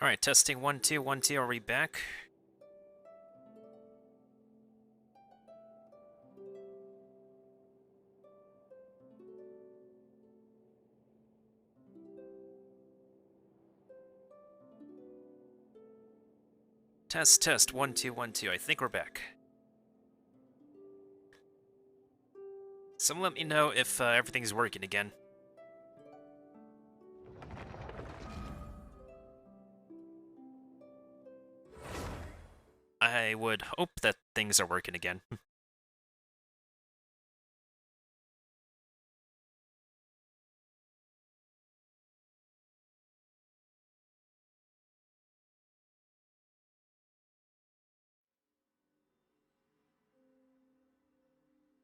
Alright, testing 1 2 1 2. Are we back? Test 1 2 1 2. I think we're back. Someone let me know if everything's working again. I would hope that things are working again.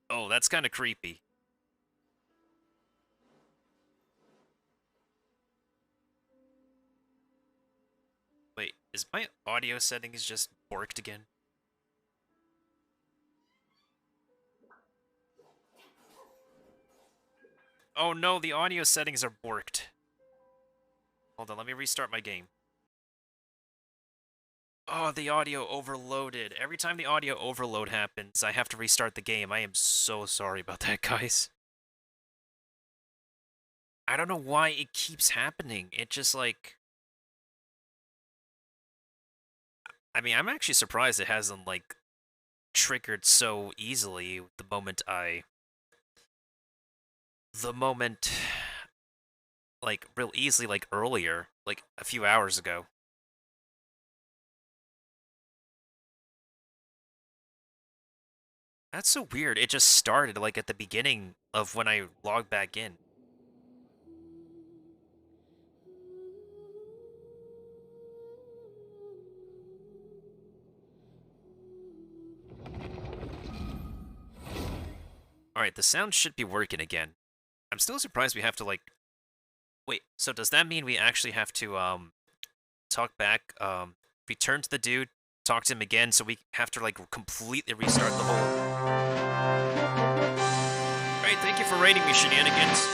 Oh, that's kind of creepy. Wait, is my audio settings just borked again? Oh no, the audio settings are borked. Hold on, let me restart my game. Oh, the audio overloaded. Every time the audio overload happens, I have to restart the game. I am so sorry about that, guys. I don't know why it keeps happening. It just, like... I mean, I'm actually surprised it hasn't, like, triggered so easily the moment I... like, real easily, like, earlier. Like, a few hours ago. That's so weird. It just started, like, at the beginning of when I logged back in. Alright, the sound should be working again. I'm still surprised we have to, like... Wait, so does that mean we actually have to, talk back, return to the dude, talk to him again, so we have to, like, completely restart the whole... Alright, thank you for rating me, Shenanigans.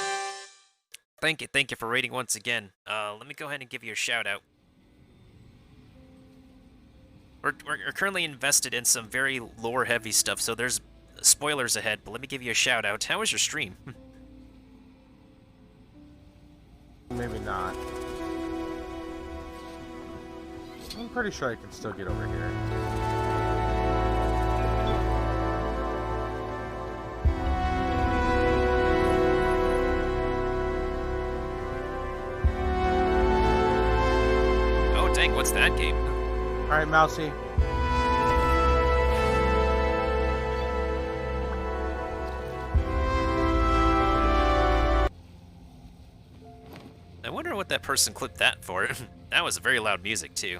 Thank you for rating once again. Let me go ahead and give you a shout-out. We're currently invested in some very lore-heavy stuff, so there's spoilers ahead, but let me give you a shout-out. How was your stream? Maybe not. I'm pretty sure I can still get over here. Oh, dang, what's that game? Alright, Mousy. I wonder what that person clipped that for. That was very loud music, too.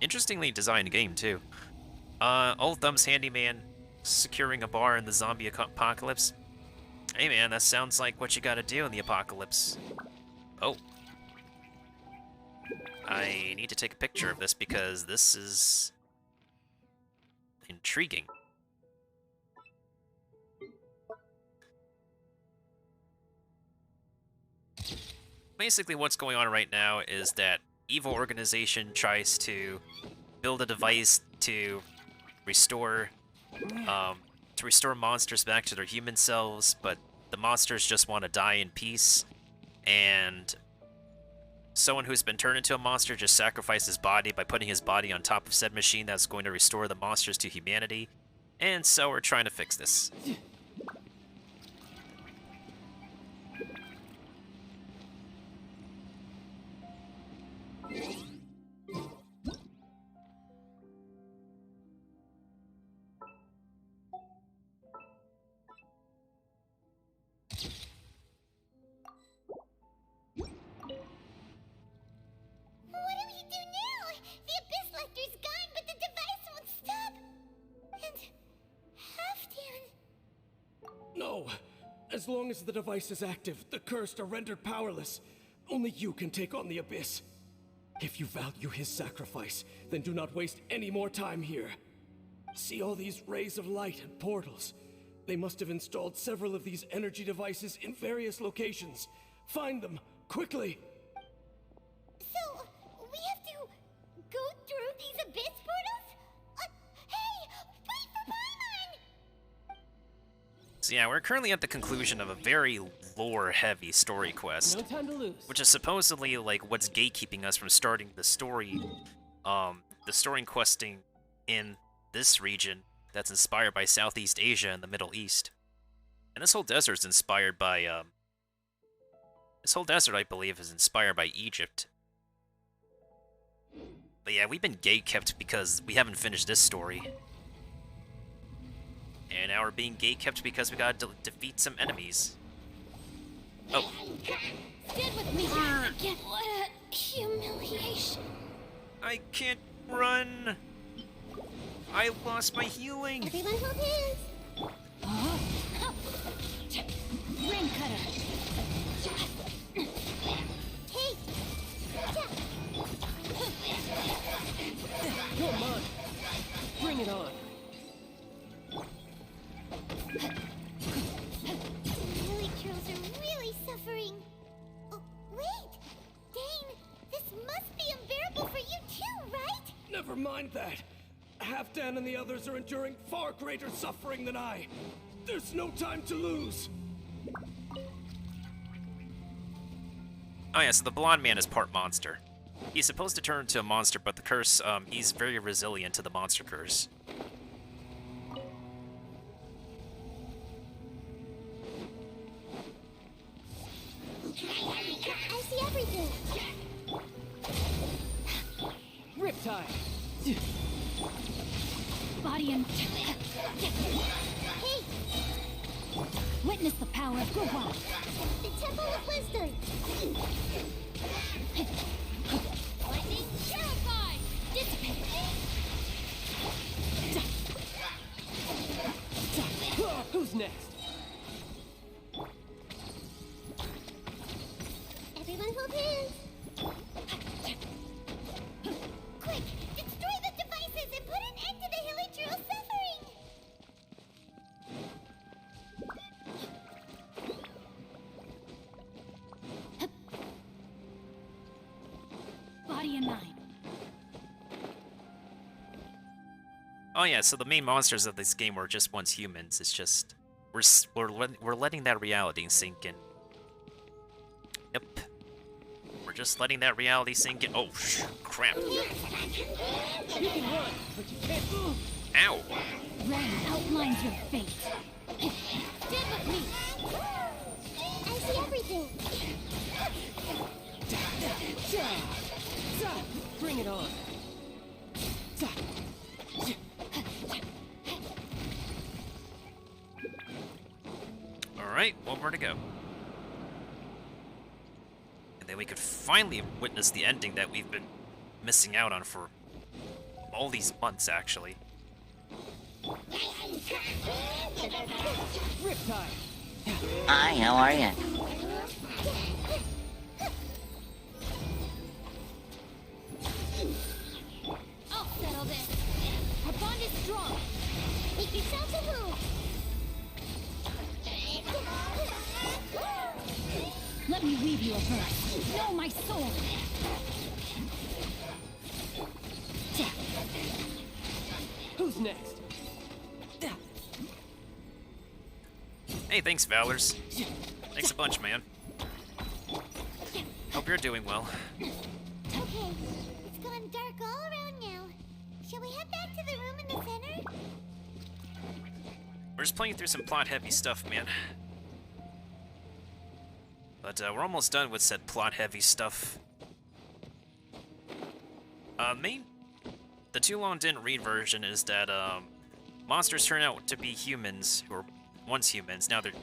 Interestingly designed game, too. Old Thumb's handyman securing a bar in the zombie apocalypse. Hey man, that sounds like what you gotta do in the apocalypse. Oh. I need to take a picture of this because this is... intriguing. Basically what's going on right now is that evil organization tries to build a device to restore monsters back to their human selves, but the monsters just want to die in peace, and someone who's been turned into a monster just sacrificed his body by putting his body on top of said machine that's going to restore the monsters to humanity, and so we're trying to fix this. No! As long as the device is active, the cursed are rendered powerless. Only you can take on the Abyss. If you value his sacrifice, then do not waste any more time here. See all these rays of light and portals? They must have installed several of these energy devices in various locations. Find them, quickly! So, we have to go through these abyss portals? Hey, wait for Paimon! So yeah, we're currently at the conclusion of a very lore-heavy story quest, No time to lose. which is supposedly like what's gatekeeping us from starting the story and questing in this region that's inspired by Southeast Asia and the Middle East. And this whole desert's inspired by, this whole desert, I believe, is inspired by Egypt. But yeah, we've been gatekept because we haven't finished this story. And now we're being gatekept because we gotta defeat some enemies. Oh. Stand with me. Get what a humiliation. I can't run! I lost my healing! Everyone hold hands. Ring cutter. Hey. Come on. Bring it on. Lily Curls are really suffering. Oh, wait! Dane, this must be unbearable for you too, right? Never mind that. Halfdan and the others are enduring far greater suffering than I. There's no time to lose. Oh yeah, so the blonde man is part monster. He's supposed to turn into a monster, but the curse, he's very resilient to the monster curse. I see everything. Riptide. Body and Hey, witness the power of Guwa. the Temple of Wisdom. Lightning purify. Dissipate. Who's next? Everyone hold hands. Quick, destroy the devices and put an end to the Hilly Drool's suffering. Body and mind. Oh yeah, so the main monsters of this game were just once humans. It's just we're letting that reality sink in. Yep. We're just letting that reality sink in. Oh, crap. You can run, but you can't move. Ow. Rain outlines your fate. Stand with me. I see everything. Bring it on. Alright, one more to go. And then we could finally witness the ending that we've been missing out on for all these months, actually. Riptide. Hi, how are you? I'll settle this. Our bond is strong. Make yourselves a move. Let me weave you a verse. Know my soul. Who's next? Hey, thanks, Valors. Thanks a bunch, man. Hope you're doing well. Okay, it's gone dark all around now. Shall we head back to the room in the center? We're just playing through some plot-heavy stuff, man. But we're almost done with said plot-heavy stuff. The too long didn't read version is that monsters turn out to be humans who were once humans. Now then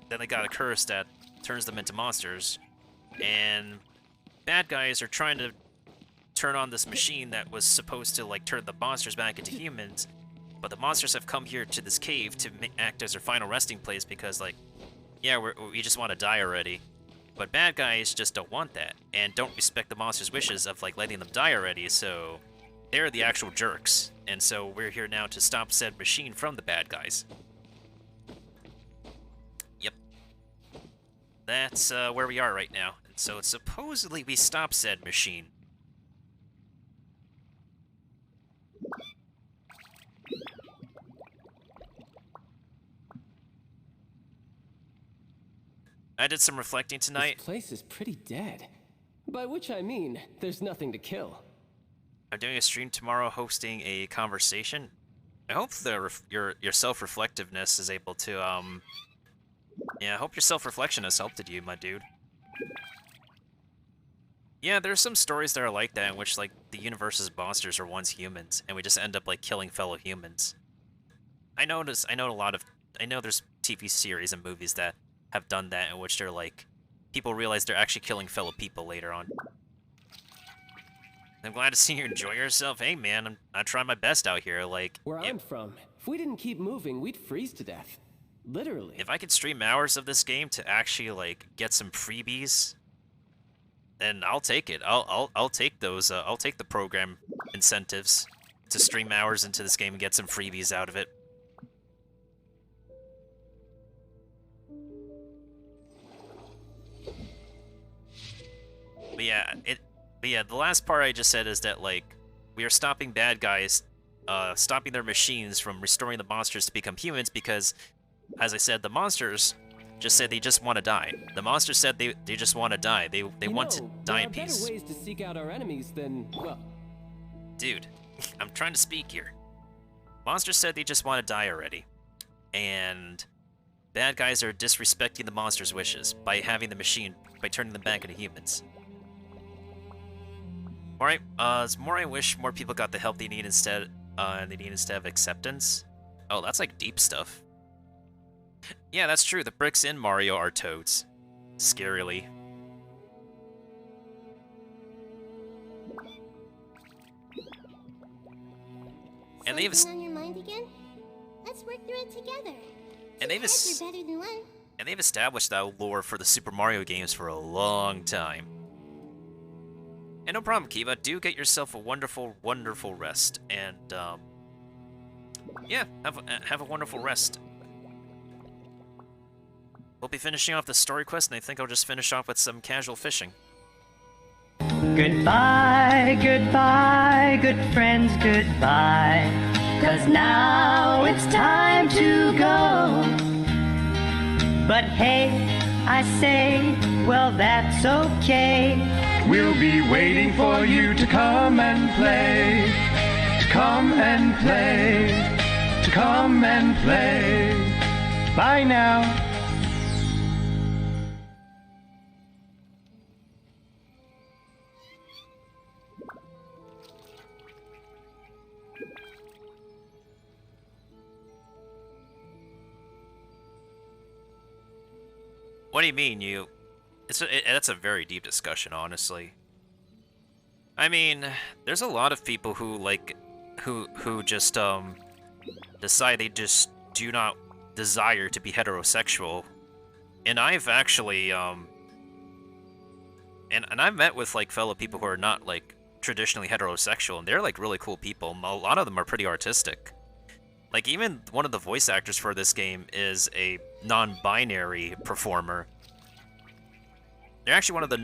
they got a curse that turns them into monsters, and bad guys are trying to turn on this machine that was supposed to like turn the monsters back into humans. But the monsters have come here to this cave to act as their final resting place because, like, yeah, we just want to die already. But bad guys just don't want that, and don't respect the monsters' wishes of, like, letting them die already, so they're the actual jerks. And so we're here now to stop said machine from the bad guys. Yep. That's where we are right now. And so supposedly we stop said machine. I did some reflecting tonight. This place is pretty dead. By which I mean, there's nothing to kill. I'm doing a stream tomorrow hosting a conversation. I hope your self-reflectiveness is able to, yeah, I hope your self-reflection has helped you, my dude. Yeah, there's some stories that are like that in which, like, the universe's monsters are once humans, and we just end up, like, killing fellow humans. I know there's TV series and movies that have done that in which they're, like, people realize they're actually killing fellow people later on. I'm glad to see you enjoy yourself. Hey, man, I try my best out here, like... Where I'm from, if we didn't keep moving, we'd freeze to death. Literally. If I could stream hours of this game to actually, like, get some freebies, then I'll take it. I'll take those, I'll take the program incentives to stream hours into this game and get some freebies out of it. But yeah, the last part I just said is that, like, we are stopping bad guys, stopping their machines from restoring the monsters to become humans because, as I said, the monsters just said they just want to die. The monsters said they just want to die. They want to die in peace. There are better ways to seek out our enemies than, well... Dude, I'm trying to speak here. Monsters said they just want to die already. And bad guys are disrespecting the monsters' wishes by having the machine, by turning them back into humans. Alright, more I wish more people got the help they need instead of acceptance. Oh, that's like deep stuff. Yeah, that's true. The bricks in Mario are toads. Scarily. And they've Something on your mind again? Let's work through it together. And they've Two heads are better than one. and they've established that lore for the Super Mario games for a long time. And no problem, Kiva. Do get yourself a wonderful, wonderful rest, and yeah, have a wonderful rest. We'll be finishing off the story quest, and I think I'll just finish off with some casual fishing. Goodbye, goodbye, good friends, goodbye. 'Cause now it's time to go. But hey, I say, well, that's okay. We'll be waiting for you to come and play. To come and play. To come and play. Bye now. What do you mean, you? That's a very deep discussion, honestly. I mean, there's a lot of people who, like, who just, decide they just do not desire to be heterosexual. And I've actually, and I've met with, like, fellow people who are not, like, traditionally heterosexual, and they're, like, really cool people. A lot of them are pretty artistic. Like, even one of the voice actors for this game is a non-binary performer. They're actually one of the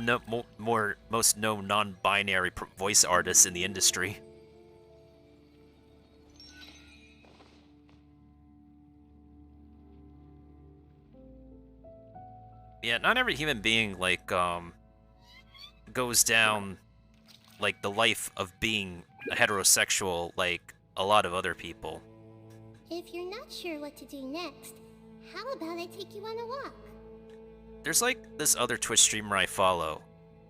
most known non-binary voice artists in the industry. Yeah, not every human being, like, goes down, like, the life of being a heterosexual like a lot of other people. If you're not sure what to do next, how about I take you on a walk? There's, like, this other Twitch streamer I follow,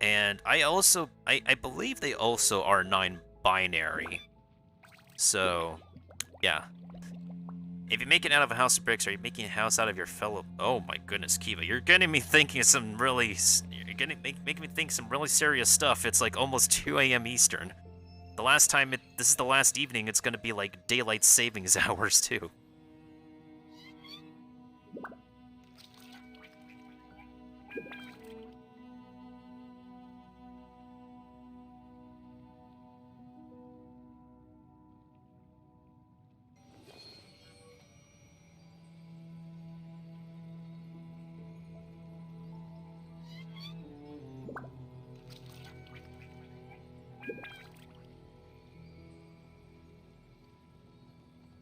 and I believe they also are non-binary. So, yeah. If you make it out of a house of bricks, are you making a house out of your fellow... Oh my goodness, Kiva, you're getting me thinking some really... You're making me think some really serious stuff. It's like almost 2 a.m. Eastern. The last time this is the last evening, it's gonna be like daylight savings hours too.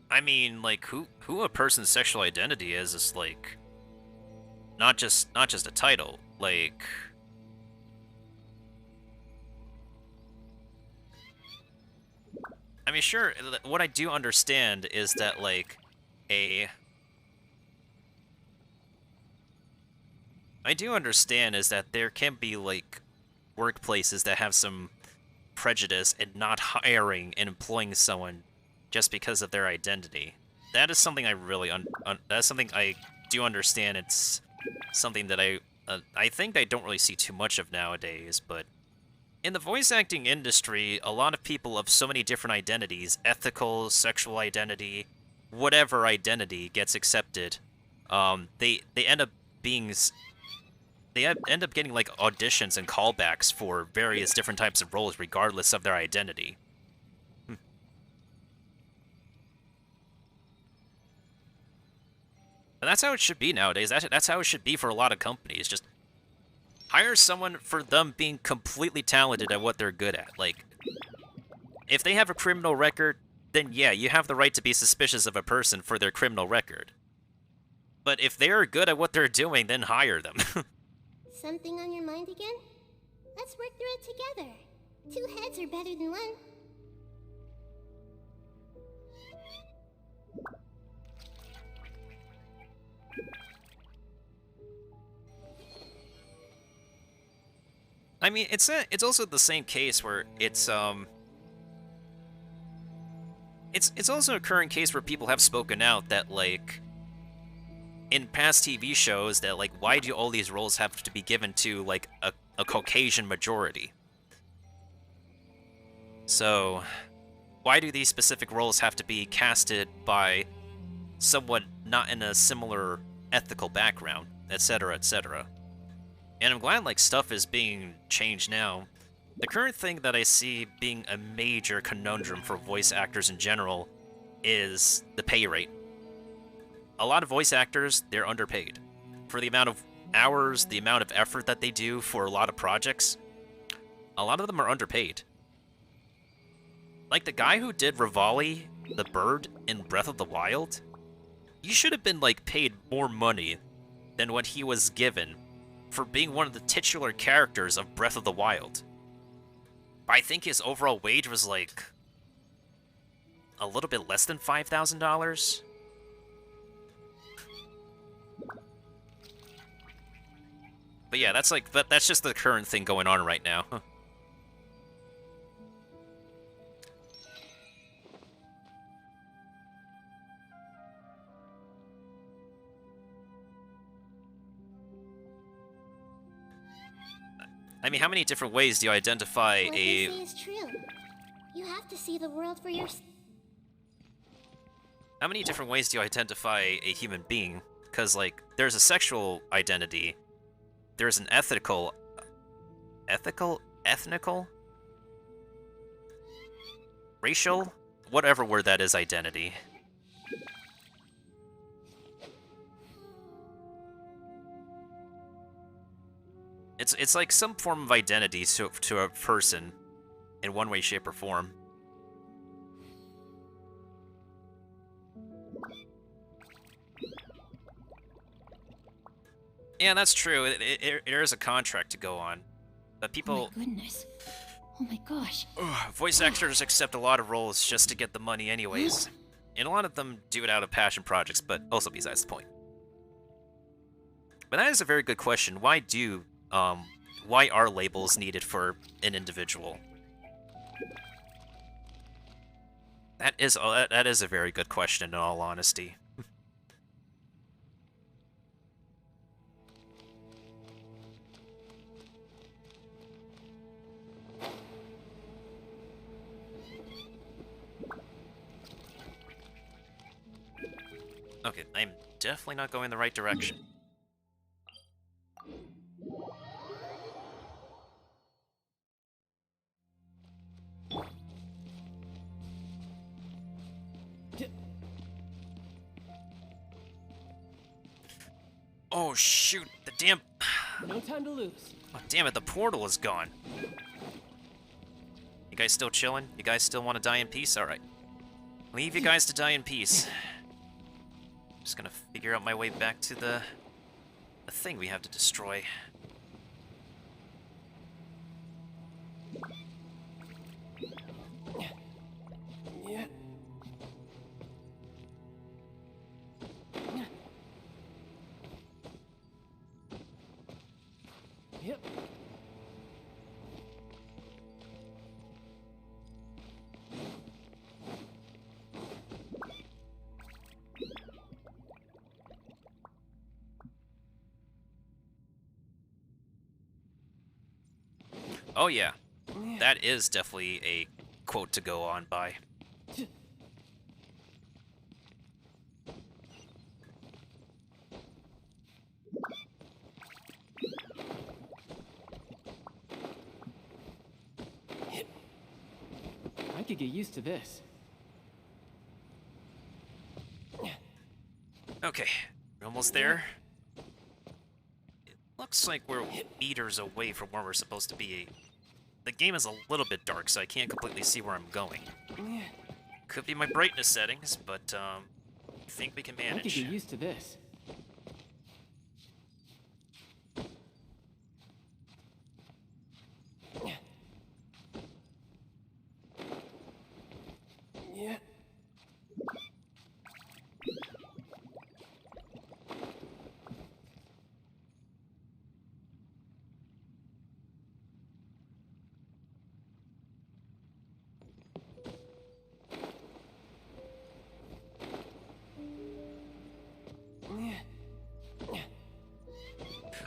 I mean, like, who a person's sexual identity is like... not just a title. Like, I mean, sure. What I do understand is that like I do understand is that there can be like workplaces that have some prejudice in not hiring and employing someone just because of their identity. That is something I really that's something I do understand. It's something that I think I don't really see too much of nowadays, but in the voice acting industry, a lot of people of so many different identities, ethical, sexual identity, whatever identity gets accepted, they end up being end up getting like auditions and callbacks for various different types of roles regardless of their identity. And that's how it should be nowadays. That's how it should be for a lot of companies. Just hire someone for them being completely talented at what they're good at. Like, if they have a criminal record, then yeah, you have the right to be suspicious of a person for their criminal record. But if they're good at what they're doing, then hire them. Something on your mind again? Let's work through it together. 2 heads are better than 1. I mean, it's also the same case where it's also a current case where people have spoken out that like in past TV shows that like why do all these roles have to be given to like a Caucasian majority? So why do these specific roles have to be casted by someone not in a similar ethical background, etc., etc.? And I'm glad like stuff is being changed now. The current thing that I see being a major conundrum for voice actors in general is the pay rate. A lot of voice actors, they're underpaid. For the amount of hours, the amount of effort that they do for a lot of projects, a lot of them are underpaid. Like the guy who did Rivali, the bird, in Breath of the Wild, he should have been like paid more money than what he was given for being one of the titular characters of Breath of the Wild. I think his overall wage was like a little bit less than $5,000. But yeah, that's just the current thing going on right now. I mean, how many different ways do you identify What they say is true. You have to see the world for yourself. How many different ways do you identify a human being? Because, like, there's a sexual identity, there's an ethnical, racial, whatever word that is, identity. It's like some form of identity to a person in one way, shape, or form. Yeah, that's true. There is a contract to go on. But people... Oh my goodness. Oh my gosh. Voice actors accept a lot of roles just to get the money anyways. And a lot of them do it out of passion projects, but also besides the point. But that is a very good question. Why are labels needed for an individual? That is a very good question in all honesty. Okay, I'm definitely not going the right direction. Oh shoot, the damn... No time to lose. Oh, damn it, the portal is gone. You guys still chilling? You guys still want to die in peace? Alright. Leave you guys to die in peace. Just gonna figure out my way back to the a thing we have to destroy. Yeah. Yep. Oh yeah, that is definitely a quote to go on by. I could get used to this. Okay, we're almost there. It looks like we're meters away from where we're supposed to be. The game is a little bit dark, so I can't completely see where I'm going. Could be my brightness settings, but I think we can I could manage. get used to this. Yeah.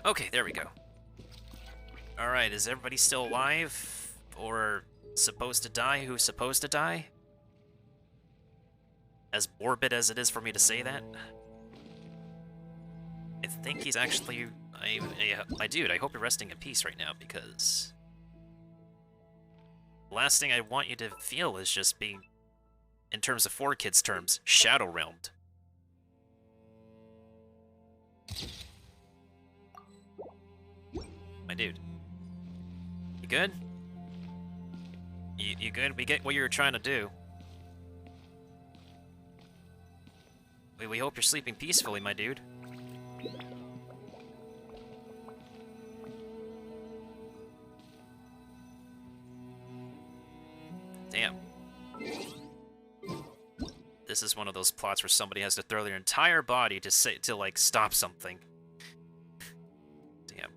Okay, there we go. Alright, is everybody still alive? Or supposed to die? Who's supposed to die? As morbid as it is for me to say that. I think he's actually... my dude, I hope you're resting in peace right now, because... the last thing I want you to feel is just being, in terms of 4Kids terms, shadow realmed. My dude. You good? You good? We get what you were trying to do. We hope you're sleeping peacefully, my dude. Damn. This is one of those plots where somebody has to throw their entire body to like stop something. Damn.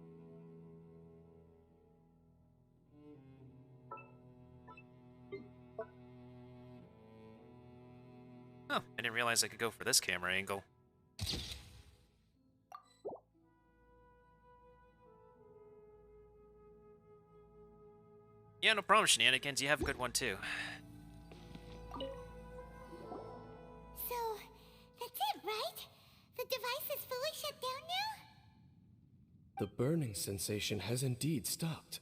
Oh, I didn't realize I could go for this camera angle. Yeah, no problem, Shenanigans. You have a good one, too. So, that's it, right? The device is fully shut down now? The burning sensation has indeed stopped.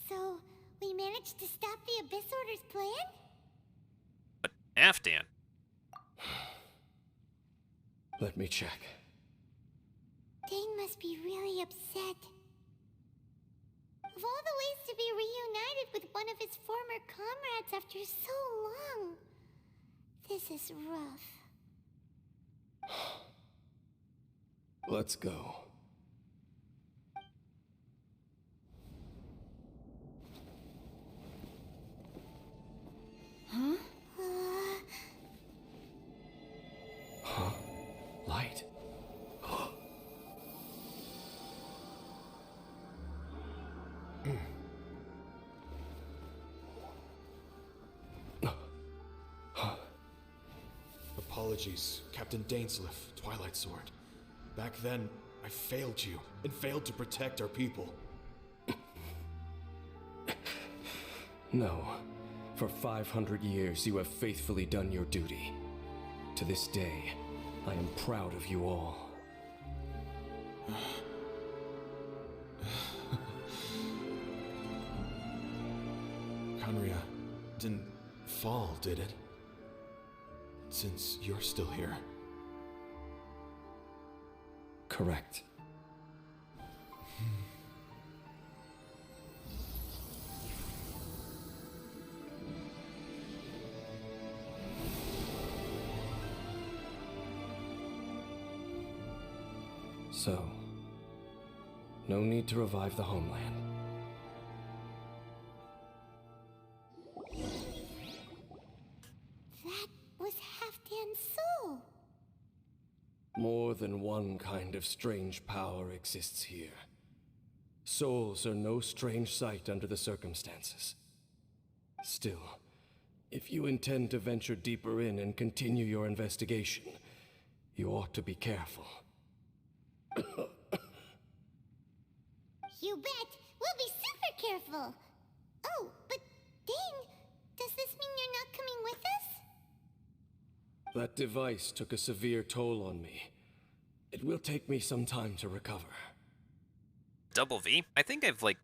So, we managed to stop the Abyss Order's plan? But Afghan. Let me check. Dane must be really upset. Of all the ways to be reunited with one of his former comrades after so long, this is rough. Let's go. Huh? Huh? Light. Apologies, Captain Dainsliff, Twilight Sword. Back then, I failed you, and failed to protect our people. No. For 500 years, you have faithfully done your duty. To this day, I am proud of you all. Conria didn't fall, did it? Since you're still here. Correct. So, no need to revive the homeland. That was Halfdan's soul. More than one kind of strange power exists here. Souls are no strange sight under the circumstances. Still, if you intend to venture deeper in and continue your investigation, you ought to be careful. You bet. We'll be super careful. Oh, but Dane, does this mean you're not coming with us? That device took a severe toll on me. It will take me some time to recover. Double V? I think I've, like,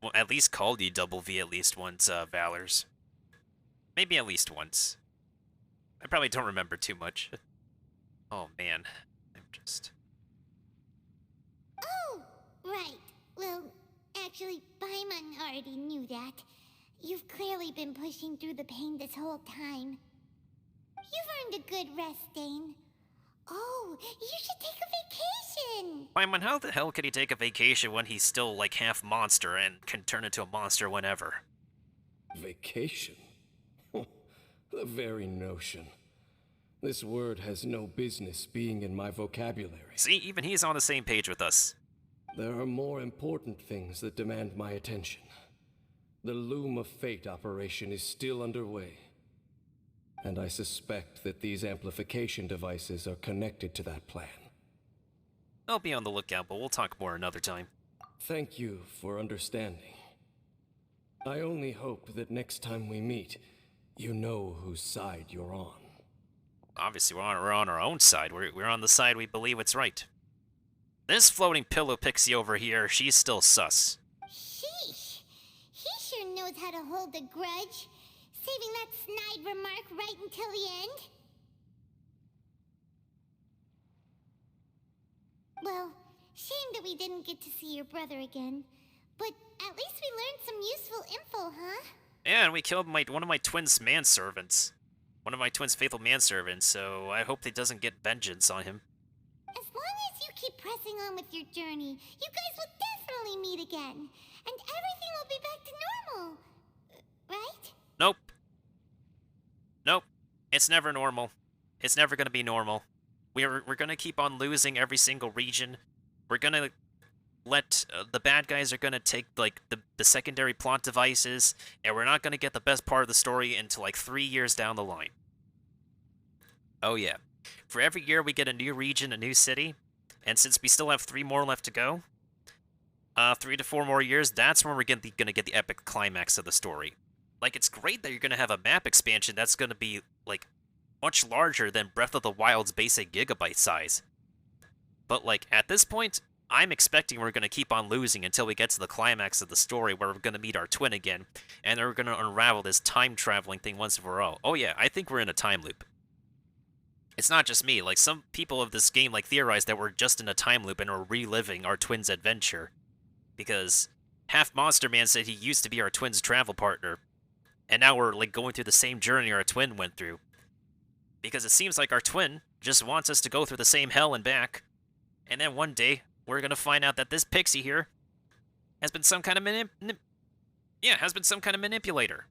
well, at least called you Double V at least once, Valors. Maybe at least once. I probably don't remember too much. Oh, man. I'm just... Oh, right. Well, actually, Paimon already knew that. You've clearly been pushing through the pain this whole time. You've earned a good rest, Dane. Oh, you should take a vacation! Paimon, how the hell could he take a vacation when he's still, like, half monster and can turn into a monster whenever? Vacation? The very notion. This word has no business being in my vocabulary. See, even he's on the same page with us. There are more important things that demand my attention. The Loom of Fate operation is still underway. And I suspect that these amplification devices are connected to that plan. I'll be on the lookout, but we'll talk more another time. Thank you for understanding. I only hope that next time we meet, you know whose side you're on. Obviously, we're on our own side. We're on the side we believe it's right. This floating pillow pixie over here, she's still sus. Sheesh. He sure knows how to hold a grudge. Saving that snide remark right until the end. Well, shame that we didn't get to see your brother again. But at least we learned some useful info, huh? Yeah, and we killed one of my twin's manservants. One of my twin's faithful manservants, so I hope he doesn't get vengeance on him. As long as you keep pressing on with your journey, you guys will definitely meet again. And everything will be back to normal. Right? Nope. Nope. It's never normal. It's never gonna be normal. We're gonna keep on losing every single region. We're gonna let the bad guys are gonna take like the secondary plot devices, and we're not gonna get the best part of the story until like 3 years down the line. Oh yeah. For every year we get a new region, a new city, and since we still have 3 more left to go, 3 to 4 more years, that's when we're gonna get the epic climax of the story. Like, it's great that you're gonna have a map expansion that's gonna be like much larger than Breath of the Wild's basic gigabyte size. But like at this point, I'm expecting we're going to keep on losing until we get to the climax of the story where we're going to meet our twin again, and then we're going to unravel this time-traveling thing once and for all. Oh yeah, I think we're in a time loop. It's not just me, like some people of this game like theorize that we're just in a time loop and we're reliving our twin's adventure. Because Half Monster Man said he used to be our twin's travel partner, and now we're like going through the same journey our twin went through. Because it seems like our twin just wants us to go through the same hell and back, and then one day, we're gonna find out that this pixie here has been some kind of manipulator.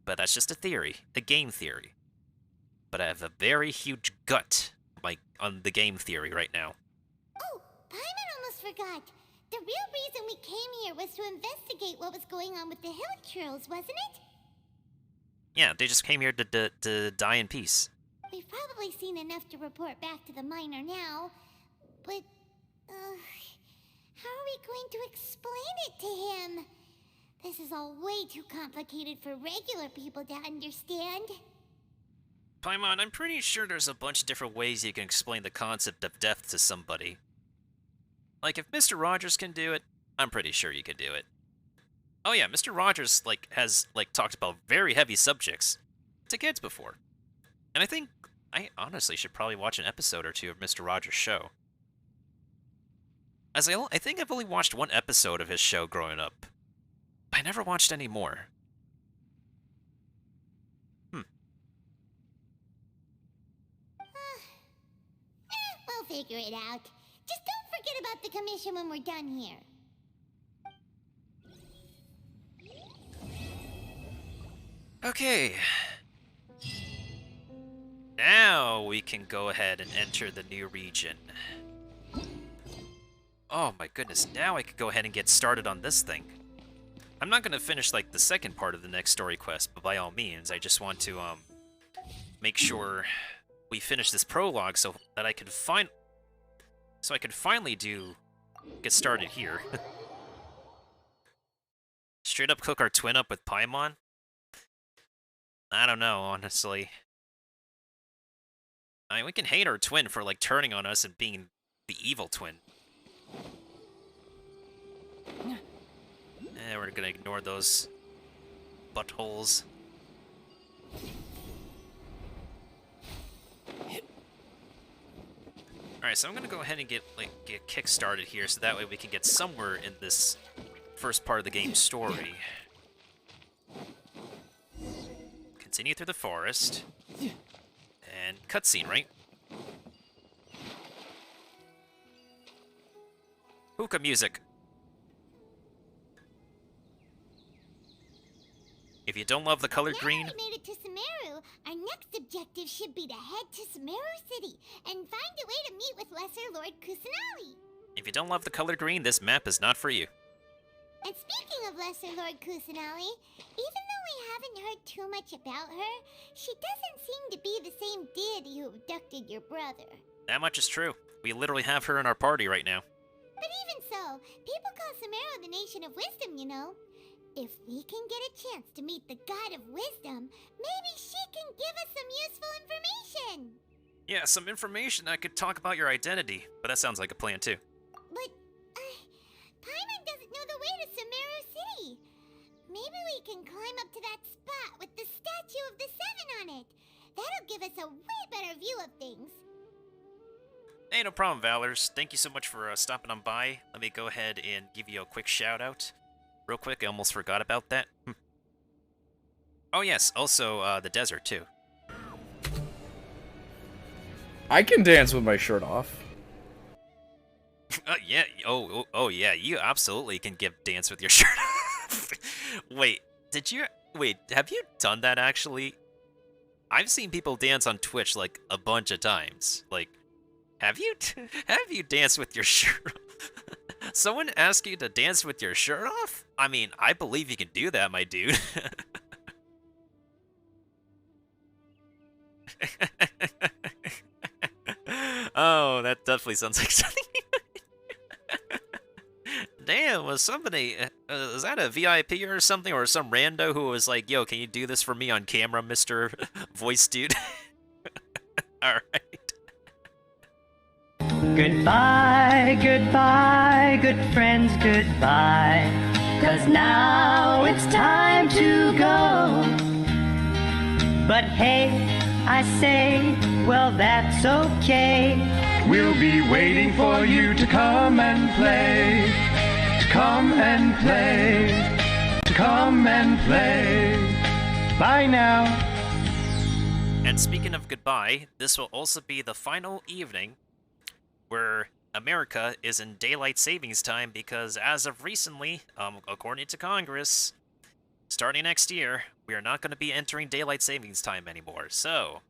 But that's just a theory, a game theory. But I have a very huge gut, like, on the game theory right now. Oh, Paimon almost forgot. The real reason we came here was to investigate what was going on with the hill trolls, wasn't it? Yeah, they just came here to die in peace. We've probably seen enough to report back to the miner now, but how are we going to explain it to him? This is all way too complicated for regular people to understand. Paimon, I'm pretty sure there's a bunch of different ways you can explain the concept of death to somebody. Like, if Mr. Rogers can do it, I'm pretty sure you can do it. Oh yeah, Mr. Rogers, has talked about very heavy subjects to kids before. And I think I honestly should probably watch an episode or two of Mr. Rogers' show. As I think I've only watched one episode of his show growing up. But I never watched any more. We'll figure it out. Just don't forget about the commission when we're done here. Okay. Now we can go ahead and enter the new region. Oh my goodness, now I could go ahead and get started on this thing. I'm not gonna finish like the second part of the next story quest, but by all means, I just want to make sure we finish this prologue so that I can finally get started here. Straight up cook our twin up with Paimon? I don't know, honestly. I mean, we can hate our twin for, like, turning on us and being the evil twin. We're gonna ignore those buttholes. Alright, so I'm gonna go ahead and get kick-started here, so that way we can get somewhere in this first part of the game's story. Continue through the forest. And cutscene, right? Hookah music. If you don't love the color green... Now that we made it to Sumeru, our next objective should be to head to Sumeru City and find a way to meet with Lesser Lord Kusanali. If you don't love the color green, this map is not for you. And speaking of Lesser Lord Kusanali, even though we haven't heard too much about her, she doesn't seem to be the same deity who abducted your brother. That much is true. We literally have her in our party right now. But even so, people call Sumeru the Nation of Wisdom, you know. If we can get a chance to meet the God of Wisdom, maybe she can give us some useful information. Yeah, some information that could talk about your identity, but that sounds like a plan too. But, Paimon doesn't know the way to Sumeru City. Maybe we can climb up to that spot with the statue of the Seven on it. That'll give us a way better view of things. Hey, no problem, Valors. Thank you so much for stopping on by. Let me go ahead and give you a quick shout-out. Real quick, I almost forgot about that. Oh yes, also the desert, too. I can dance with my shirt off. Yeah, oh yeah, you absolutely can dance with your shirt off. Wait, have you done that actually? I've seen people dance on Twitch like a bunch of times. Like, have you danced with your shirt off? Someone ask you to dance with your shirt off? I mean, I believe you can do that, my dude. Oh, that definitely sounds like something. Damn, was somebody... is that a VIP or something? Or some rando who was like, yo, can you do this for me on camera, Mr. Voice Dude? Alright. Goodbye, goodbye, good friends, goodbye. 'Cause now it's time to go. But hey, I say, well, that's okay. We'll be waiting for you to come and play. To come and play. To come and play. Bye now. And speaking of goodbye, this will also be the final evening where America is in daylight savings time because as of recently, according to Congress, starting next year, we are not going to be entering daylight savings time anymore. So,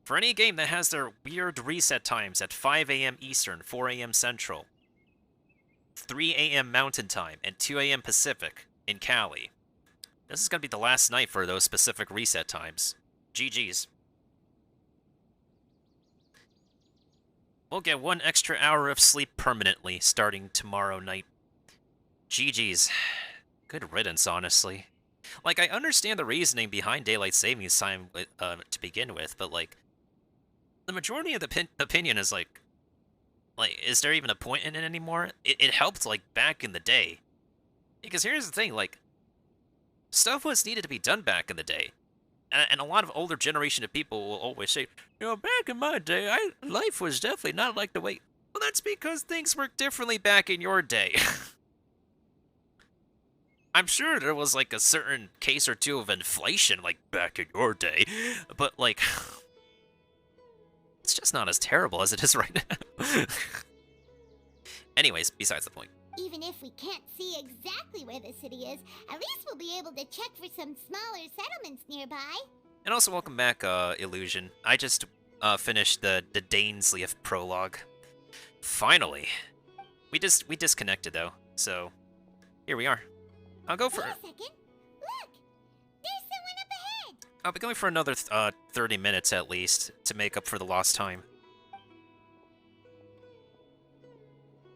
for any game that has their weird reset times at 5 a.m. Eastern, 4 a.m. Central, 3 a.m. Mountain Time, and 2 a.m. Pacific in Cali, this is going to be the last night for those specific reset times. GG's. We'll get 1 extra hour of sleep permanently starting tomorrow night. GG's. Good riddance, honestly. Like, I understand the reasoning behind daylight savings time to begin with, but, like, the majority of the opinion is, like, is there even a point in it anymore? It helped, like, back in the day. Because here's the thing, like, stuff was needed to be done back in the day. And a lot of older generation of people will always say, you know, back in my day, life was definitely not like the way... Well, that's because things worked differently back in your day. I'm sure there was, like, a certain case or two of inflation, like, back in your day. But, like... It's just not as terrible as it is right now. Anyways, besides the point. Even if we can't see exactly where the city is, at least we'll be able to check for some smaller settlements nearby. And also, welcome back, Illusion. I just finished the Dainsleif prologue. Finally. We disconnected, though, so here we are. I'll go for... Wait a second. Look! There's someone up ahead! I'll be going for another 30 minutes, at least, to make up for the lost time.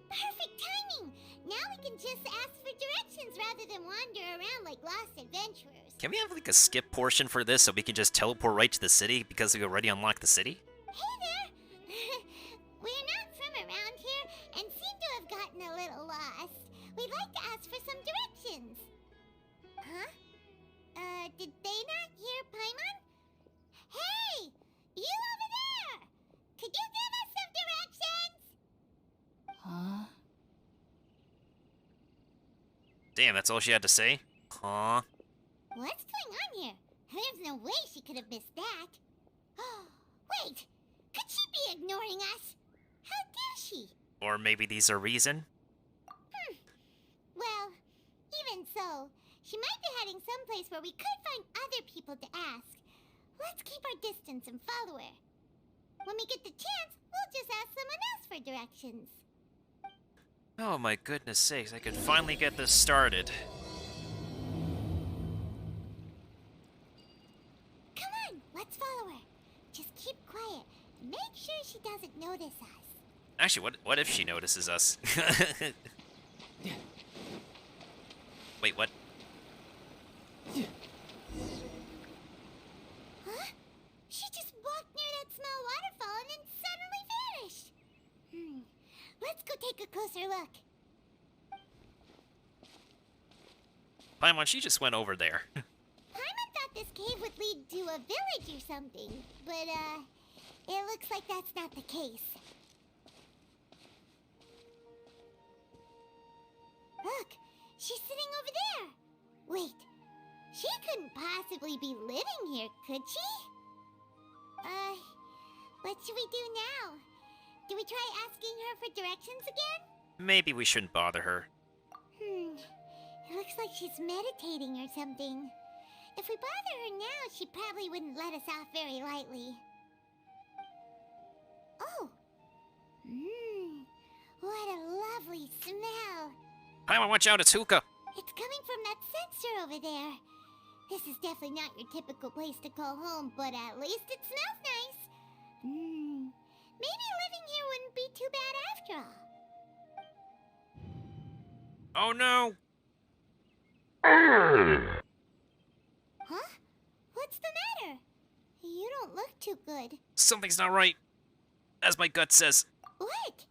Perfect timing! Now we can just ask for directions rather than wander around like lost adventurers. Can we have, like, a skip portion for this so we can just teleport right to the city because we already unlocked the city? Hey there! We're not from around here and seem to have gotten a little lost. We'd like to ask for some directions. Huh? Did they not hear Paimon? Hey! You over there! Could you give us some directions? Huh? Damn, that's all she had to say? Huh? What's going on here? There's no way she could have missed that. Wait! Could she be ignoring us? How dare she? Or maybe these are reason? Well, even so, she might be heading someplace where we could find other people to ask. Let's keep our distance and follow her. When we get the chance, we'll just ask someone else for directions. Oh my goodness sakes, I could finally get this started. Come on, let's follow her. Just keep quiet. Make sure she doesn't notice us. Actually, what if she notices us? Wait, what? Huh? She just walked near that small waterfall and then suddenly vanished. Let's go take a closer look. Paimon, she just went over there. Paimon thought this cave would lead to a village or something, but it looks like that's not the case. Look, she's sitting over there. Wait, she couldn't possibly be living here, could she? What should we do now? Do we try asking her for directions again? Maybe we shouldn't bother her. It looks like she's meditating or something. If we bother her now, she probably wouldn't let us off very lightly. Oh! What a lovely smell! Paimon, watch out, it's Hookah! It's coming from that sensor over there. This is definitely not your typical place to call home, but at least it smells nice. Maybe living here wouldn't be too bad after all. Oh no! Huh? What's the matter? You don't look too good. Something's not right. As my gut says. What?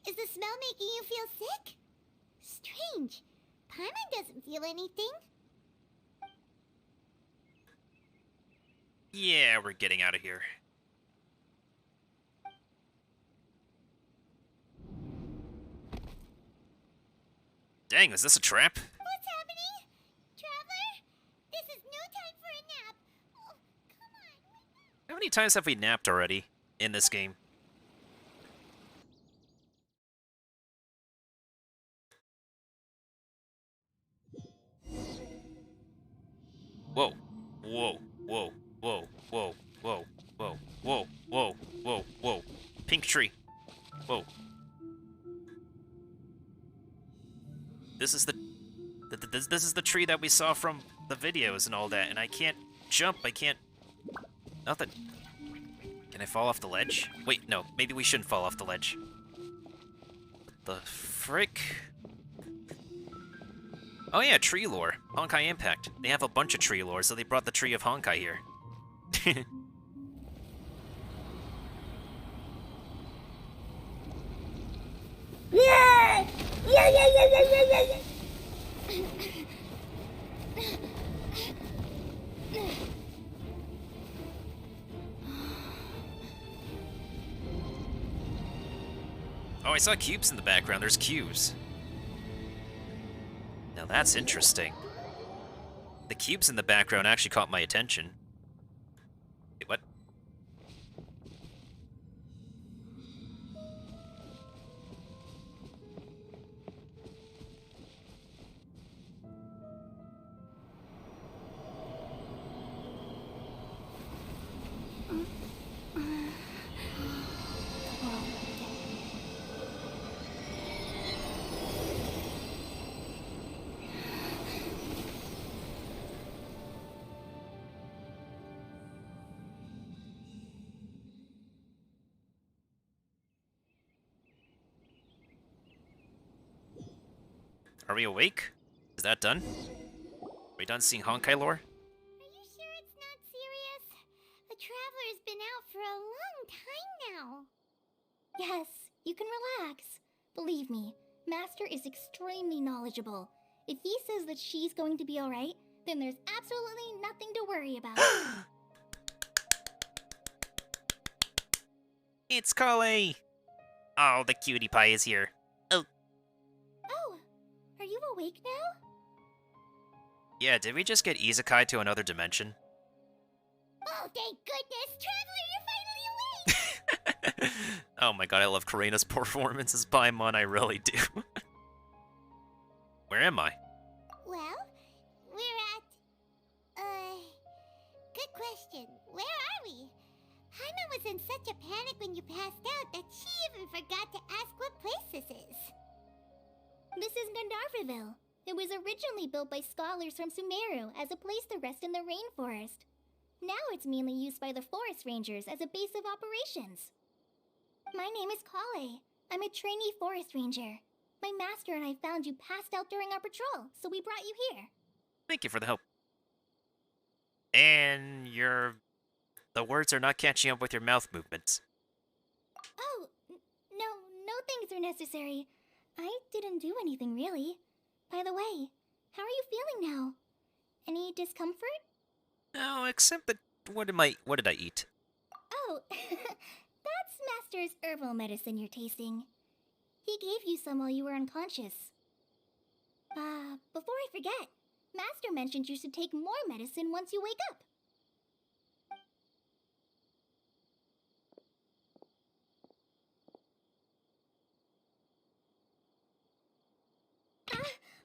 Is the smell making you feel sick? Strange. Paimon doesn't feel anything. Yeah, we're getting out of here. Dang, is this a trap? What's happening? Traveler? This is no time for a nap. Oh, come on. How many times have we napped already in this game? Whoa. Whoa. Whoa. Whoa. Whoa. Whoa. Whoa. Whoa. Whoa. Whoa. Whoa. Pink tree. Whoa. This is the this is the tree that we saw from the videos and all that, and I can't jump, I can't... Nothing. Can I fall off the ledge? Wait, no, maybe we shouldn't fall off the ledge. What the frick? Oh yeah, tree lore. Honkai Impact. They have a bunch of tree lore, so they brought the tree of Honkai here. Yeah! Yeah, yeah, yeah, yeah, yeah, yeah, yeah. Oh, I saw cubes in the background. There's cubes. Now that's interesting. The cubes in the background actually caught my attention. Wait, what? Are we awake? Is that done? Are we done seeing Honkai lore? Are you sure it's not serious? The Traveler's been out for a long time now. Yes, you can relax. Believe me, Master is extremely knowledgeable. If he says that she's going to be alright, then there's absolutely nothing to worry about. It's Kale! Oh, the cutie pie is here. Oh. Oh, are you awake now? Yeah, did we just get isekai to another dimension? Oh, thank goodness! Traveler, you're finally awake! Oh my god, I love Karina's performance as Paimon, I really do. Where am I? Well, we're at... Good question. Where are we? Paimon was in such a panic when you passed out that she even forgot to ask what place this is. This is Gandharvaville. It was originally built by scholars from Sumeru as a place to rest in the rainforest. Now it's mainly used by the forest rangers as a base of operations. My name is Kale. I'm a trainee forest ranger. My master and I found you passed out during our patrol, so we brought you here. Thank you for the help. And the words are not catching up with your mouth movements. Oh, no things are necessary. I didn't do anything really. By the way, how are you feeling now? Any discomfort? No, except that what did I eat? Oh, that's Master's herbal medicine you're tasting. He gave you some while you were unconscious. Before I forget, Master mentioned you should take more medicine once you wake up.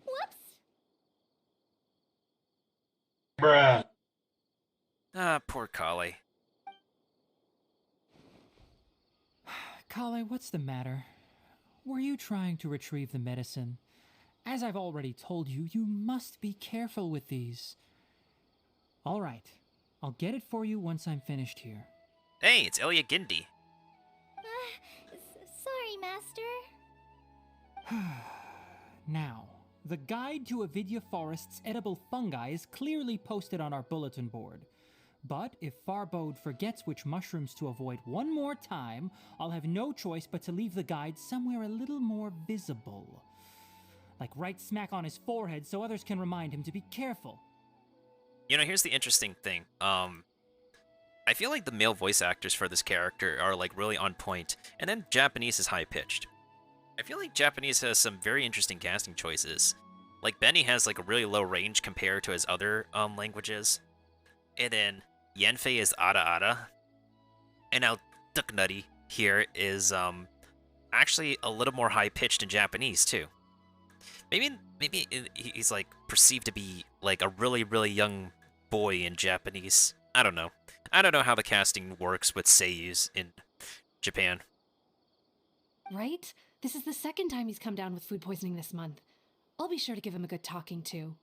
Whoops! Bruh. Ah, poor Kale. Kale, what's the matter? Were you trying to retrieve the medicine? As I've already told you, you must be careful with these. Alright, I'll get it for you once I'm finished here. Hey, it's Elia Gindi. Sorry, Master. Now, the guide to Avidya Forest's edible fungi is clearly posted on our bulletin board. But if Farbode forgets which mushrooms to avoid one more time, I'll have no choice but to leave the guide somewhere a little more visible. Like right smack on his forehead so others can remind him to be careful. You know, here's the interesting thing. I feel like the male voice actors for this character are like really on point, and then Japanese is high-pitched. I feel like Japanese has some very interesting casting choices. Like Benny has like a really low range compared to his other languages. And then Yenfei is Ada Ada. And now Duck Nutty here is actually a little more high-pitched in Japanese too. Maybe he's like perceived to be like a really, really young boy in Japanese. I don't know. I don't know how the casting works with seiyus in Japan. Right? This is the second time he's come down with food poisoning this month. I'll be sure to give him a good talking to.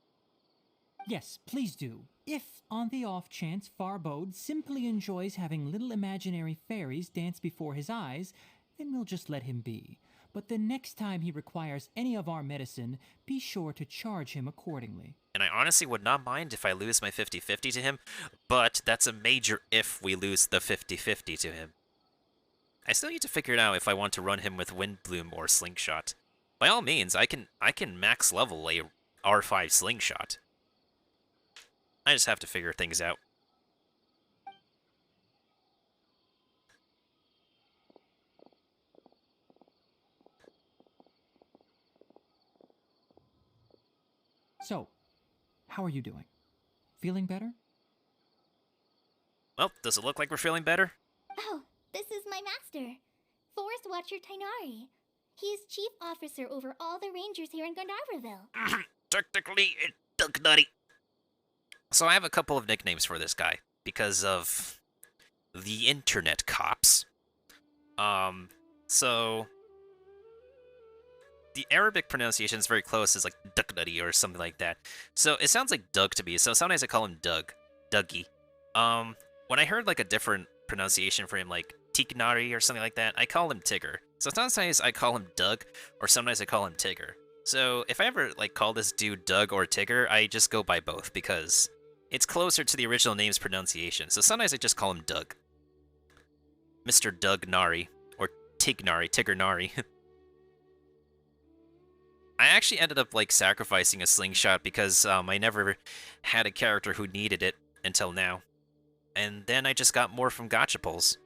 Yes, please do. If, on the off chance, Farbode simply enjoys having little imaginary fairies dance before his eyes, then we'll just let him be. But the next time he requires any of our medicine, be sure to charge him accordingly. And I honestly would not mind if I lose my 50-50 to him, but that's a major if we lose the 50-50 to him. I still need to figure it out if I want to run him with Windbloom or Slingshot. By all means, I can max level a R5 Slingshot. I just have to figure things out. So, how are you doing? Feeling better? Well, does it look like we're feeling better? Oh, this is my master, Forest Watcher Tainari. He is chief officer over all the rangers here in Gandharvaville. Technically, it's Duck Nutty. So I have a couple of nicknames for this guy because of the internet cops. So the Arabic pronunciation is very close. It's like Duck Nutty or something like that. So it sounds like Doug to me. So sometimes I call him Doug, Dougie. When I heard like a different pronunciation for him, like Tiknari or something like that, I call him Tigger. So sometimes I call him Doug, or sometimes I call him Tigger. So if I ever like call this dude Doug or Tigger, I just go by both because it's closer to the original name's pronunciation. So sometimes I just call him Doug. Mr. Doug Nari or Tigger Nari. I actually ended up like sacrificing a slingshot because I never had a character who needed it until now. And then I just got more from gotcha pulls.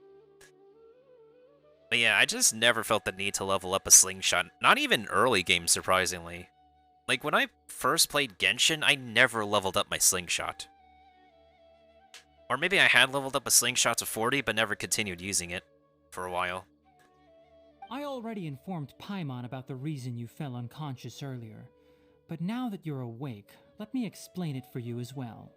But yeah, I just never felt the need to level up a slingshot. Not even early games, surprisingly. Like, when I first played Genshin, I never leveled up my slingshot. Or maybe I had leveled up a slingshot to 40, but never continued using it for a while. I already informed Paimon about the reason you fell unconscious earlier. But now that you're awake, let me explain it for you as well.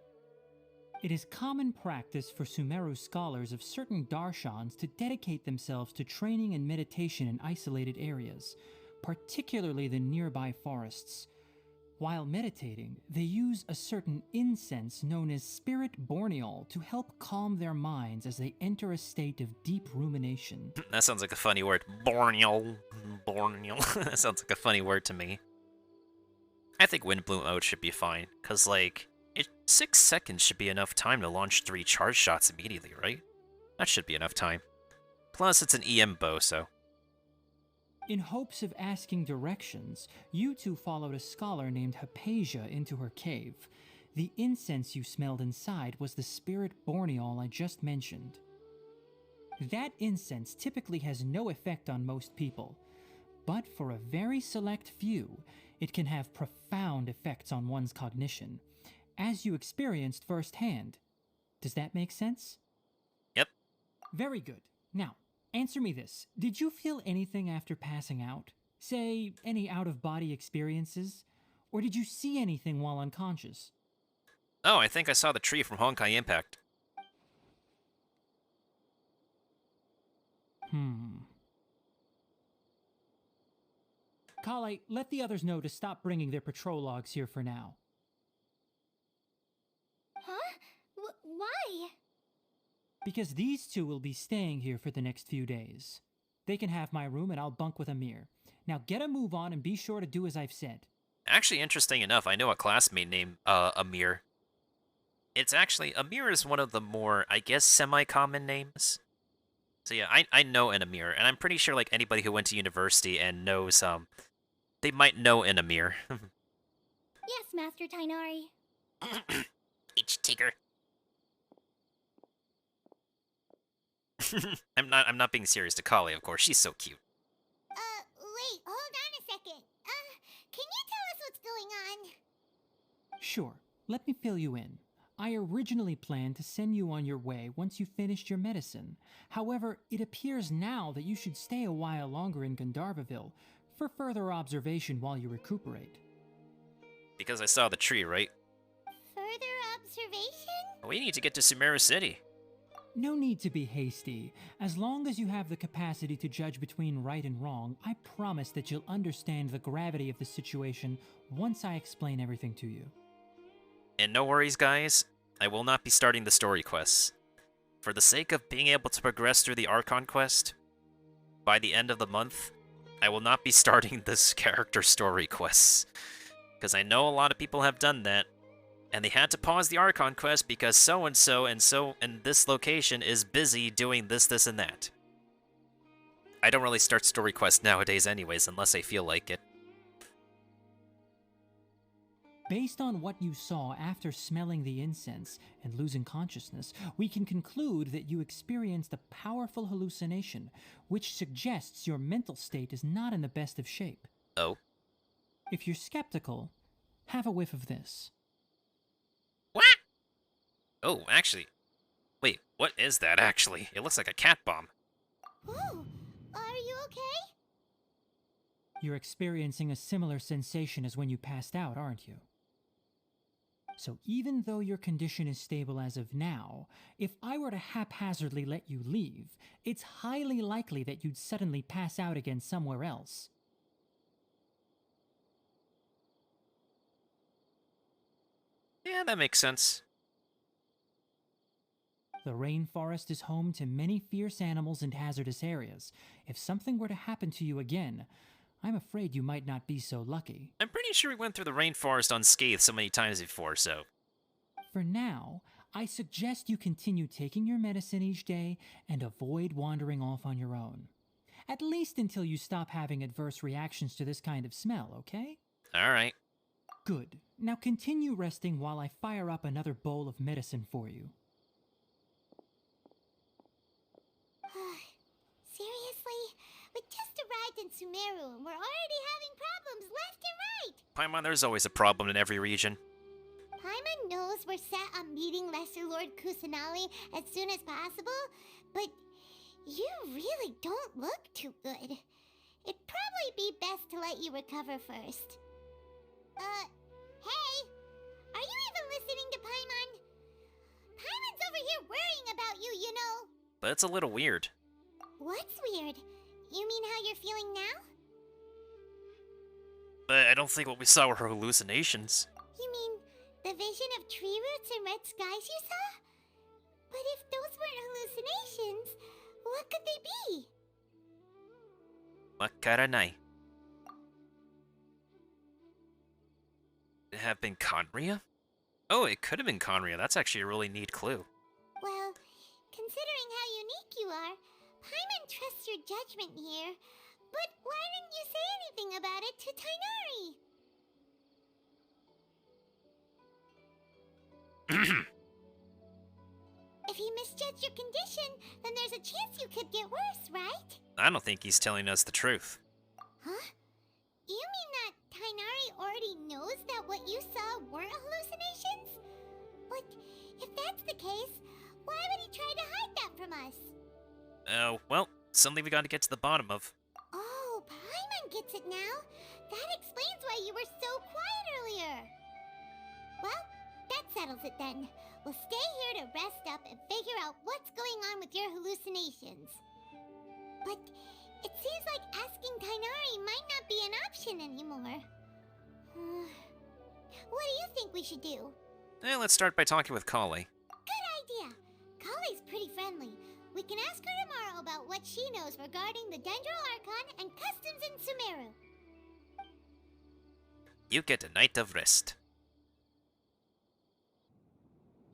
It is common practice for Sumeru scholars of certain darshans to dedicate themselves to training and meditation in isolated areas, particularly the nearby forests. While meditating, they use a certain incense known as spirit borneol to help calm their minds as they enter a state of deep rumination. That sounds like a funny word. Borneol. Borneol. That sounds like a funny word to me. I think Windbloom Ode should be fine, because, like, 6 seconds should be enough time to launch 3 charge shots immediately, right? That should be enough time. Plus, it's an EM bow, so... In hopes of asking directions, you two followed a scholar named Hypatia into her cave. The incense you smelled inside was the spirit borneol I just mentioned. That incense typically has no effect on most people, but for a very select few, it can have profound effects on one's cognition, as you experienced firsthand. Does that make sense? Yep. Very good. Now, answer me this. Did you feel anything after passing out? Say, any out-of-body experiences? Or did you see anything while unconscious? Oh, I think I saw the tree from Honkai Impact. Kale, let the others know to stop bringing their patrol logs here for now. Huh? Why? Because these two will be staying here for the next few days. They can have my room and I'll bunk with Amir. Now get a move on and be sure to do as I've said. Actually, interesting enough, I know a classmate named Amir. It's actually, Amir is one of the more, I guess, semi-common names. So yeah, I know an Amir, and I'm pretty sure like anybody who went to university and knows, they might know an Amir. Yes, Master Tainari. H. Tigger. I'm not being serious to Kali, of course. She's so cute. Wait, hold on a second. Can you tell us what's going on? Sure, let me fill you in. I originally planned to send you on your way once you finished your medicine. However, it appears now that you should stay a while longer in Gandharvaville for further observation while you recuperate. Because I saw the tree, right? Further observation? We need to get to Sumeru City. No need to be hasty. As long as you have the capacity to judge between right and wrong, I promise that you'll understand the gravity of the situation once I explain everything to you. And no worries, guys. I will not be starting the story quests. For the sake of being able to progress through the Archon quest, by the end of the month, I will not be starting this character story quests. Because I know a lot of people have done that, and they had to pause the Archon quest because so-and-so and this location is busy doing this, and that. I don't really start story quests nowadays anyways, unless I feel like it. Based on what you saw after smelling the incense and losing consciousness, we can conclude that you experienced a powerful hallucination, which suggests your mental state is not in the best of shape. Oh? If you're skeptical, have a whiff of this. What? Oh, actually. Wait, what is that actually? It looks like a cat bomb. Ooh, are you okay? You're experiencing a similar sensation as when you passed out, aren't you? So even though your condition is stable as of now, if I were to haphazardly let you leave, it's highly likely that you'd suddenly pass out again somewhere else. Yeah, that makes sense. The rainforest is home to many fierce animals and hazardous areas. If something were to happen to you again, I'm afraid you might not be so lucky. I'm pretty sure we went through the rainforest unscathed so many times before, so... For now, I suggest you continue taking your medicine each day and avoid wandering off on your own. At least until you stop having adverse reactions to this kind of smell, okay? Alright. Good. Now continue resting while I fire up another bowl of medicine for you. Seriously? We just arrived in Sumeru and we're already having problems left and right! Paimon, there's always a problem in every region. Paimon knows we're set on meeting Lesser Lord Kusanali as soon as possible, but you really don't look too good. It'd probably be best to let you recover first. Hey! Are you even listening to Paimon? Paimon's over here worrying about you, you know! But it's a little weird. What's weird? You mean how you're feeling now? But I don't think what we saw were hallucinations. You mean the vision of tree roots and red skies you saw? But if those weren't hallucinations, what could they be? Wakaranai. It have been Conria? Oh, it could have been Conria. That's actually a really neat clue. Well, considering how unique you are, Paimon trusts your judgment here. But why didn't you say anything about it to Tainari? If he misjudged your condition, then there's a chance you could get worse, right? I don't think he's telling us the truth. Huh? You mean that Tainari already knows that what you saw weren't hallucinations? But if that's the case, why would he try to hide that from us? Oh, well, something we gotta get to the bottom of. Oh, Paimon gets it now. That explains why you were so quiet earlier. Well, that settles it then. We'll stay here to rest up and figure out what's going on with your hallucinations. But it seems like asking Tainari might not be an option anymore. What do you think we should do? Let's start by talking with Kali. Good idea. Kali's pretty friendly. We can ask her tomorrow about what she knows regarding the Dendro Archon and customs in Sumeru. You get a night of rest.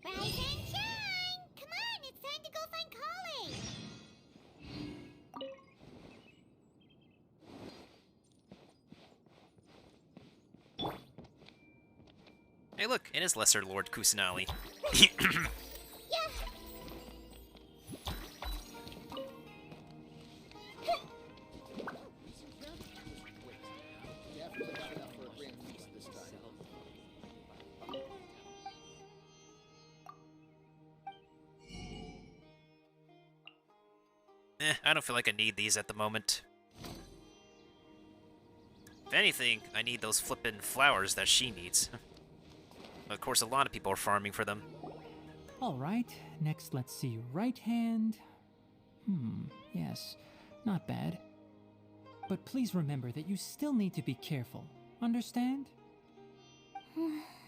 Rise and shine! Come on, it's time to go find Kali! Hey look, it is Lesser Lord Kusanali. Yeah! I don't feel like I need these at the moment. If anything, I need those flippin' flowers that she needs. Of course, a lot of people are farming for them. Alright, next let's see. Right hand. Yes, not bad. But please remember that you still need to be careful. Understand?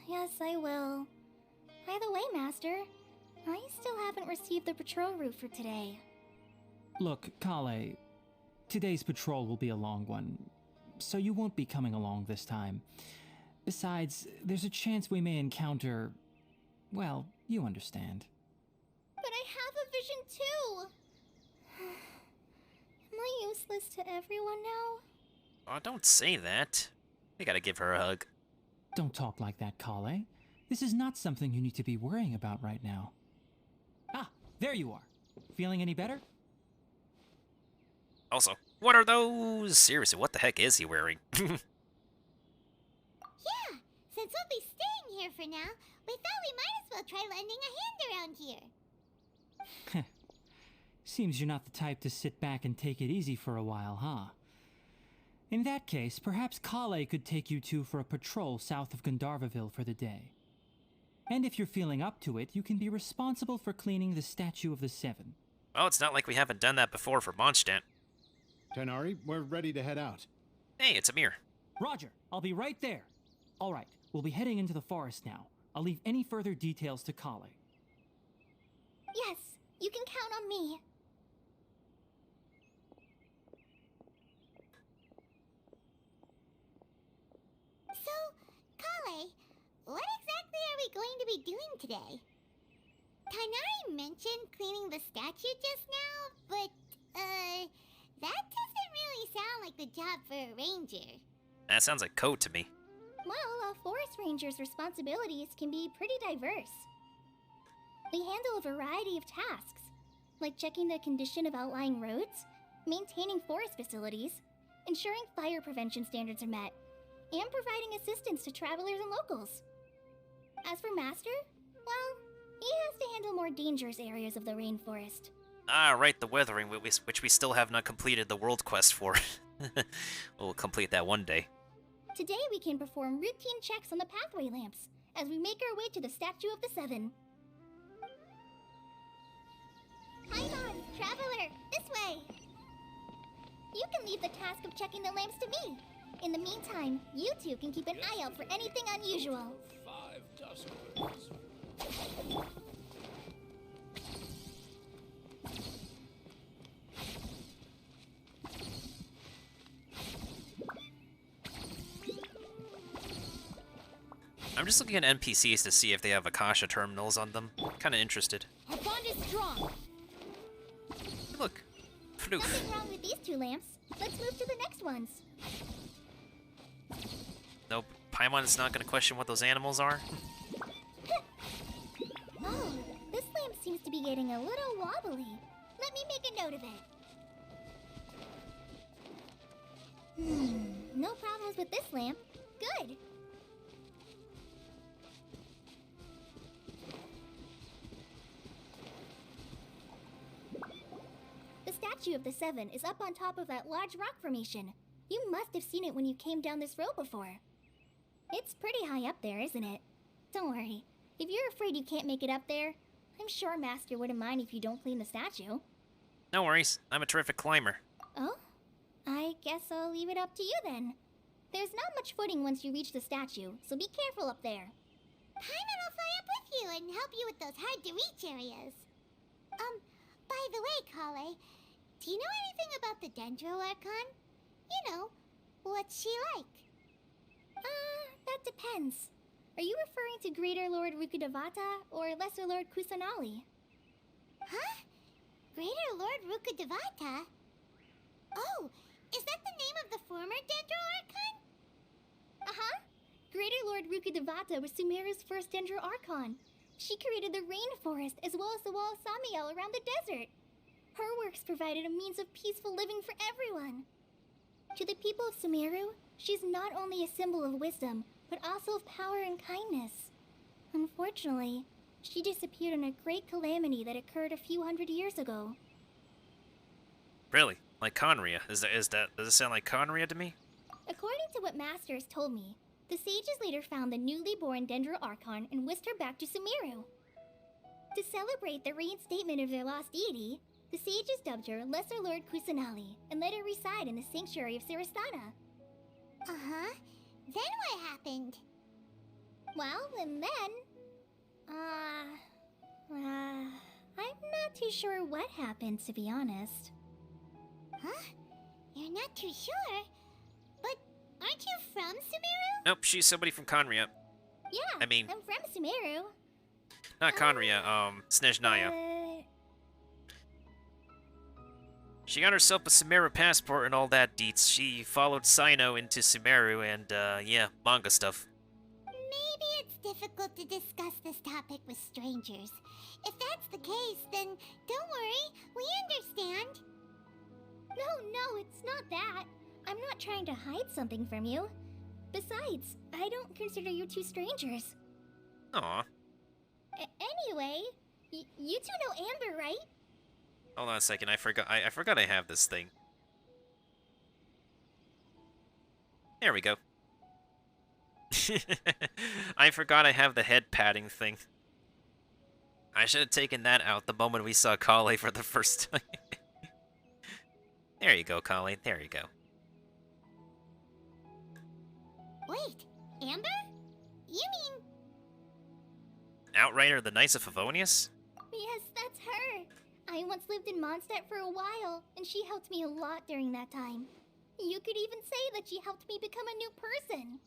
Yes, I will. By the way, Master, I still haven't received the patrol route for today. Look, Kale, today's patrol will be a long one, so you won't be coming along this time. Besides, there's a chance we may encounter... well, you understand. But I have a vision too! Am I useless to everyone now? Oh, don't say that. We gotta give her a hug. Don't talk like that, Kale. This is not something you need to be worrying about right now. Ah, there you are. Feeling any better? Also, what are those? Seriously, what the heck is he wearing? Yeah, since we'll be staying here for now, we thought we might as well try lending a hand around here. Seems you're not the type to sit back and take it easy for a while, huh? In that case, perhaps Kale could take you two for a patrol south of Gandharvaville for the day. And if you're feeling up to it, you can be responsible for cleaning the Statue of the Seven. Well, it's not like we haven't done that before for Mondstadt. Tainari, we're ready to head out. Hey, it's Amir. Roger, I'll be right there. All right, we'll be heading into the forest now. I'll leave any further details to Kale. Yes, you can count on me. to be doing today? Tainari mentioned cleaning the statue just now, but, that doesn't really sound like the job for a ranger. That sounds like code to me. Well, a forest ranger's responsibilities can be pretty diverse. They handle a variety of tasks, like checking the condition of outlying roads, maintaining forest facilities, ensuring fire prevention standards are met, and providing assistance to travelers and locals. As for Master, well, he has to handle more dangerous areas of the rainforest. Ah, right, the weathering, which we still have not completed the world quest for. We'll complete that one day. Today we can perform routine checks on the pathway lamps as we make our way to the Statue of the Seven. Paimon, traveler, this way! You can leave the task of checking the lamps to me. In the meantime, you two can keep an eye out for anything unusual. 5 dustbins. I'm just looking at NPCs to see if they have Akasha terminals on them. Kinda interested. Our bond is strong. Look. Floof. Nothing wrong with these 2 lamps. Let's move to the next ones. Nope. Paimon is not gonna question what those animals are. Oh, this lamp seems to be getting a little wobbly. Let me make a note of it. No problems with this lamp. Good. The Statue of the Seven is up on top of that large rock formation. You must have seen it when you came down this road before. It's pretty high up there, isn't it? Don't worry. If you're afraid you can't make it up there, I'm sure Master wouldn't mind if you don't clean the statue. No worries. I'm a terrific climber. Oh? I guess I'll leave it up to you then. There's not much footing once you reach the statue, so be careful up there. Paimon will fly up with you and help you with those hard-to-reach areas. By the way, Kale, do you know anything about the Dendro Archon? You know, what's she like? That depends. Are you referring to Greater Lord Rukkhadevata or Lesser Lord Kusanali? Huh? Greater Lord Rukkhadevata? Oh, is that the name of the former Dendro Archon? Uh-huh. Greater Lord Rukkhadevata was Sumeru's first Dendro Archon. She created the rainforest as well as the wall of Samiel around the desert. Her works provided a means of peaceful living for everyone. To the people of Sumeru, she's not only a symbol of wisdom, but also of power and kindness. Unfortunately, she disappeared in a great calamity that occurred a few hundred years ago. Really? Like Conria? Does it sound like Conria to me? According to what Master has told me, the sages later found the newly born Dendro Archon and whisked her back to Sumeru. To celebrate the reinstatement of their lost deity, the sages dubbed her Lesser Lord Kusanali and let her reside in the sanctuary of Sarasana. Uh-huh. Then what happened? Well, and then... I'm not too sure what happened, to be honest. Huh? You're not too sure? But aren't you from Sumeru? Nope, she's somebody from Conria. Yeah, I mean... I'm from Sumeru. Not Conria, Snezhnaya. She got herself a Sumeru passport and all that deets. She followed Sino into Sumeru and, yeah, manga stuff. Maybe it's difficult to discuss this topic with strangers. If that's the case, then don't worry, we understand. No, it's not that. I'm not trying to hide something from you. Besides, I don't consider you two strangers. Aw. Anyway, you two know Amber, right? Hold on a second, I forgot I have this thing. There we go. I forgot I have the head padding thing. I should have taken that out the moment we saw Kale for the first time. There you go, Kale. There you go. Wait, Amber? You mean... Outrider the Knights of Favonius? Yes, that's her. I once lived in Mondstadt for a while, and she helped me a lot during that time. You could even say that she helped me become a new person.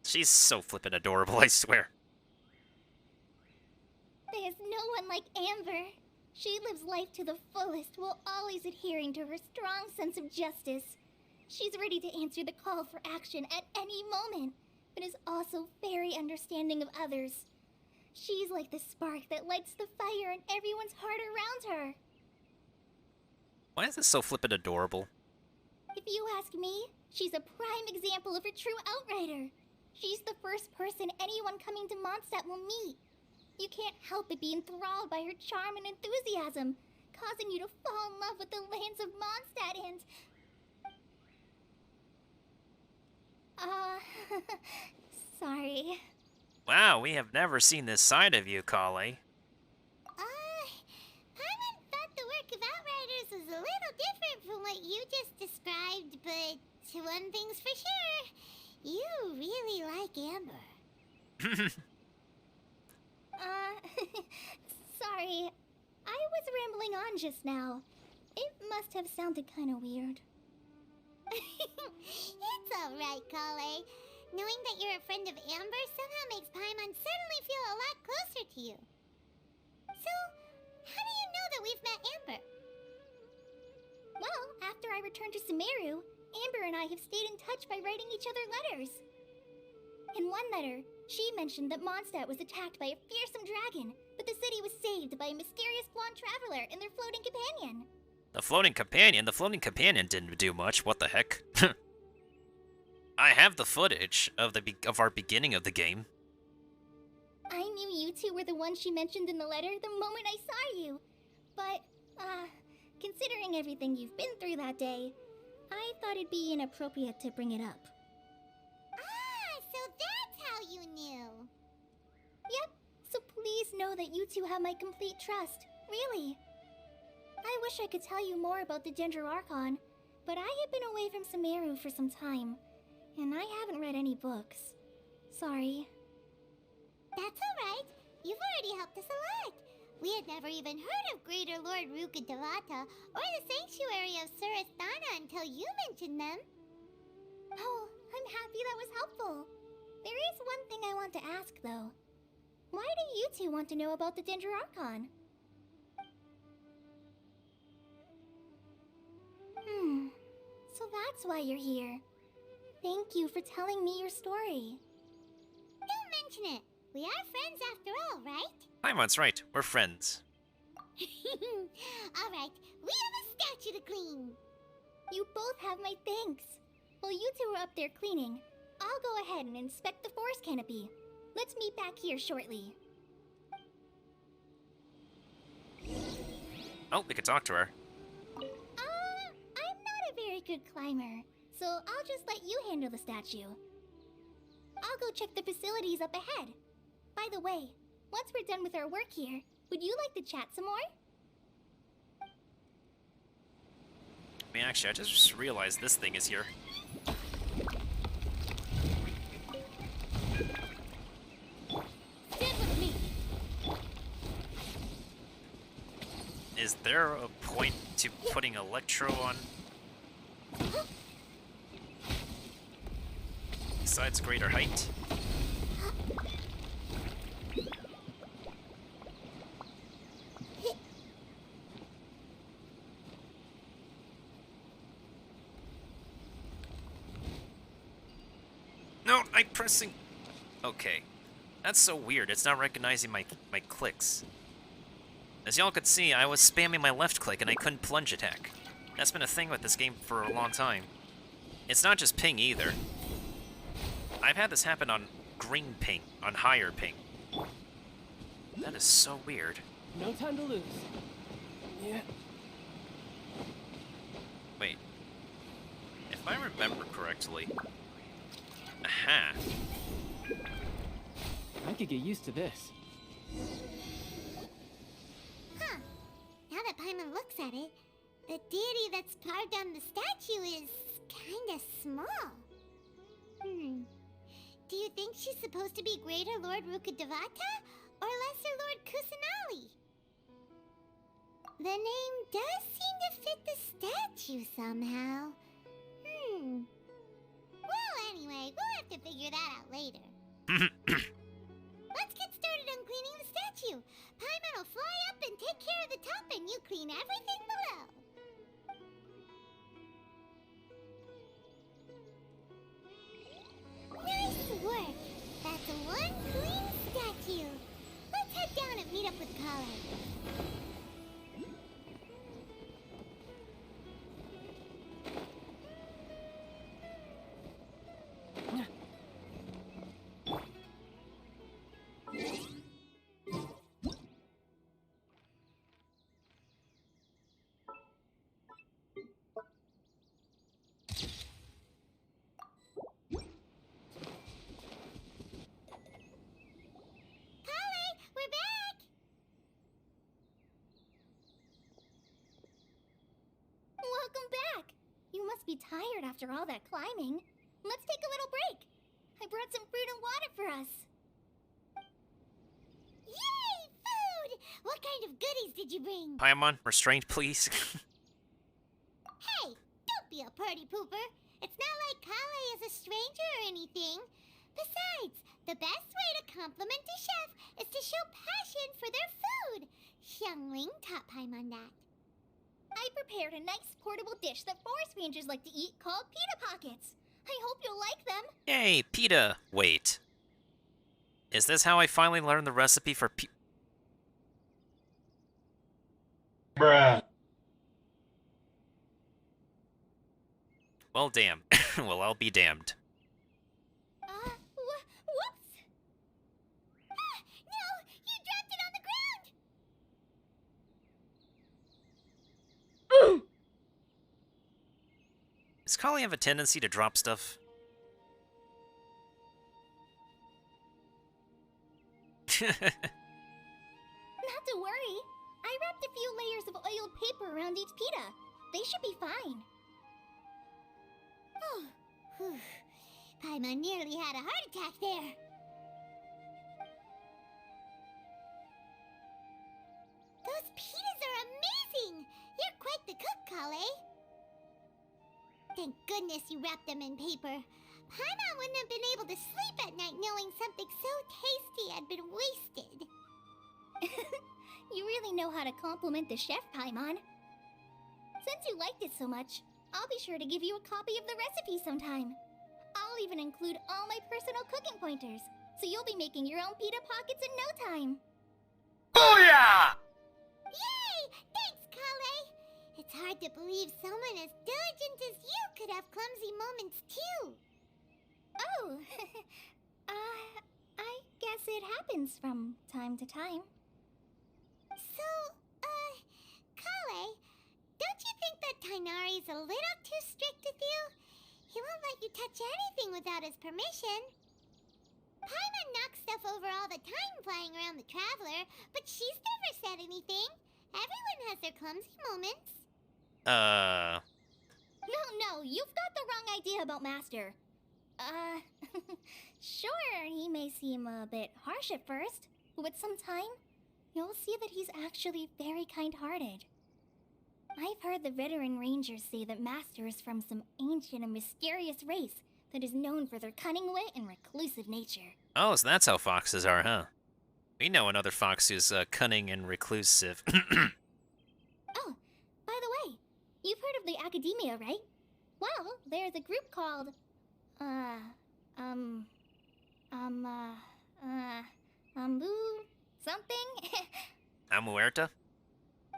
She's so flippin' adorable, I swear. There's no one like Amber. She lives life to the fullest while always adhering to her strong sense of justice. She's ready to answer the call for action at any moment, but is also very understanding of others. She's like the spark that lights the fire in everyone's heart around her. Why is this so flippin' adorable? If you ask me, she's a prime example of a true outrider. She's the first person anyone coming to Mondstadt will meet. You can't help but be enthralled by her charm and enthusiasm, causing you to fall in love with the lands of Mondstadt and... sorry. Wow, we have never seen this side of you, Kale. Paimon thought the work of Outriders was a little different from what you just described, but one thing's for sure, you really like Amber. Sorry. I was rambling on just now. It must have sounded kinda weird. It's alright, Kale. Knowing that you're a friend of Amber somehow makes Paimon suddenly feel a lot closer to you. So, how do you know that we've met Amber? Well, after I returned to Sumeru, Amber and I have stayed in touch by writing each other letters. In one letter, she mentioned that Mondstadt was attacked by a fearsome dragon, but the city was saved by a mysterious blonde traveler and their floating companion. The floating companion? The floating companion didn't do much. What the heck? I have the footage of our beginning of the game. I knew you two were the ones she mentioned in the letter the moment I saw you. But, considering everything you've been through that day, I thought it'd be inappropriate to bring it up. So that's how you knew. Yep, so please know that you two have my complete trust, really. I wish I could tell you more about the Ginger Archon, but I have been away from Sumeru for some time, and I haven't read any books. Sorry. That's alright. You've already helped us a lot. We had never even heard of Greater Lord Rukkhadevata or the Sanctuary of Surasthana until you mentioned them. Oh, I'm happy that was helpful. There is one thing I want to ask, though. Why do you two want to know about the Ginger Archon? So that's why you're here. Thank you for telling me your story. Don't mention it. We are friends after all, right? Paimon's right. We're friends. Alright, we have a statue to clean. You both have my thanks. While you two are up there cleaning, I'll go ahead and inspect the forest canopy. Let's meet back here shortly. Oh, we could talk to her. I'm not a very good climber, so I'll just let you handle the statue. I'll go check the facilities up ahead. By the way, once we're done with our work here, would you like to chat some more? I mean, actually, I just realized this thing is here. Stand with me. Is there a point to putting Electro on? Besides greater height? No, I'm pressing... Okay. That's so weird. It's not recognizing my clicks. As y'all could see, I was spamming my left click and I couldn't plunge attack. That's been a thing with this game for a long time. It's not just ping either. I've had this happen on green ping, on higher ping. That is so weird. No time to lose. Yeah. Wait. If I remember correctly... Aha. I could get used to this. Huh. Now that Paimon looks at it, the deity that's carved on the statue is kinda small. Do you think she's supposed to be Greater Lord Rukkhadevata or Lesser Lord Kusanali? The name does seem to fit the statue somehow. to figure that out later. Let's get started on cleaning the statue. Paimon will fly up and take care of the top, and you clean everything below. Nice work. That's one clean statue. Let's head down and meet up with Kale. Welcome back! You must be tired after all that climbing. Let's take a little break. I brought some fruit and water for us. Yay! Food! What kind of goodies did you bring? Paimon, restraint, please. Hey! Don't be a party pooper. It's not like Kale is a stranger or anything. Besides, the best way to compliment a chef is to show passion for their food. Xiangling taught Paimon that. I prepared a nice portable dish that forest rangers like to eat called pita pockets. I hope you'll like them. Yay, pita. Wait. Is this how I finally learned the recipe for Bruh. Well, damn. Well, I'll be damned. Whoops! Ah! No! You dropped it on the ground! Does Kale have a tendency to drop stuff? Not to worry. I wrapped a few layers of oiled paper around each pita. They should be fine. Oh, whew. Paimon nearly had a heart attack there. Those pitas are amazing! You're quite the cook, Kale. Thank goodness you wrapped them in paper. Paimon wouldn't have been able to sleep at night knowing something so tasty had been wasted. You really know how to compliment the chef, Paimon. Since you liked it so much, I'll be sure to give you a copy of the recipe sometime. I'll even include all my personal cooking pointers, so you'll be making your own pita pockets in no time. Booyah! Yay! Thanks, Kale! It's hard to believe someone as diligent as you could have clumsy moments too. Oh, I guess it happens from time to time. So, Kale, don't you think that Tighnari's a little too strict with you? He won't let you touch anything without his permission. Paimon knocks stuff over all the time flying around the Traveler, but she's never said anything. Everyone has their clumsy moments. No, you've got the wrong idea about Master. Sure, he may seem a bit harsh at first, but with some time, you'll see that he's actually very kind-hearted. I've heard the veteran rangers say that Master is from some ancient and mysterious race that is known for their cunning wit and reclusive nature. Oh, so that's how foxes are, huh? We know another fox who's cunning and reclusive. Oh, by the way, you've heard of the Academia, right? Well, there's a group called, something? Amuerta?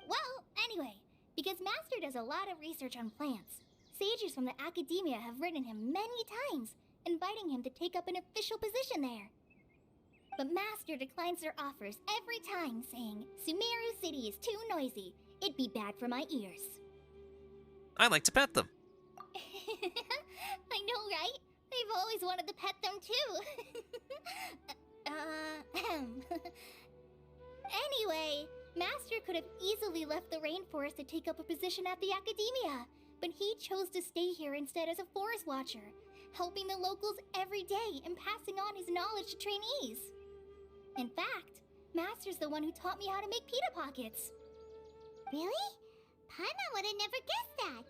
Well, anyway, because Master does a lot of research on plants, sages from the Academia have written him many times, inviting him to take up an official position there. But Master declines their offers every time, saying, Sumeru City is too noisy. It'd be bad for my ears. I like to pet them. I know, right? I've always wanted to pet them too. Anyway, Master could have easily left the rainforest to take up a position at the Academia, but he chose to stay here instead as a forest watcher, helping the locals every day and passing on his knowledge to trainees. In fact, Master's the one who taught me how to make pita pockets. Really? Paimon would have never guessed that.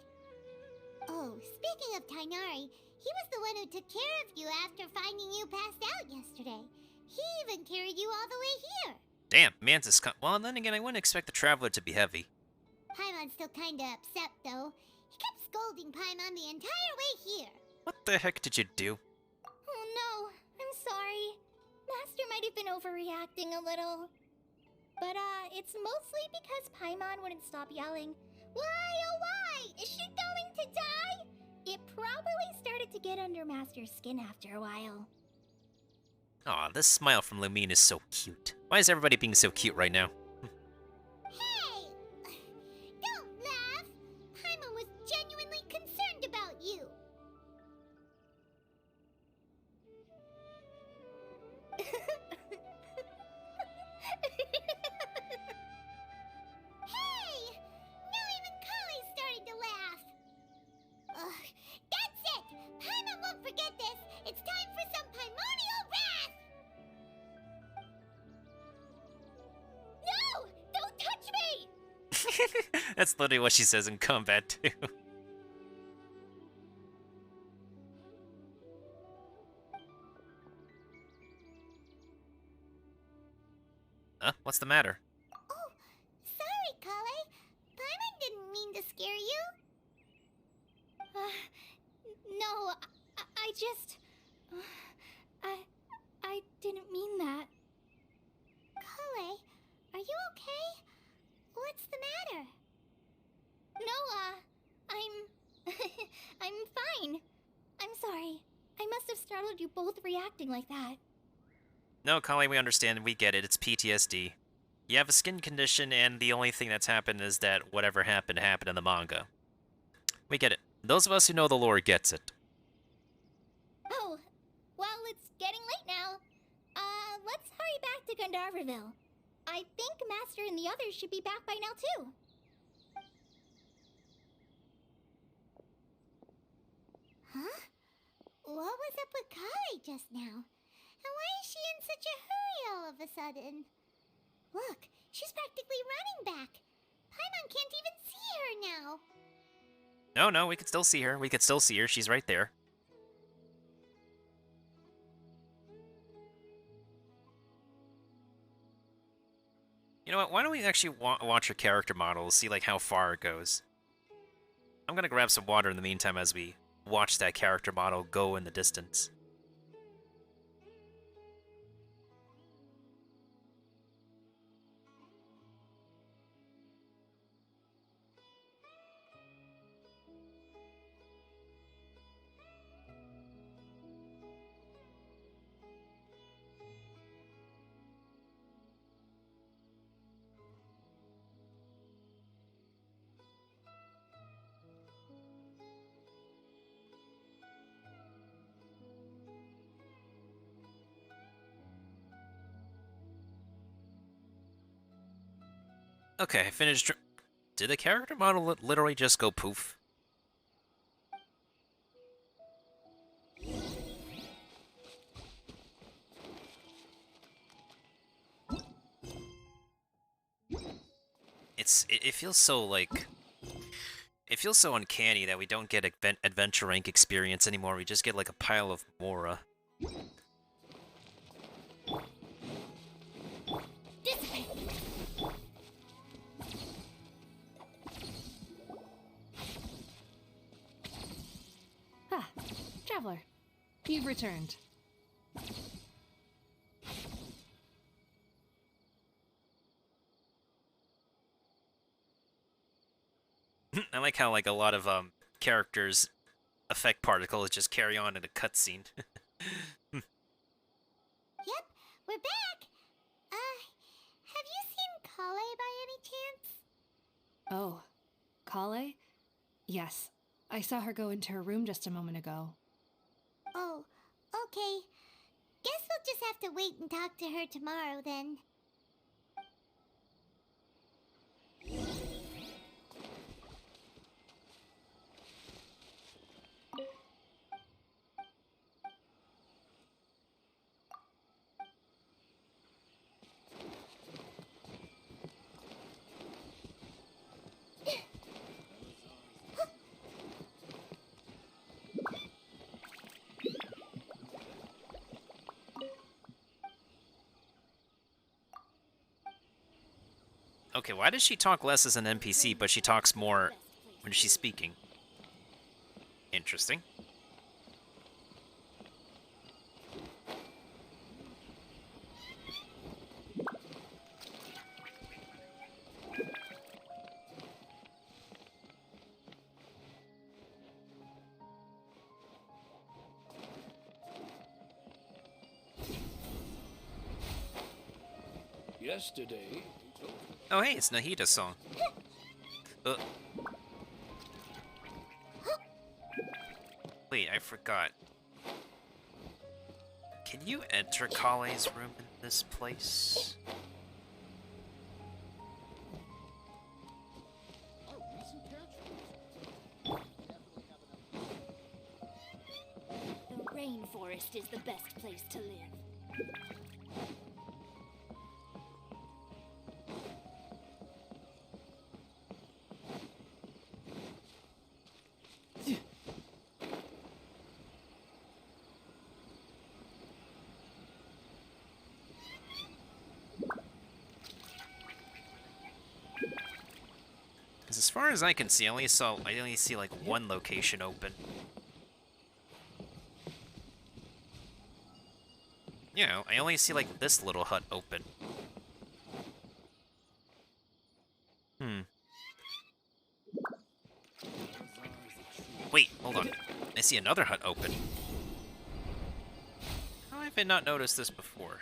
Oh, speaking of Tighnari, He was the one who took care of you after finding you passed out yesterday. He even carried you all the way here. Damn, Mantis. Well, then again, I wouldn't expect the Traveler to be heavy. Paimon's still kinda upset, though. He kept scolding Paimon the entire way here. What the heck did you do? Oh no, I'm sorry. Master might have been overreacting a little. But, it's mostly because Paimon wouldn't stop yelling, "Why, oh why? Is she going to die?" It probably started to get under Master's skin after a while. Aw, this smile from Lumine is so cute. Why is everybody being so cute right now? Hey! Don't laugh! Paimon was genuinely concerned about you. Hey! Now even Kali's starting to laugh. Ugh, that's it! Paimon won't forget this! It's time for some primordial wrath! No! Don't touch me! That's literally what she says in combat, too. Huh? What's the matter? Oh, sorry, Kale. Paimon didn't mean to scare you. No, I just... I didn't mean that. Kale, are you okay? What's the matter? No, I'm fine. I'm sorry. I must have startled you both reacting like that. No, Kali, we understand. We get it. It's PTSD. You have a skin condition, and the only thing that's happened is that whatever happened in the manga. We get it. Those of us who know the lore gets it. Oh, well, it's getting late now. Let's hurry back to Gandharville. I think Master and the others should be back by now, too. Huh? What was up with Kale just now? And why is she in such a hurry all of a sudden? Look, she's practically running back. Paimon can't even see her now. No, we can still see her. We can still see her. She's right there. You know what? Why don't we actually watch her character model, see like how far it goes? I'm gonna grab some water in the meantime as we watch that character model go in the distance. Okay, I finished. Did the character model literally just go poof? It feels so like... It feels so uncanny that we don't get adventure rank experience anymore. We just get like a pile of Mora. Ah, Traveler, you've returned. I like how like a lot of characters' effect particles just carry on in a cutscene. Yep, we're back. Have you seen Kale by any chance? Oh, Kale? Yes, I saw her go into her room just a moment ago. Oh, okay. Guess we'll just have to wait and talk to her tomorrow then. Okay, why does she talk less as an NPC, but she talks more when she's speaking? Interesting. Yesterday. Oh, hey, it's Nahida's song. Wait, I forgot. Can you enter Kale's room in this place? The rainforest is the best place to live. As far as I can see, I only see like one location open. You know, I only see like this little hut open. Wait, hold on. I see another hut open. How have I not noticed this before?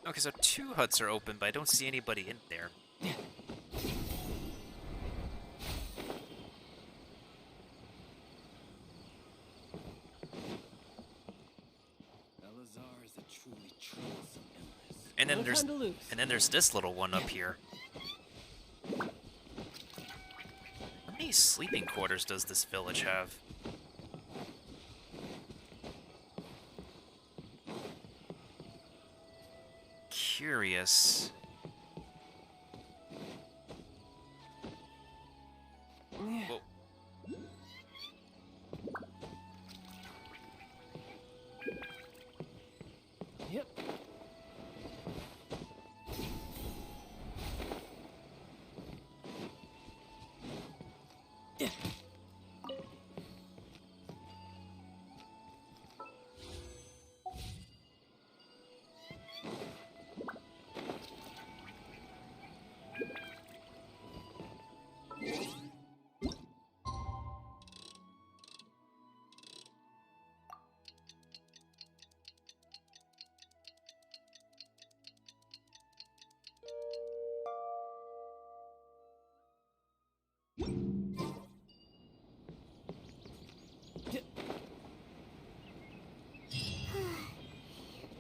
Okay, so 2 huts are open, but I don't see anybody in there. And then there's this little one up here. How many sleeping quarters does this village have? Curious. Whoa. Yep.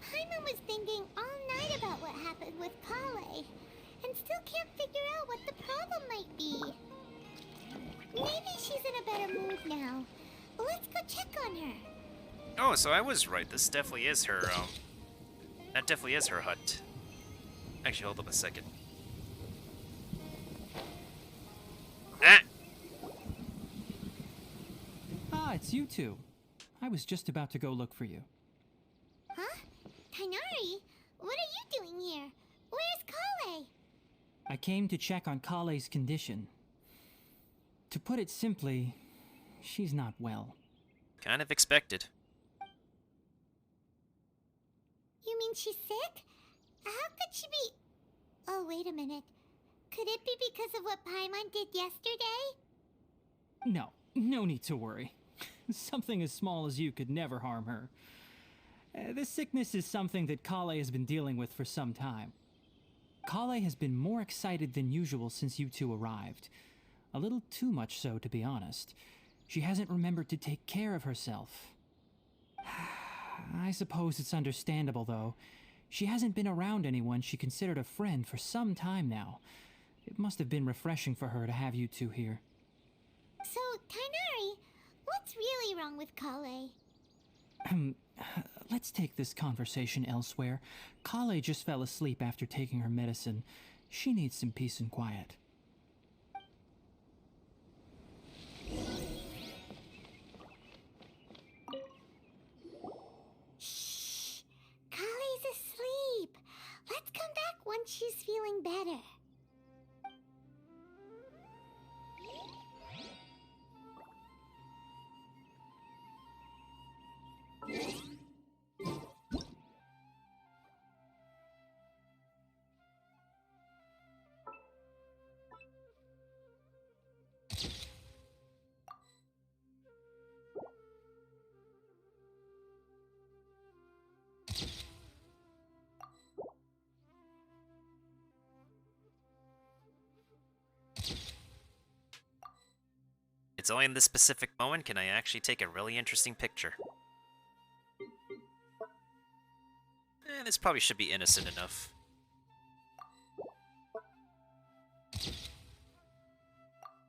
Paimon was thinking all night about what happened with Kale, and still can't figure out what the problem might be. Maybe she's in a better mood now. Let's go check on her. Oh, so I was right. This definitely is her, that definitely is her hut. Actually, hold up a second. Ah, it's you two. I was just about to go look for you. Huh? Tainari? What are you doing here? Where's Kale? I came to check on Kale's condition. To put it simply, she's not well. Kind of expected. You mean she's sick? How could she be... Oh, wait a minute. Could it be because of what Paimon did yesterday? No need to worry. Something as small as you could never harm her. This sickness is something that Kale has been dealing with for some time. Kale has been more excited than usual since you two arrived. A little too much so, to be honest. She hasn't remembered to take care of herself. I suppose it's understandable, though. She hasn't been around anyone she considered a friend for some time now. It must have been refreshing for her to have you two here. So, Tainari, what's really wrong with Kale? Let's take this conversation elsewhere. Kale just fell asleep after taking her medicine. She needs some peace and quiet. once she's feeling better. It's only in this specific moment can I actually take a really interesting picture. This probably should be innocent enough.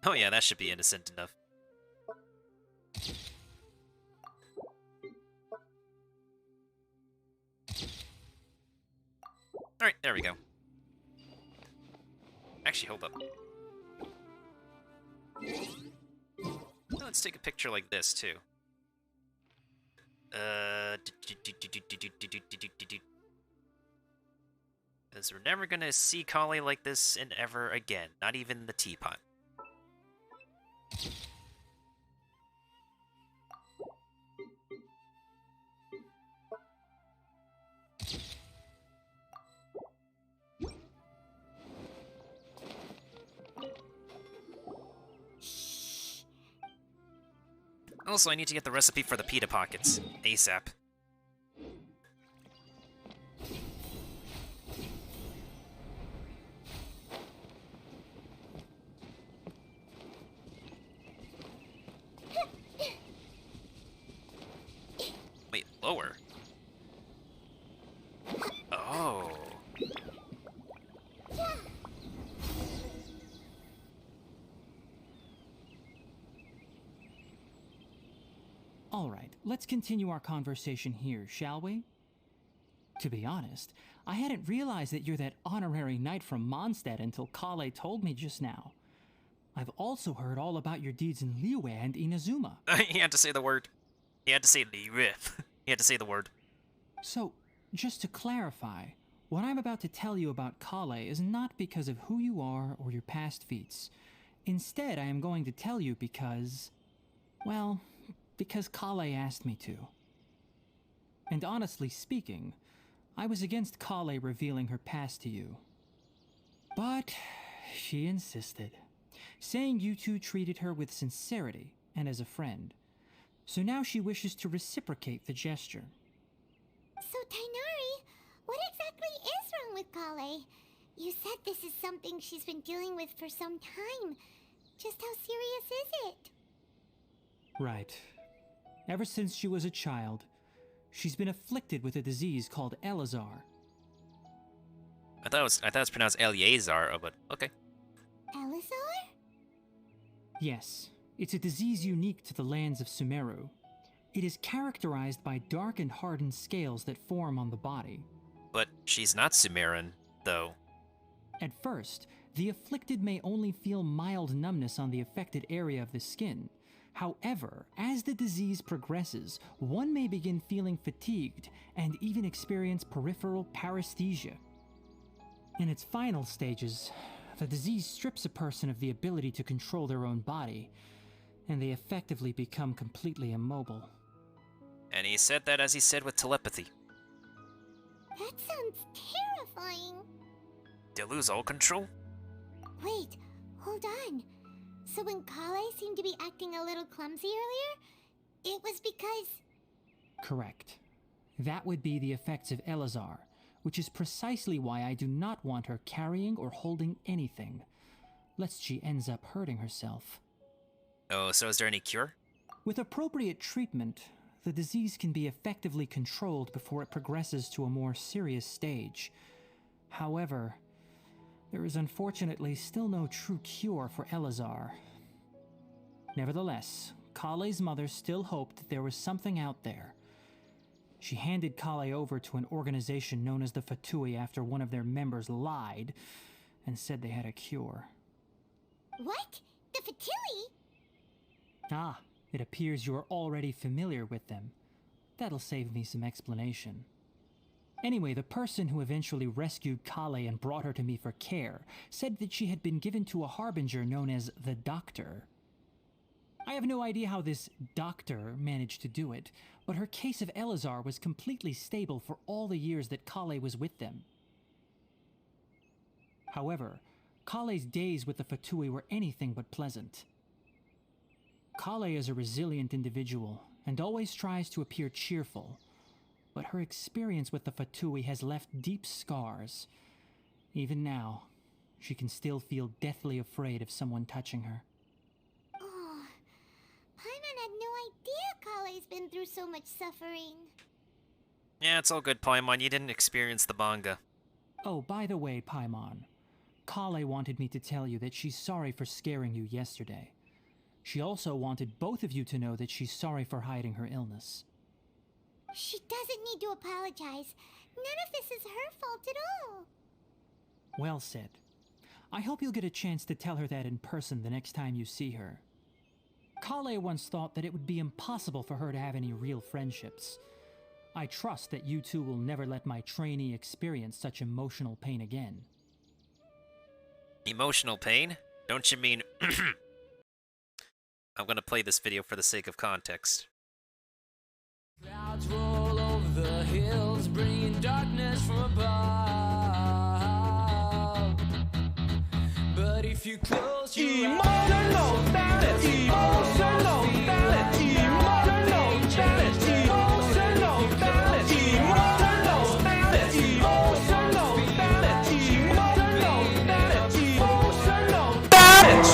Oh yeah, that should be innocent enough. Alright, there we go. Actually, hold up. Let's take a picture like this, too. Because we're never gonna see Kale like this and ever again. Not even the teapot. Also, I need to get the recipe for the pita pockets ASAP. Wait, lower? Oh. Alright, let's continue our conversation here, shall we? To be honest, I hadn't realized that you're that honorary knight from Mondstadt until Kale told me just now. I've also heard all about your deeds in Liyue and Inazuma. He had to say the word. He had to say Liyue. He had to say the word. So, just to clarify, what I'm about to tell you about Kale is not because of who you are or your past feats. Instead, I am going to tell you because... well, because Kale asked me to. And honestly speaking, I was against Kale revealing her past to you. But she insisted, saying you two treated her with sincerity and as a friend. So now she wishes to reciprocate the gesture. So, Tainari, what exactly is wrong with Kale? You said this is something she's been dealing with for some time. Just how serious is it? Right. Ever since she was a child, she's been afflicted with a disease called Elazar. I thought it was pronounced Eleazar, but okay. Elazar? Yes, it's a disease unique to the lands of Sumeru. It is characterized by dark and hardened scales that form on the body. But she's not Sumerian, though. At first, the afflicted may only feel mild numbness on the affected area of the skin. However, as the disease progresses, one may begin feeling fatigued and even experience peripheral paresthesia. In its final stages, the disease strips a person of the ability to control their own body, and they effectively become completely immobile. And he said that as he said with telepathy. That sounds terrifying. To lose all control? Wait, hold on. So when Kale seemed to be acting a little clumsy earlier, it was because... Correct. That would be the effects of Elazar, which is precisely why I do not want her carrying or holding anything, lest she ends up hurting herself. Oh, so is there any cure? With appropriate treatment, the disease can be effectively controlled before it progresses to a more serious stage. However, there is unfortunately still no true cure for Elazar. Nevertheless, Kale's mother still hoped that there was something out there. She handed Kale over to an organization known as the Fatui after one of their members lied and said they had a cure. What? The Fatui? Ah, it appears you are already familiar with them. That'll save me some explanation. Anyway, the person who eventually rescued Kale and brought her to me for care said that she had been given to a harbinger known as the Doctor. I have no idea how this doctor managed to do it, but her case of Elazar was completely stable for all the years that Kale was with them. However, Kale's days with the Fatui were anything but pleasant. Kale is a resilient individual and always tries to appear cheerful, but her experience with the Fatui has left deep scars. Even now, she can still feel deathly afraid of someone touching her. Oh, Paimon had no idea Kale's been through so much suffering. Yeah, it's all good, Paimon. You didn't experience the manga. Oh, by the way, Paimon, Kale wanted me to tell you that she's sorry for scaring you yesterday. She also wanted both of you to know that she's sorry for hiding her illness. She doesn't need to apologize. None of this is her fault at all. Well said. I hope you'll get a chance to tell her that in person the next time you see her. Kale once thought that it would be impossible for her to have any real friendships. I trust that you two will never let my trainee experience such emotional pain again. Emotional pain? Don't you mean... I'm gonna play this video for the sake of context. Clouds roll over the hills, bringing darkness from above. But if you close your Emotional balance, emotional balance, emotional balance, emotional balance, emotional balance, emotional balance, emotional balance, emotional balance.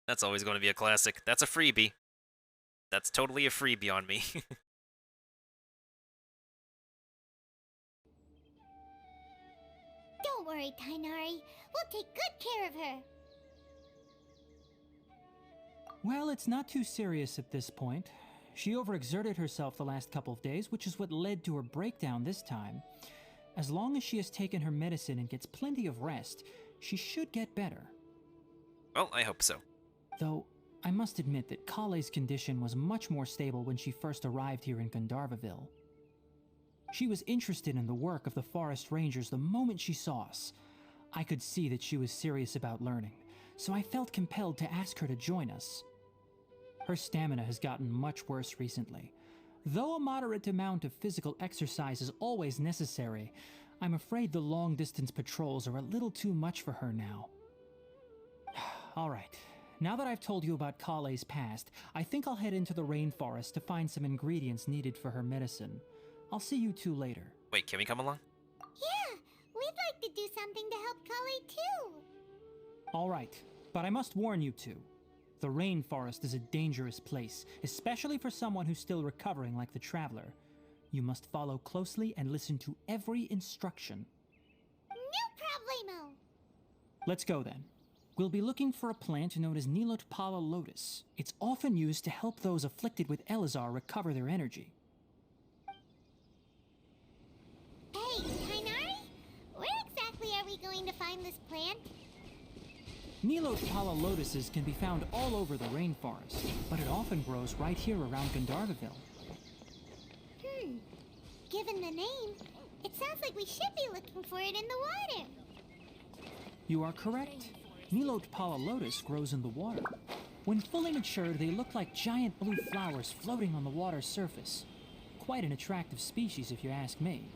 That's always going to be a classic. That's a freebie. That's totally a freebie on me. Don't worry, Tainari. We'll take good care of her. Well, it's not too serious at this point. She overexerted herself the last couple of days, which is what led to her breakdown this time. As long as she has taken her medicine and gets plenty of rest, she should get better. Well, I hope so. Though, I must admit that Kale's condition was much more stable when she first arrived here in Gandharvaville. She was interested in the work of the forest rangers the moment she saw us. I could see that she was serious about learning, so I felt compelled to ask her to join us. Her stamina has gotten much worse recently. Though a moderate amount of physical exercise is always necessary, I'm afraid the long-distance patrols are a little too much for her now. Alright, now that I've told you about Kale's past, I think I'll head into the rainforest to find some ingredients needed for her medicine. I'll see you two later. Wait, can we come along? Yeah, we'd like to do something to help Kale too. Alright, but I must warn you two. The rainforest is a dangerous place, especially for someone who's still recovering like the Traveler. You must follow closely and listen to every instruction. No problemo! Let's go then. We'll be looking for a plant known as Nilotpala lotus. It's often used to help those afflicted with Elazar recover their energy. Hey, Tainari? Where exactly are we going to find this plant? Nilotpala lotuses can be found all over the rainforest, but it often grows right here around Gandharvaville. Given the name, it sounds like we should be looking for it in the water. You are correct. Nilotpala lotus grows in the water. When fully matured, they look like giant blue flowers floating on the water's surface. Quite an attractive species, if you ask me.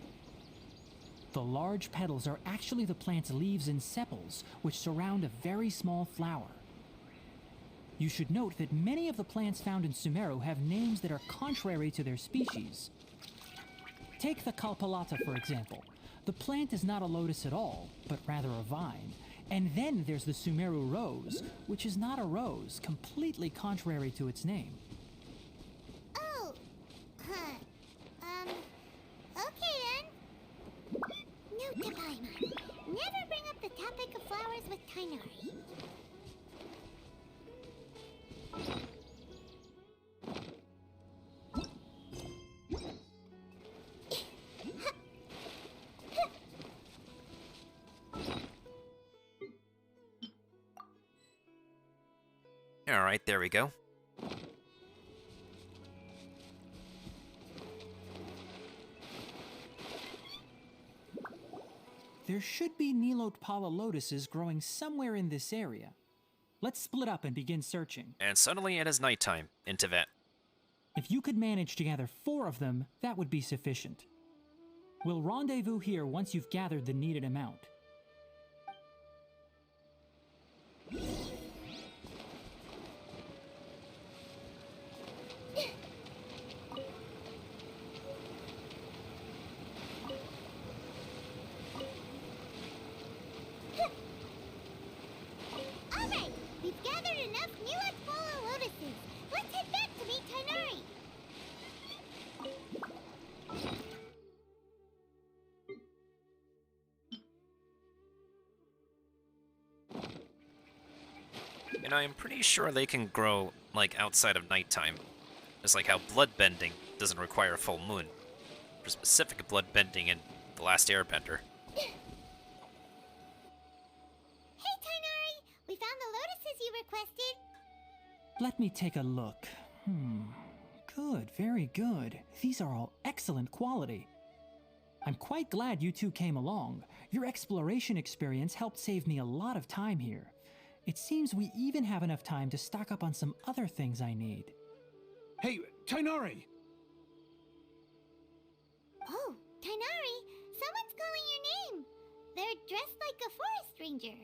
The large petals are actually the plant's leaves and sepals, which surround a very small flower. You should note that many of the plants found in Sumeru have names that are contrary to their species. Take the Kalpalata, for example. The plant is not a lotus at all, but rather a vine. And then there's the Sumeru rose, which is not a rose, completely contrary to its name. Oh, okay then. Note to Paimon. Never bring up the topic of flowers with Tainari. Alright, there we go. there should be Nilotpala lotuses growing somewhere in this area. Let's split up and begin searching. And suddenly it is nighttime in Tibet. If you could manage to gather 4 of them, that would be sufficient. We'll rendezvous here once you've gathered the needed amount. Alright, we've gathered enough Nilotpala lotuses. Let's head back to meet Tainari. And I'm pretty sure they can grow, like, outside of nighttime. Just like how blood bending doesn't require a full moon. For specific blood bending in The Last Airbender. Hey, Tainari! We found the lotuses you requested. Let me take a look. Good, very good. These are all excellent quality. I'm quite glad you two came along. Your exploration experience helped save me a lot of time here. It seems we even have enough time to stock up on some other things I need. Hey, Tainari! Oh, Tainari, someone's calling your name. They're dressed like a forest ranger.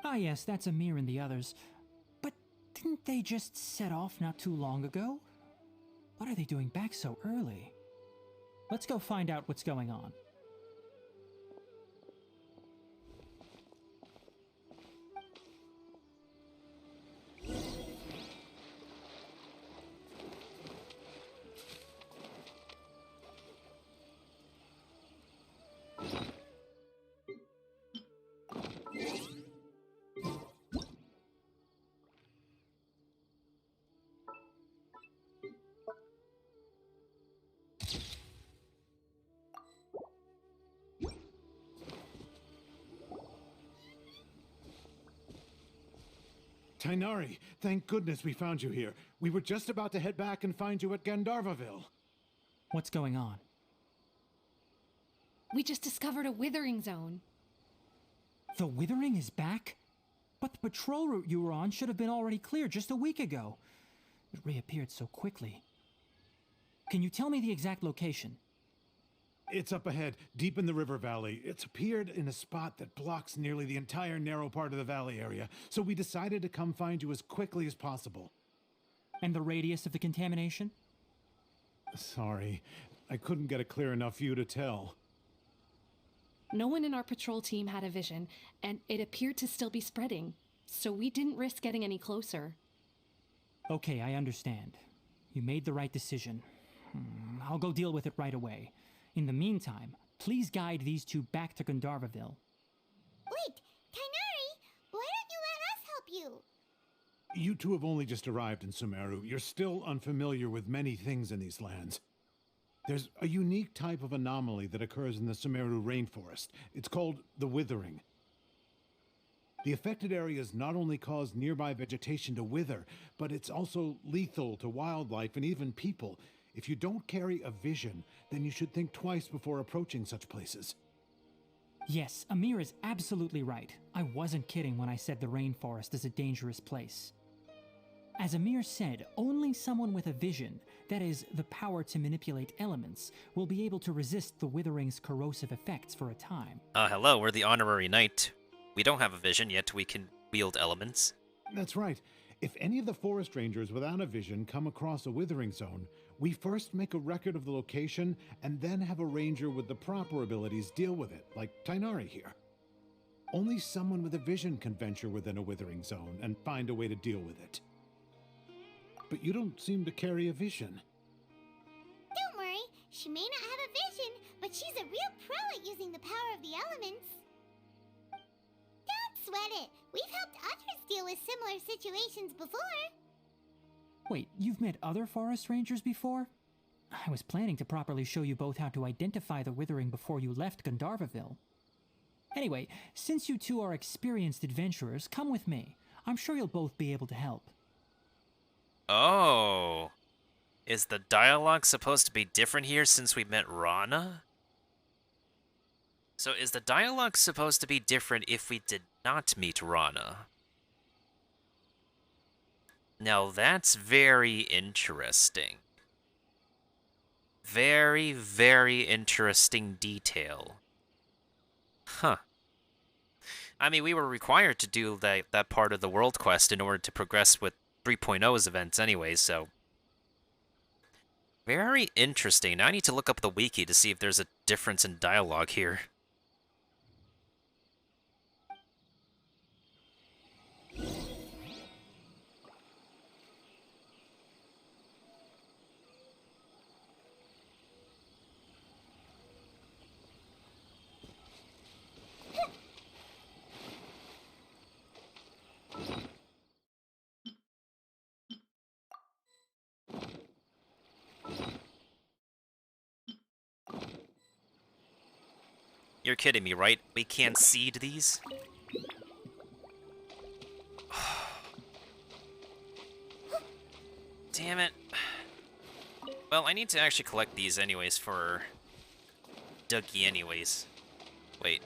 Ah yes, that's Amir and the others. But didn't they just set off not too long ago? What are they doing back so early? Let's go find out what's going on. Tainari, thank goodness we found you here. We were just about to head back and find you at Gandharvaville. What's going on? We just discovered a withering zone. The Withering is back? But the patrol route you were on should have been already clear just a week ago. It reappeared so quickly. Can you tell me the exact location? It's up ahead, deep in the river valley. It's appeared in a spot that blocks nearly the entire narrow part of the valley area, so we decided to come find you as quickly as possible. And the radius of the contamination? Sorry, I couldn't get a clear enough view to tell. No one in our patrol team had a vision, and it appeared to still be spreading, so we didn't risk getting any closer. Okay, I understand. You made the right decision. I'll go deal with it right away. In the meantime, please guide these two back to Gandharvaville. Wait, Tainari, why don't you let us help you? You two have only just arrived in Sumeru. You're still unfamiliar with many things in these lands. There's a unique type of anomaly that occurs in the Sumeru rainforest. It's called the Withering. The affected areas not only cause nearby vegetation to wither, but it's also lethal to wildlife and even people. If you don't carry a vision, then you should think twice before approaching such places. Yes, Amir is absolutely right. I wasn't kidding when I said the rainforest is a dangerous place. As Amir said, only someone with a vision, that is, the power to manipulate elements, will be able to resist the Withering's corrosive effects for a time. Hello, we're the Honorary Knight. We don't have a vision, yet we can wield elements. That's right. If any of the forest rangers without a vision come across a withering zone, we first make a record of the location and then have a ranger with the proper abilities deal with it, like Tainari here. Only someone with a vision can venture within a withering zone and find a way to deal with it. But you don't seem to carry a vision. Don't worry, she may not have a vision, but she's a real pro at using the power of the elements. Don't sweat it. We've helped others deal with similar situations before. Wait, you've met other forest rangers before? I was planning to properly show you both how to identify the Withering before you left Gandharvaville. Anyway, since you two are experienced adventurers, come with me. I'm sure you'll both be able to help. Oh. Is the dialogue supposed to be different here since we met Rana? So is the dialogue supposed to be different if we did not meet Rana? Now that's very interesting. Very, very interesting detail. Huh. I mean, we were required to do that part of the world quest in order to progress with 3.0's events anyway, so... Very interesting. Now I need to look up the wiki to see if there's a difference in dialogue here. You're kidding me, right? We can't seed these? Damn it. Well, I need to actually collect these anyways for Dougie anyways. Wait.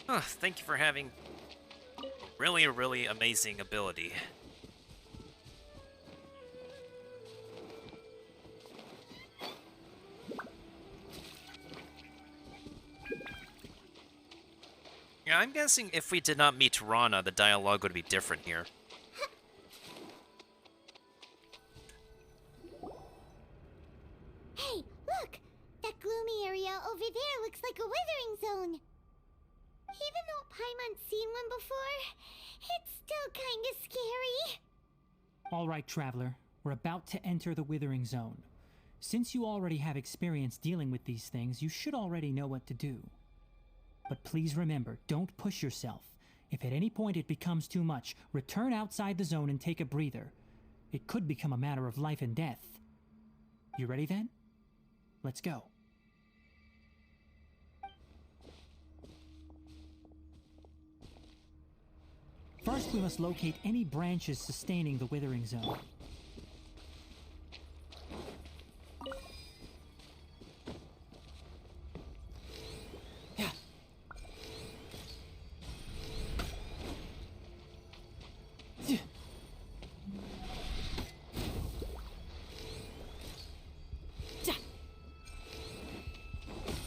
Oh, thank you for having really, really amazing ability. Yeah, I'm guessing if we did not meet Rana, the dialogue would be different here. Hey, look! That gloomy area over there looks like a withering zone. Even though Paimon's seen one before, it's still kinda scary. Alright, Traveler. We're about to enter the Withering Zone. Since you already have experience dealing with these things, you should already know what to do. But please remember, don't push yourself. If at any point it becomes too much, return outside the zone and take a breather. It could become a matter of life and death. You ready then? Let's go. First, we must locate any branches sustaining the Withering Zone.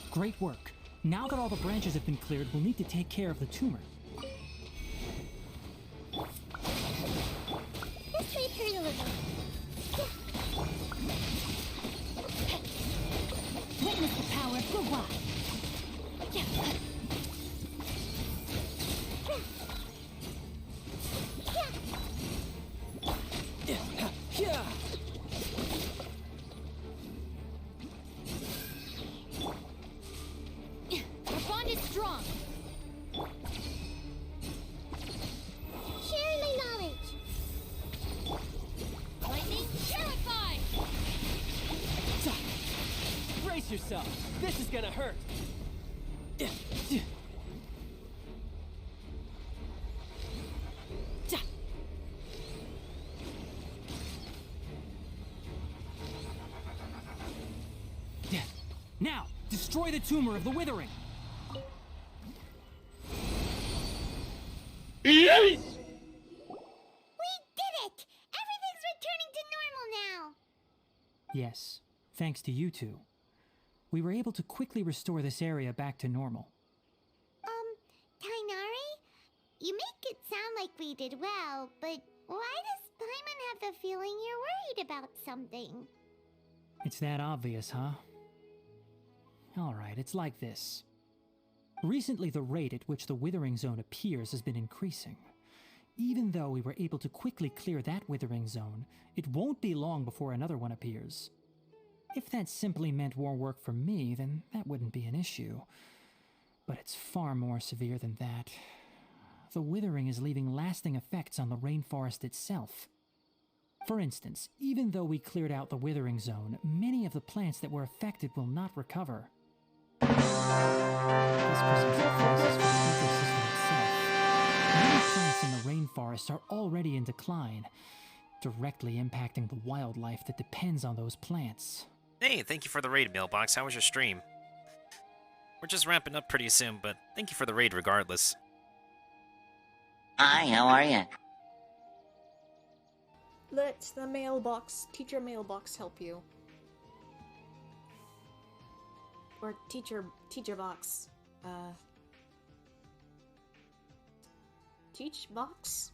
Great work. Now that all the branches have been cleared, we'll need to take care of the tumor. This may hurt a little. Witness the power of Gua. Our bond is strong. Sharing my knowledge. Lightning purified. Brace yourself. This is gonna hurt. Now, destroy the tumor of the Withering! We did it! Everything's returning to normal now. Yes, thanks to you two. We were able to quickly restore this area back to normal. Tainari? You make it sound like we did well, but why does Paimon have the feeling you're worried about something? It's that obvious, huh? Alright, it's like this. Recently, the rate at which the Withering Zone appears has been increasing. Even though we were able to quickly clear that Withering Zone, it won't be long before another one appears. If that simply meant more work for me, then that wouldn't be an issue. But it's far more severe than that. The Withering is leaving lasting effects on the rainforest itself. For instance, even though we cleared out the Withering Zone, many of the plants that were affected will not recover. This presents a crisis for the ecosystem itself. Many plants in the rainforest are already in decline, directly impacting the wildlife that depends on those plants. Hey, thank you for the raid, Mailbox. How was your stream? We're just wrapping up pretty soon, but thank you for the raid regardless. Hi, how are you? Let the mailbox, teacher mailbox help you. Or teacher box. Teach box?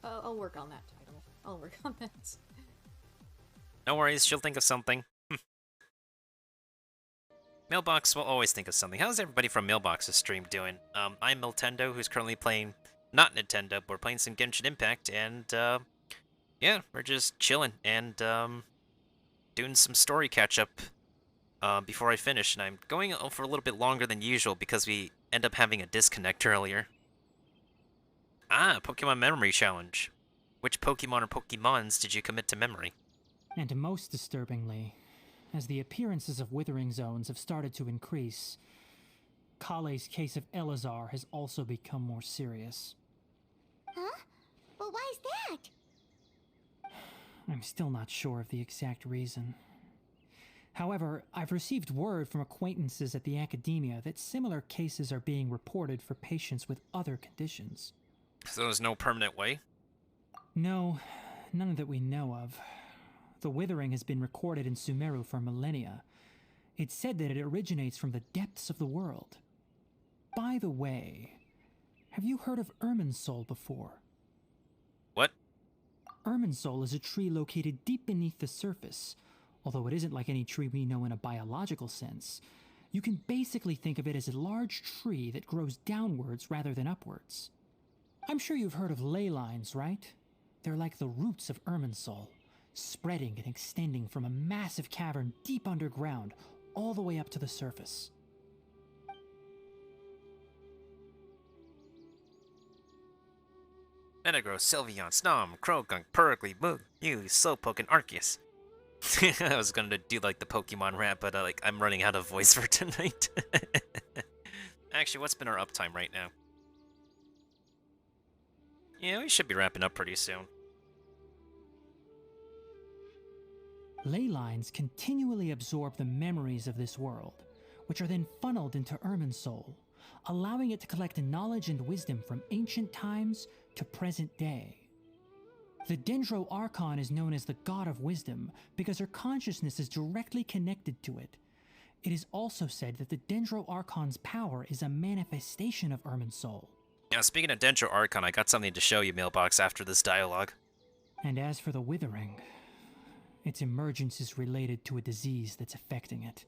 I'll work on that title. I'll work on that. No worries, she'll think of something. Mailbox will always think of something. How's everybody from Mailbox's stream doing? I'm Miltendo, who's currently playing, not Nintendo, but we're playing some Genshin Impact, and, yeah, we're just chilling, and, doing some story catch-up, before I finish, and I'm going for a little bit longer than usual because we end up having a disconnect earlier. Ah, Pokemon Memory Challenge. Which Pokemon or Pokemons did you commit to memory? And most disturbingly, as the appearances of withering zones have started to increase, Kale's case of Elazar has also become more serious. Huh? But why is that? I'm still not sure of the exact reason. However, I've received word from acquaintances at the academia that similar cases are being reported for patients with other conditions. So there's no permanent way? No, none that we know of. The withering has been recorded in Sumeru for millennia. It's said that it originates from the depths of the world. By the way, have you heard of Irminsul before? What? Irminsul is a tree located deep beneath the surface. Although it isn't like any tree we know in a biological sense, you can basically think of it as a large tree that grows downwards rather than upwards. I'm sure you've heard of ley lines, right? They're like the roots of Irminsul, spreading and extending from a massive cavern deep underground all the way up to the surface. Menegro, Sylveon, Snom, Krogunk, Purgly, Moog, Mew, Slowpoke, and Arceus. I was gonna do like the Pokemon rap, but I'm running out of voice for tonight. Actually, what's been our uptime right now? Yeah, we should be wrapping up pretty soon. Ley lines continually absorb the memories of this world, which are then funneled into Irminsul, allowing it to collect knowledge and wisdom from ancient times to present day. The Dendro Archon is known as the God of Wisdom because her consciousness is directly connected to it. It is also said that the Dendro Archon's power is a manifestation of Irminsul. Now, speaking of Dendro Archon, I got something to show you, Mailbox, after this dialogue. And as for the Withering, its emergence is related to a disease that's affecting it.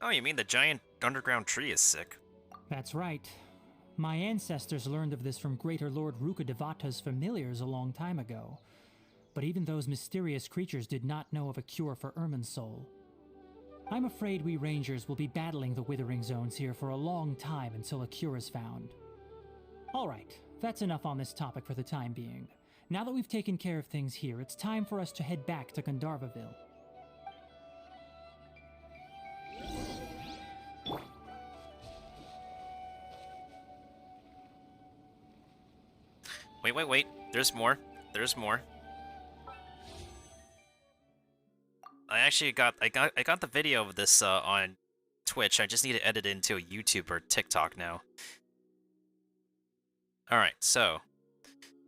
Oh, you mean the giant underground tree is sick? That's right. My ancestors learned of this from Greater Lord Rukadevata's familiars a long time ago. But even those mysterious creatures did not know of a cure for Irminsul. I'm afraid we Rangers will be battling the Withering Zones here for a long time until a cure is found. Alright, that's enough on this topic for the time being. Now that we've taken care of things here, it's time for us to head back to Gandharvaville. Wait. There's more. There's more. I got the video of this on Twitch. I just need to edit it into a YouTube or TikTok now. Alright, so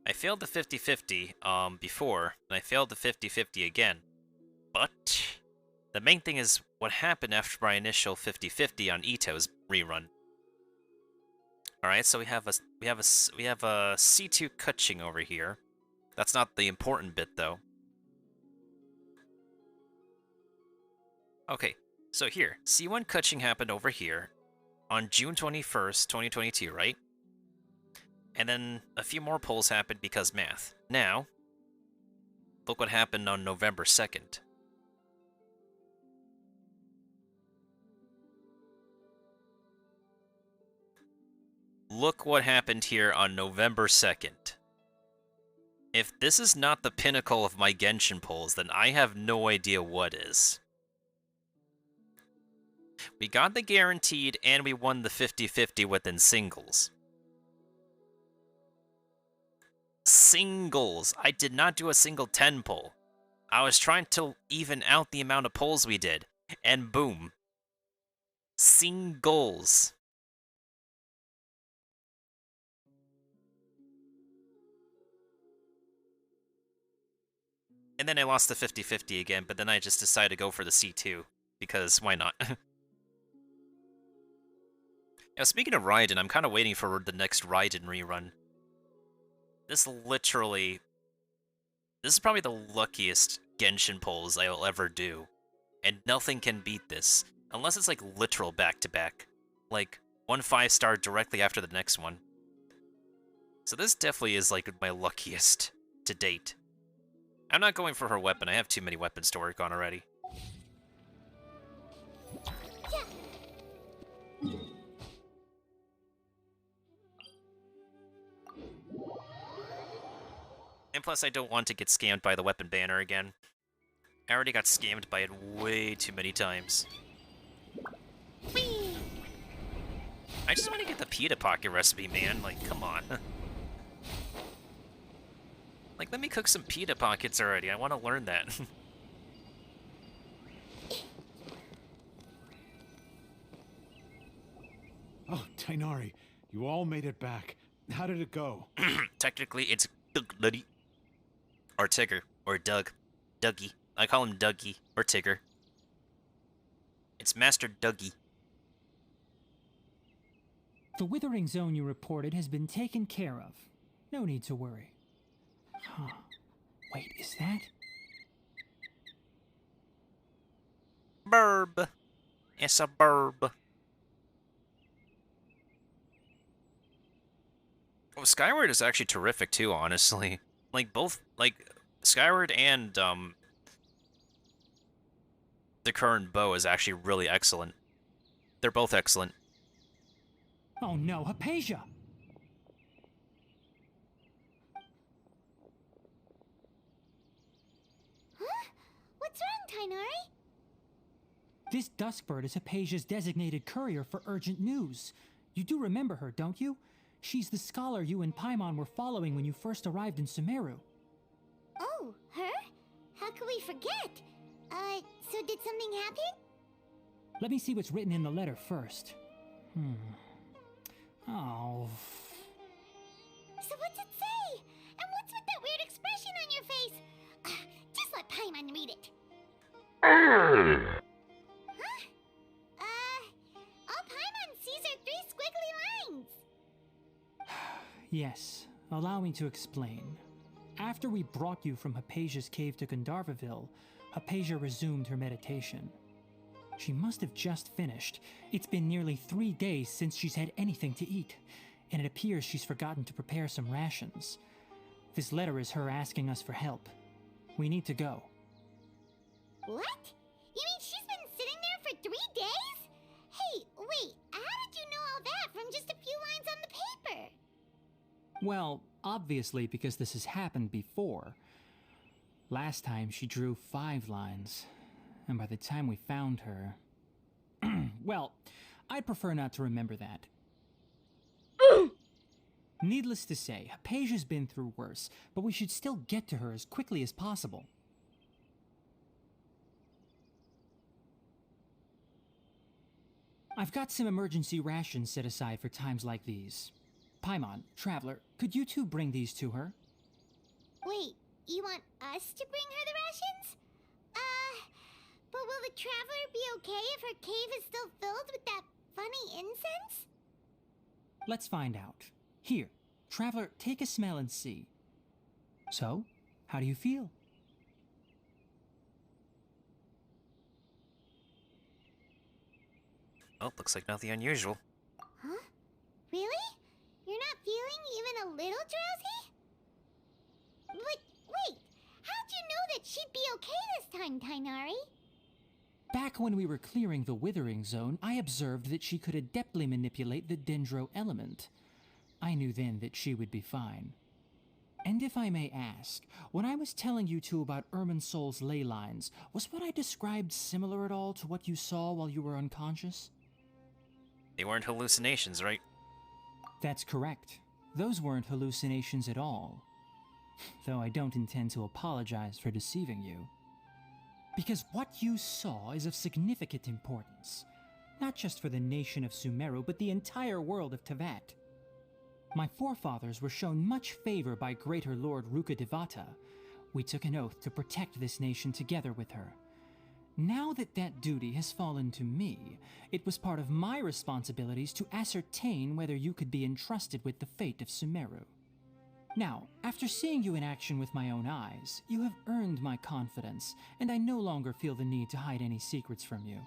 I failed the 50-50 before, and I failed the 50-50 again. But the main thing is what happened after my initial 50-50 on Ito's rerun. Alright, so we have a C2 Kutching over here. That's not the important bit though. Okay, so here, C1 Kutching happened over here on June 21st, 2022, right? And then a few more polls happened because math. Now, look what happened on November 2nd. Look what happened here on November 2nd. If this is not the pinnacle of my Genshin polls, then I have no idea what is. We got the guaranteed, and we won the 50-50 within singles. Singles! I did not do a single 10 pull. I was trying to even out the amount of pulls we did, and boom. Singles. And then I lost the 50-50 again, but then I just decided to go for the C2, because why not? Now, speaking of Raiden, I'm kind of waiting for the next Raiden rerun. This is probably the luckiest Genshin pulls I will ever do. And nothing can beat this, unless it's like literal back-to-back. Like, 1 5-star directly after the next one. So this definitely is like my luckiest to date. I'm not going for her weapon, I have too many weapons to work on already. And plus, I don't want to get scammed by the weapon banner again. I already got scammed by it way too many times. I just want to get the pita pocket recipe, man. Like, come on. Like, let me cook some pita pockets already. I want to learn that. Oh, Tainari, you all made it back. How did it go? Technically, it's Doug or Tigger, or Doug. Dougie. I call him Dougie, or Tigger. It's Master Dougie. The withering zone you reported has been taken care of. No need to worry. Huh. Wait, is that? Burb. It's a burb. Oh, Skyward is actually terrific too, honestly. Like, both, like, Skyward and, the current bow is actually really excellent. They're both excellent. Oh no, Hypatia! Huh? What's wrong, Tainari? This Duskbird is Hypatia's designated courier for urgent news. You do remember her, don't you? She's the scholar you and Paimon were following when you first arrived in Sumeru. Oh, her? How could we forget? So did something happen? Let me see what's written in the letter first. Oh. So what's it say? And what's with that weird expression on your face? Just let Paimon read it. Huh? All Paimon sees are 3 squiggly lines. Yes, allow me to explain. After we brought you from Hypatia's cave to Gandharvaville, Hypatia resumed her meditation. She must have just finished. It's been nearly 3 days since she's had anything to eat, and it appears she's forgotten to prepare some rations. This letter is her asking us for help. We need to go. What? You mean she's been sitting there for 3 days? Hey, wait, how did you know all that from just a few lines on the paper? Well, obviously because this has happened before. Last time she drew 5 lines, and by the time we found her... well, I'd prefer not to remember that. Needless to say, Hypatia's been through worse, but we should still get to her as quickly as possible. I've got some emergency rations set aside for times like these. Paimon, Traveler, could you two bring these to her? Wait, you want us to bring her the rations? But will the Traveler be okay if her cave is still filled with that funny incense? Let's find out. Here, Traveler, take a smell and see. So, how do you feel? Oh, looks like nothing unusual. Huh? Really? You're not feeling even a little drowsy? But wait, how'd you know that she'd be okay this time, Tainari? Back when we were clearing the Withering Zone, I observed that she could adeptly manipulate the Dendro element. I knew then that she would be fine. And if I may ask, when I was telling you two about Irminsol's ley lines, was what I described similar at all to what you saw while you were unconscious? They weren't hallucinations, right? That's correct. Those weren't hallucinations at all. Though I don't intend to apologize for deceiving you. Because what you saw is of significant importance. Not just for the nation of Sumeru, but the entire world of Tevat. My forefathers were shown much favor by Greater Lord Rukkhadevata. We took an oath to protect this nation together with her. Now that that duty has fallen to me, it was part of my responsibilities to ascertain whether you could be entrusted with the fate of Sumeru. Now, after seeing you in action with my own eyes, you have earned my confidence, and I no longer feel the need to hide any secrets from you.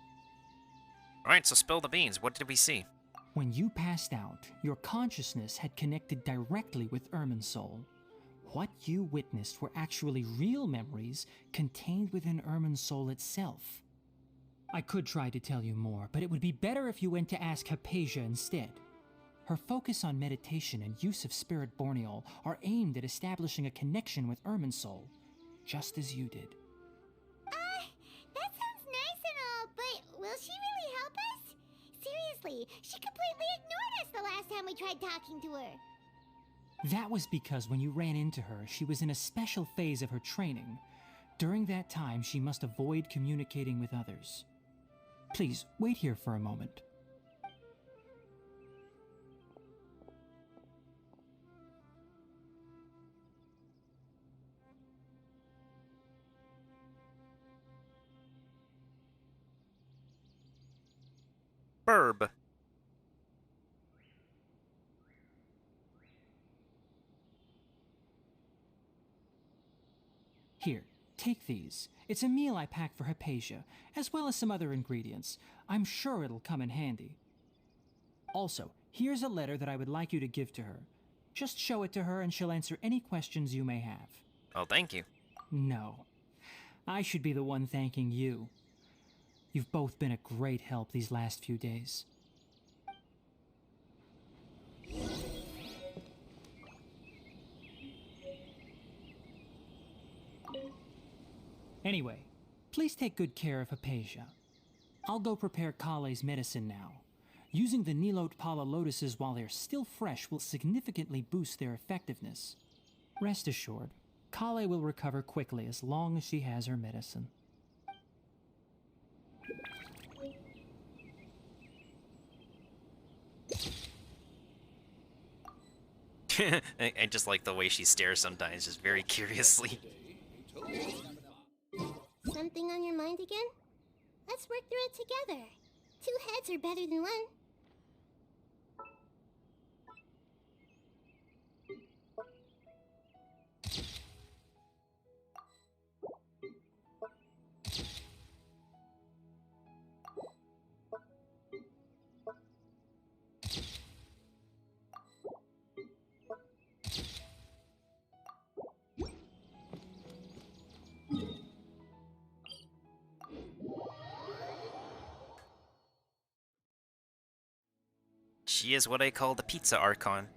Alright, so spill the beans. What did we see? When you passed out, your consciousness had connected directly with Irminsul. What you witnessed were actually real memories contained within Irminsul itself. I could try to tell you more, but it would be better if you went to ask Hypatia instead. Her focus on meditation and use of Spirit Borneol are aimed at establishing a connection with Irminsul, just as you did. That sounds nice and all, but will she really help us? Seriously, she completely ignored us the last time we tried talking to her. That was because when you ran into her, she was in a special phase of her training. During that time, she must avoid communicating with others. Please, wait here for a moment. Burb. Here, take these. It's a meal I packed for Hypatia, as well as some other ingredients. I'm sure it'll come in handy. Also, here's a letter that I would like you to give to her. Just show it to her and she'll answer any questions you may have. Oh, thank you. No. I should be the one thanking you. You've both been a great help these last few days. Anyway, please take good care of Hypatia. I'll go prepare Kale's medicine now. Using the Nilote Pala lotuses while they're still fresh will significantly boost their effectiveness. Rest assured, Kale will recover quickly as long as she has her medicine. I just like the way she stares sometimes, just very curiously. Something on your mind again? Let's work through it together. Two heads are better than one. She is what I call the pizza Archon,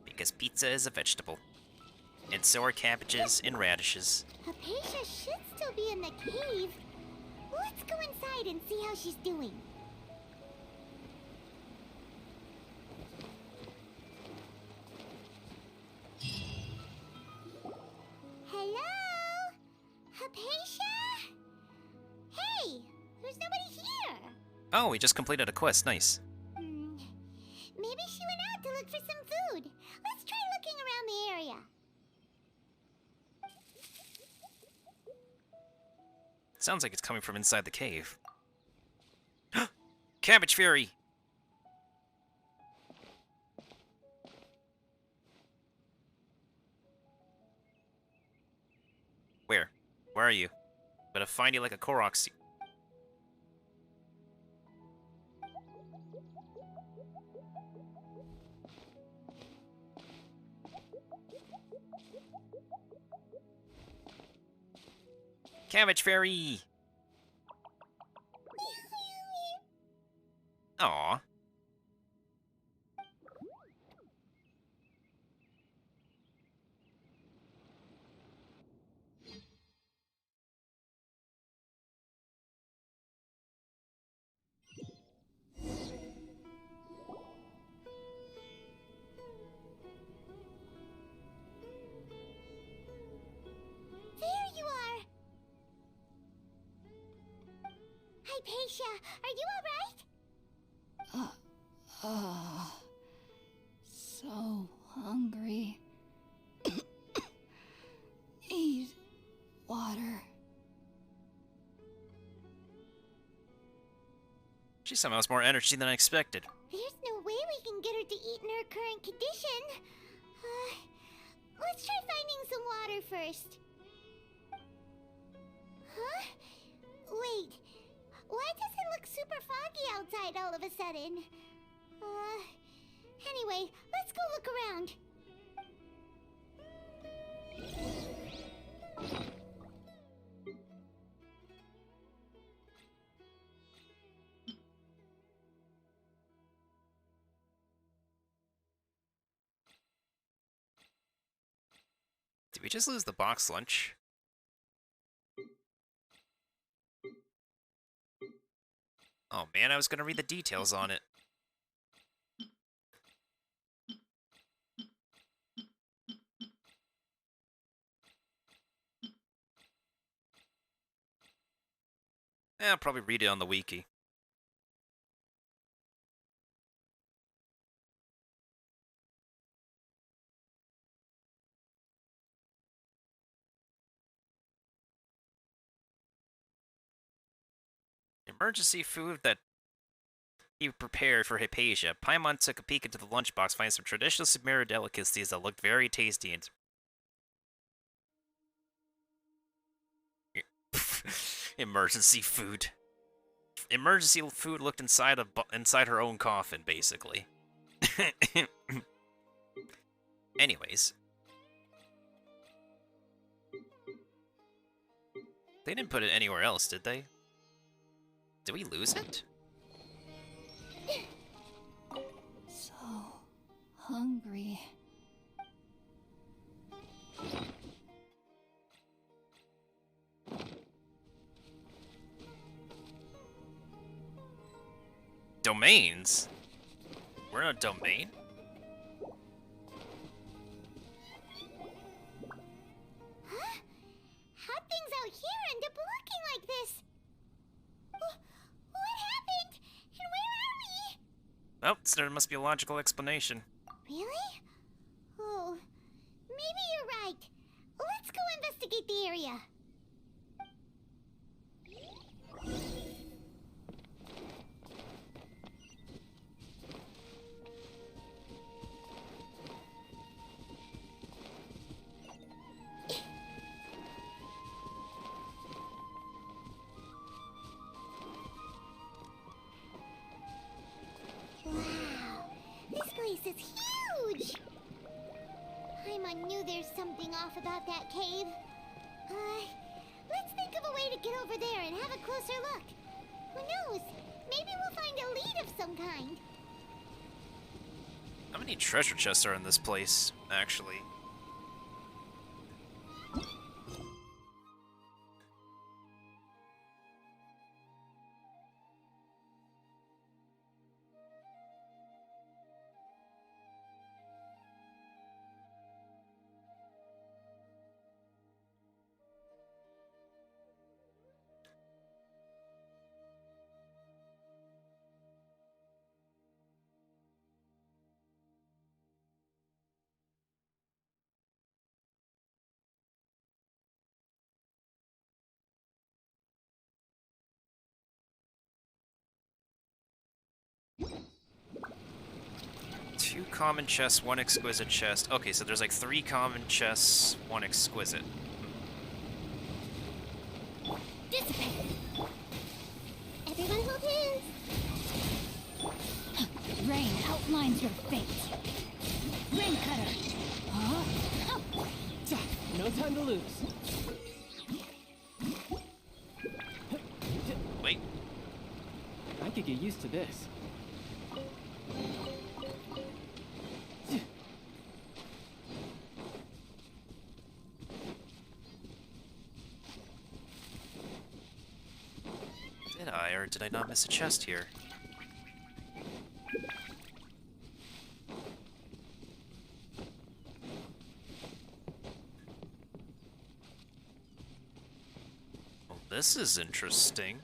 because pizza is a vegetable. And so are cabbages and radishes. Hypatia should still be in the cave. Let's go inside and see how she's doing. Hello? Hypatia? Hey, there's nobody here. Oh, we just completed a quest, nice. Maybe she went out to look for some food. Let's try looking around the area. Sounds like it's coming from inside the cave. Cabbage Fairy! Where? Where are you? I'm gonna find you like a Korok seed. Cabbage Fairy! Aww. Hypatia, are you alright? So hungry. Need water. She somehow has more energy than I expected. There's no way we can get her to eat in her current condition. Let's try finding some water first. Huh? Wait. Why does it look super foggy outside all of a sudden? Anyway, let's go look around. Did we just lose the box lunch? Oh man, I was gonna read the details on it. I'll probably read it on the wiki. Emergency food that he prepared for Hypatia. Paimon took a peek into the lunchbox, finding some traditional Sumeru delicacies that looked very tasty and... Emergency food. Emergency food looked inside her own coffin, basically. Anyways. They didn't put it anywhere else, did they? Did we lose it? So hungry. Domains? We're in a domain? Huh? How'd things out here end up looking like this? What happened? And where are we? Oh, so there must be a logical explanation. Really? Oh, maybe you're right. Let's go investigate the area. This is huge! Paimon knew there's something off about that cave. Let's think of a way to get over there and have a closer look. Who knows? Maybe we'll find a lead of some kind. How many treasure chests are in this place, actually? Two common chests, one exquisite chest. Okay, so there's like 3 common chests, 1 exquisite. Dissipate. Everyone hold hands. Rain outlines your fate. Rain cutter. Huh? No time to lose. Wait. I could get used to this. Did I, or did I not miss a chest here? Well, this is interesting.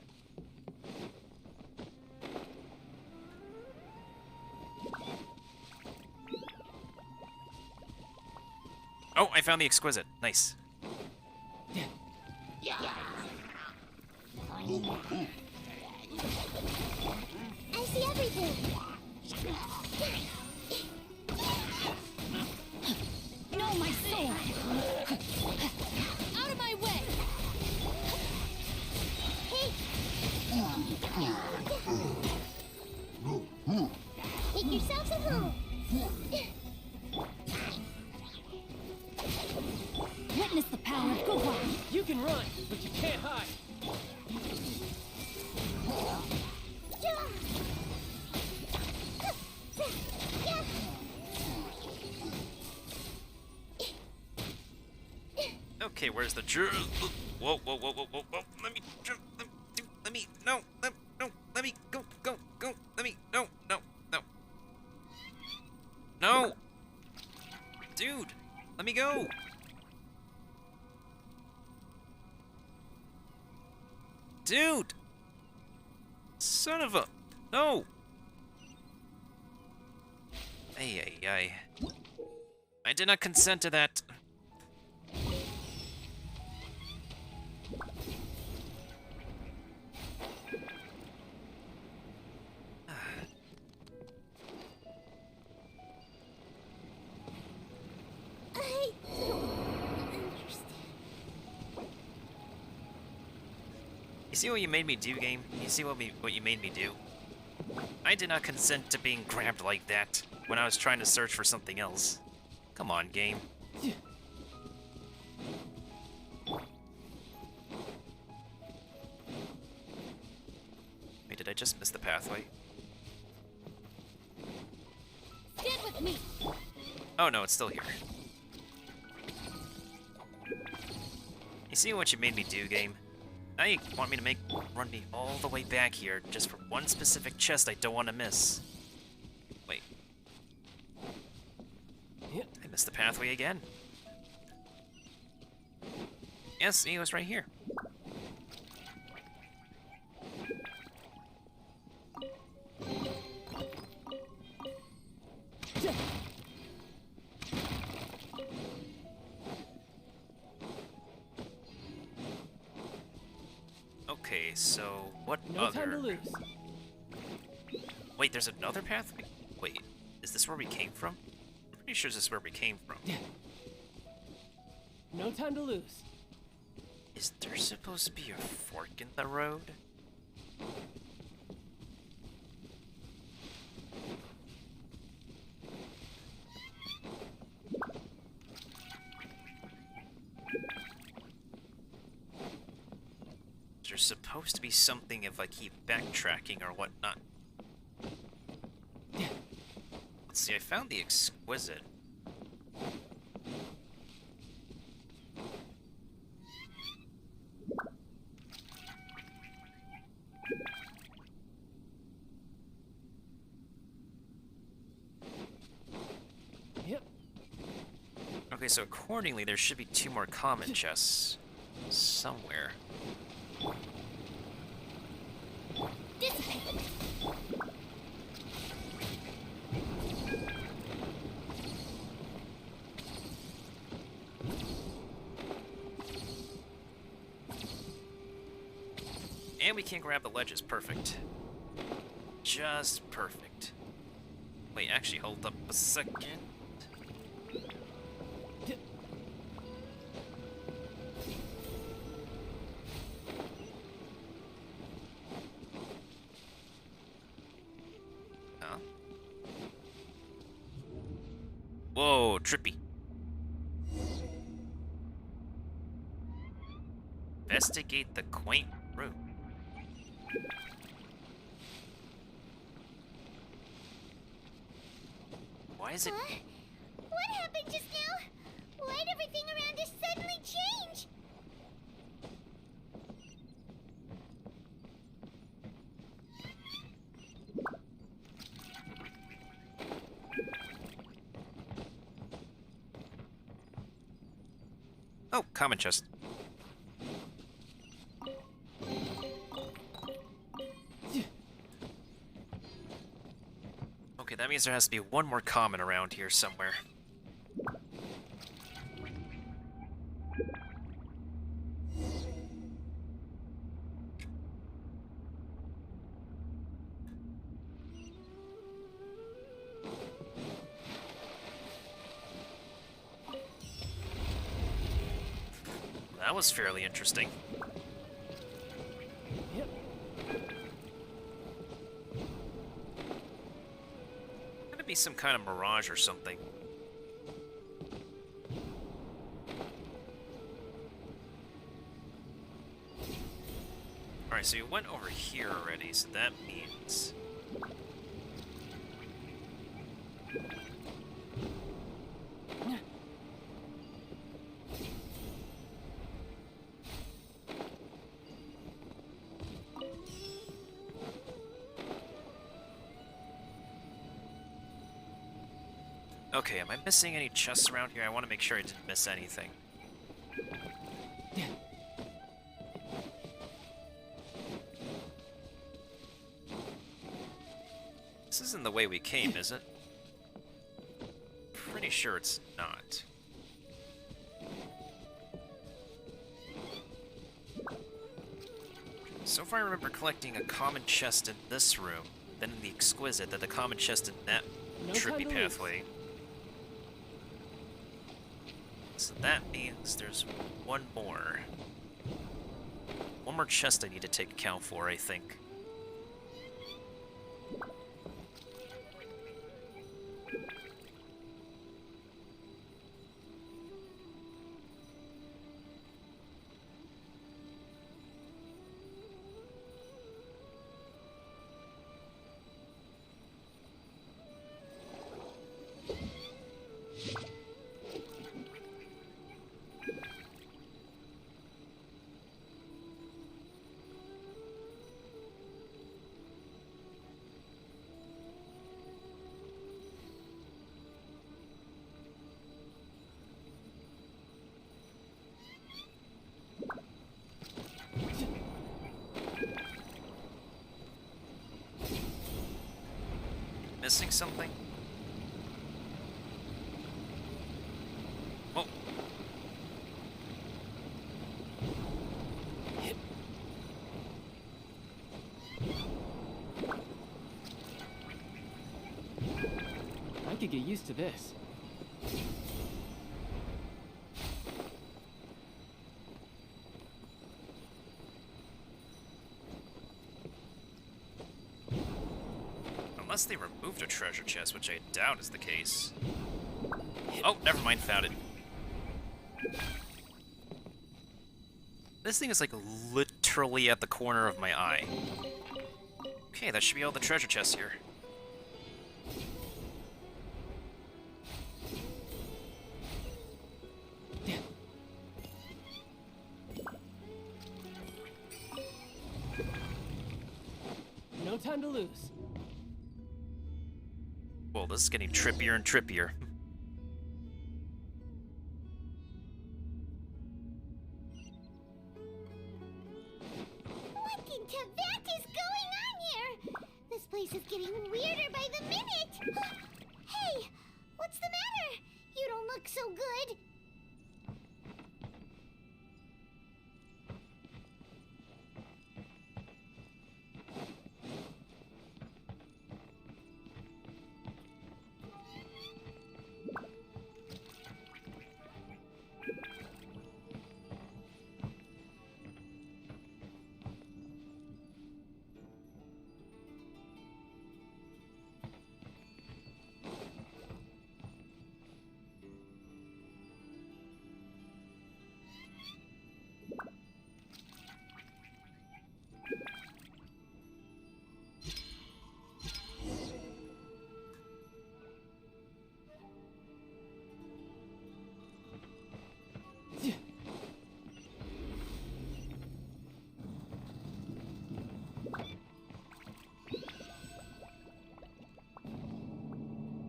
Oh, I found the exquisite. Nice. I see everything. No, my soul. Out of my way. Hey. Make yourselves at home. Witness the power of Gohan. You can run, but you can't hide. Okay, where's the Whoa, whoa, whoa, whoa, whoa, whoa. Let me no, let me go, let me, no. No! Dude, let me go! Dude! Son of a... No! Ay. I did not consent to that. I don't understand. You see what you made me do, game? You see what you made me do? I did not consent to being grabbed like that when I was trying to search for something else. Come on, game. Wait, did I just miss the pathway? Stand with me. Oh no, it's still here. You see what you made me do, game? Now you want me to run me all the way back here just for one specific chest I don't want to miss. Wait. I missed the pathway again. Yes, he was right here. Okay, so what No time to lose. Wait, there's another pathway? Wait, is this where we came from? I'm pretty sure this is where we came from. No time to lose. Is there supposed to be a fork in the road? There's supposed to be something if I keep backtracking or whatnot. Let's see, I found the exquisite. Yep. Okay, so accordingly, there should be 2 more common chests somewhere. Dissipate. And we can't grab the ledges. Perfect. Just perfect. Wait, actually, hold up a second. Huh? Whoa, trippy. Investigate the quaint room. Why is it... Huh? What happened just now? Why'd everything around us suddenly change? Oh, common chest. Okay, that means there has to be one more common around here somewhere. That was fairly interesting. Yep. Gonna be some kind of mirage or something. Alright, so you went over here already, so that means... Okay, am I missing any chests around here? I want to make sure I didn't miss anything. This isn't the way we came, is it? Pretty sure it's not. So far I remember collecting a common chest in this room, then in the Exquisite, then the common chest in that trippy pathway. So that means there's one more. One more chest I need to take account for, I think. Missing something? Oh. I could get used to this. Unless they removed a treasure chest, which I doubt is the case. Oh, never mind, found it. This thing is like literally at the corner of my eye. Okay, that should be all the treasure chests here. No time to lose. Well, this is getting trippier and trippier. What in Tibet is going on here? This place is getting weirder by the minute. Hey, what's the matter? You don't look so good.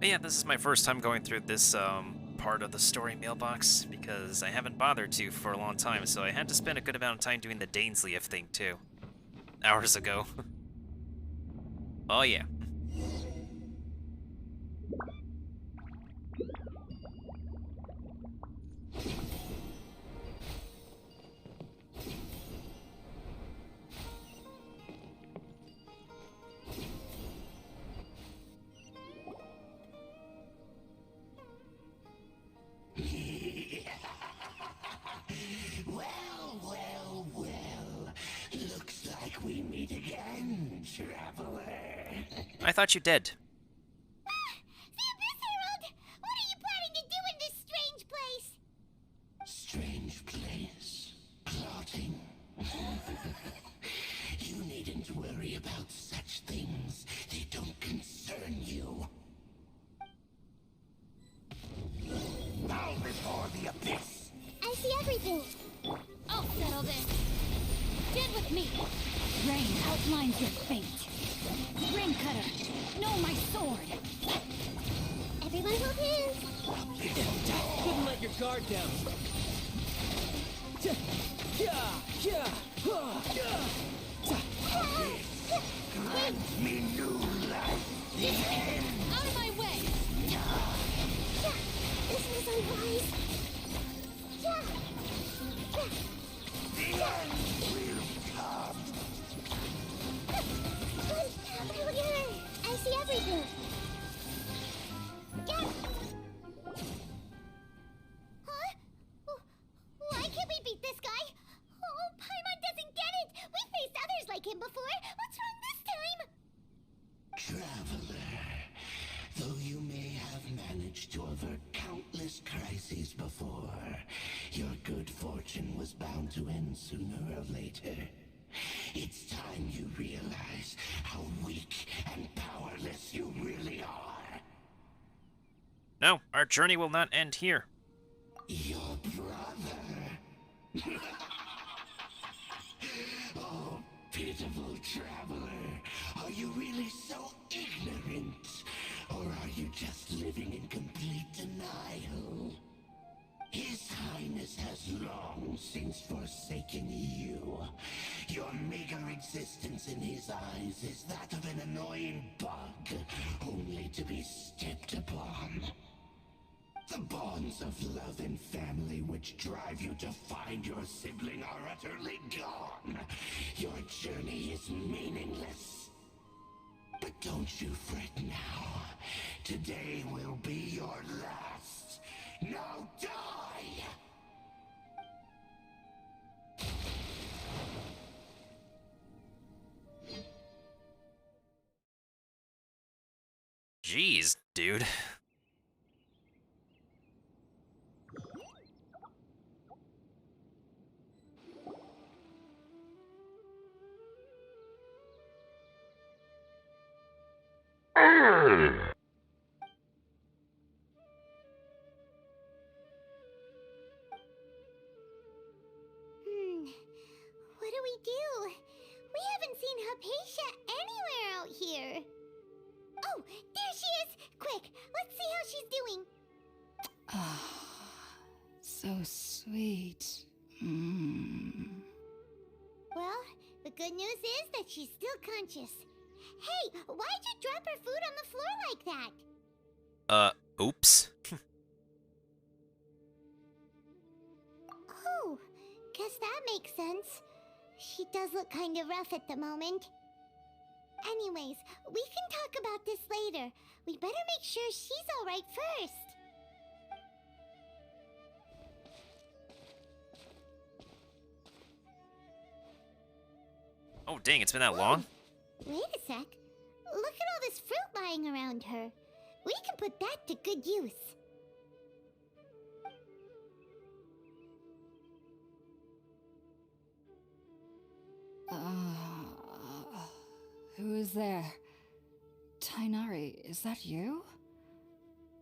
But yeah, this is my first time going through this part of the story mailbox, because I haven't bothered to for a long time, so I had to spend a good amount of time doing the Dainsleif thing too. Hours ago. Oh yeah. Well, I thought you dead. The Abyss Herald! What are you planning to do in this strange place? Strange place. Plotting. You needn't worry about such things. They don't concern you. Bow before the Abyss! I see everything. I'll settle this. Get with me. Rain outlines your fate. Ring cutter, know my sword. Everyone hold hands. Couldn't let your guard down. Grant me new life. Out of my way. This was unwise. The end will come. I see everything. Huh? Why can't we beat this guy? Oh, Paimon doesn't get it! We faced others like him before! What's wrong this time? Traveler, though you may have managed to avert countless crises before, your good fortune was bound to end sooner or later. It's time you realize how weak and powerless you really are. No, our journey will not end here. Your brother. Oh, pitiful traveler. Are you really so ignorant? Or are you just living in complete denial? His Highness has long since forsaken you. Your meager existence in his eyes is that of an annoying bug, only to be stepped upon. The bonds of love and family which drive you to find your sibling are utterly gone. Your journey is meaningless. But don't you fret now. Today will be your last. Now die! Jeez, dude. What do we do? We haven't seen Hypatia anywhere out here. Oh, there she is! Quick, let's see how she's doing. So sweet. Well, the good news is that she's still conscious. Hey, why'd you drop her food on the floor like that? Oops. Oh, guess that makes sense. She does look kinda rough at the moment. Anyways, we can talk about this later. We better make sure she's alright first. Oh, dang, it's been that long? Wait a sec. Look at all this fruit lying around her. We can put that to good use. Who is there? Tainari, is that you?